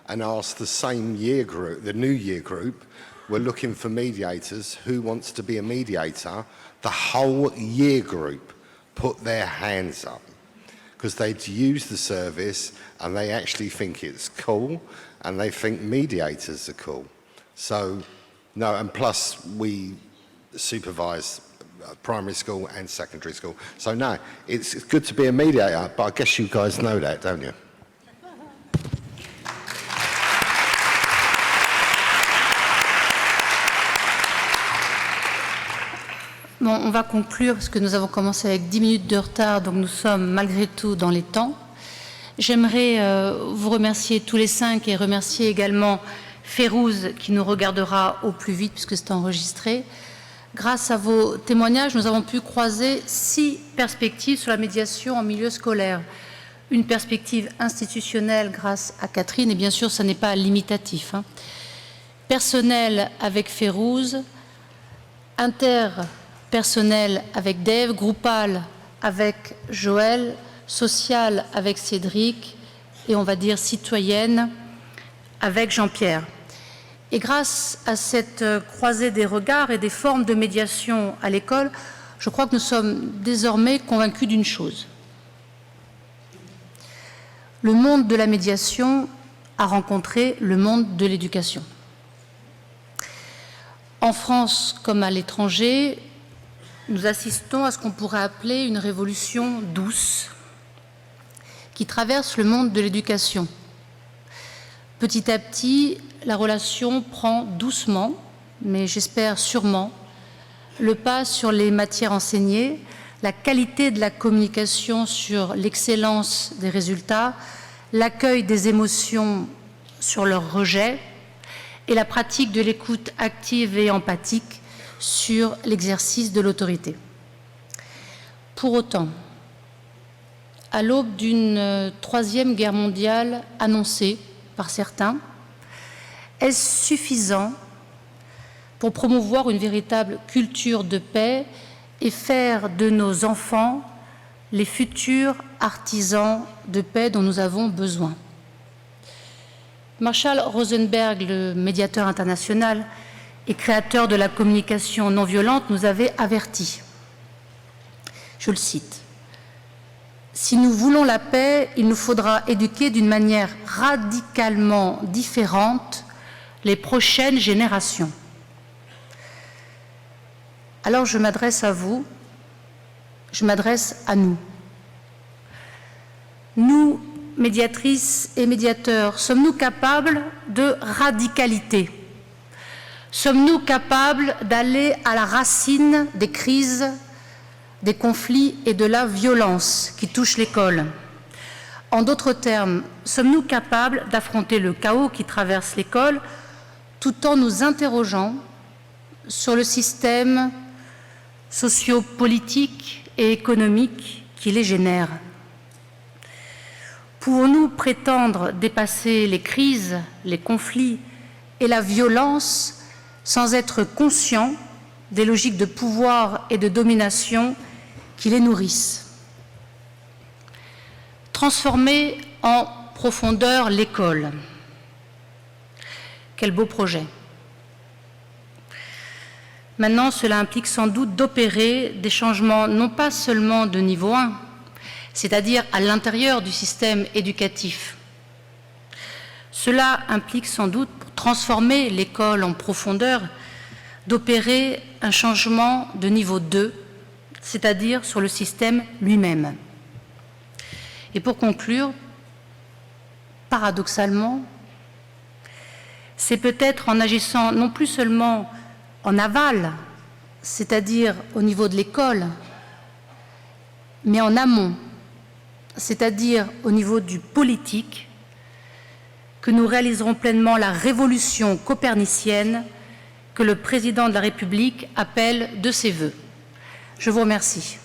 and asked the same year group, the new year group, we're looking for mediators. Who wants to be a mediator? The whole year group put their hands up because they'd use the service and they actually think it's cool and they think mediators are cool. So, no, and plus we supervise primary school and secondary school. So no, it's good to be a mediator, but I guess you guys know that, don't you? Bon, on va conclure parce que nous avons commencé avec 10 minutes de retard, donc nous sommes malgré tout dans les temps. J'aimerais vous remercier tous les 5 et remercier également Férouz qui nous regardera au plus vite puisque c'est enregistré. Grâce à vos témoignages, nous avons pu croiser 6 perspectives sur la médiation en milieu scolaire. Une perspective institutionnelle grâce à Catherine, et bien sûr, ça n'est pas limitatif. Personnel avec Férouz, interpersonnel avec Dave, groupal avec Joël, social avec Cédric, et on va dire citoyenne avec Jean-Pierre. Et grâce à cette croisée des regards et des formes de médiation à l'école, je crois que nous sommes désormais convaincus d'une chose. Le monde de la médiation a rencontré le monde de l'éducation. En France comme à l'étranger, nous assistons à ce qu'on pourrait appeler une révolution douce qui traverse le monde de l'éducation. Petit à petit, la relation prend doucement, mais j'espère sûrement, le pas sur les matières enseignées, la qualité de la communication sur l'excellence des résultats, l'accueil des émotions sur leur rejet et la pratique de l'écoute active et empathique sur l'exercice de l'autorité. Pour autant, à l'aube d'une troisième guerre mondiale annoncée par certains, est-ce suffisant pour promouvoir une véritable culture de paix et faire de nos enfants les futurs artisans de paix dont nous avons besoin? Marshall Rosenberg, le médiateur international et créateur de la communication non violente, nous avait avertis. Je le cite. « Si nous voulons la paix, il nous faudra éduquer d'une manière radicalement différente les prochaines générations. » Alors je m'adresse à vous, je m'adresse à nous. Nous, médiatrices et médiateurs, sommes-nous capables de radicalité? Sommes-nous capables d'aller à la racine des crises, des conflits et de la violence qui touchent l'école? En d'autres termes, sommes-nous capables d'affronter le chaos qui traverse l'école tout en nous interrogeant sur le système socio-politique et économique qui les génère? Pouvons-nous prétendre dépasser les crises, les conflits et la violence sans être conscients des logiques de pouvoir et de domination qui les nourrissent? Transformer en profondeur l'école. Quel beau projet. Maintenant, cela implique sans doute d'opérer des changements non pas seulement de niveau 1, c'est-à-dire à l'intérieur du système éducatif. Cela implique sans doute, pour transformer l'école en profondeur, d'opérer un changement de niveau 2, c'est-à-dire sur le système lui-même. Et pour conclure, paradoxalement, c'est peut-être en agissant non plus seulement en aval, c'est-à-dire au niveau de l'école, mais en amont, c'est-à-dire au niveau du politique, que nous réaliserons pleinement la révolution copernicienne que le président de la République appelle de ses vœux. Je vous remercie.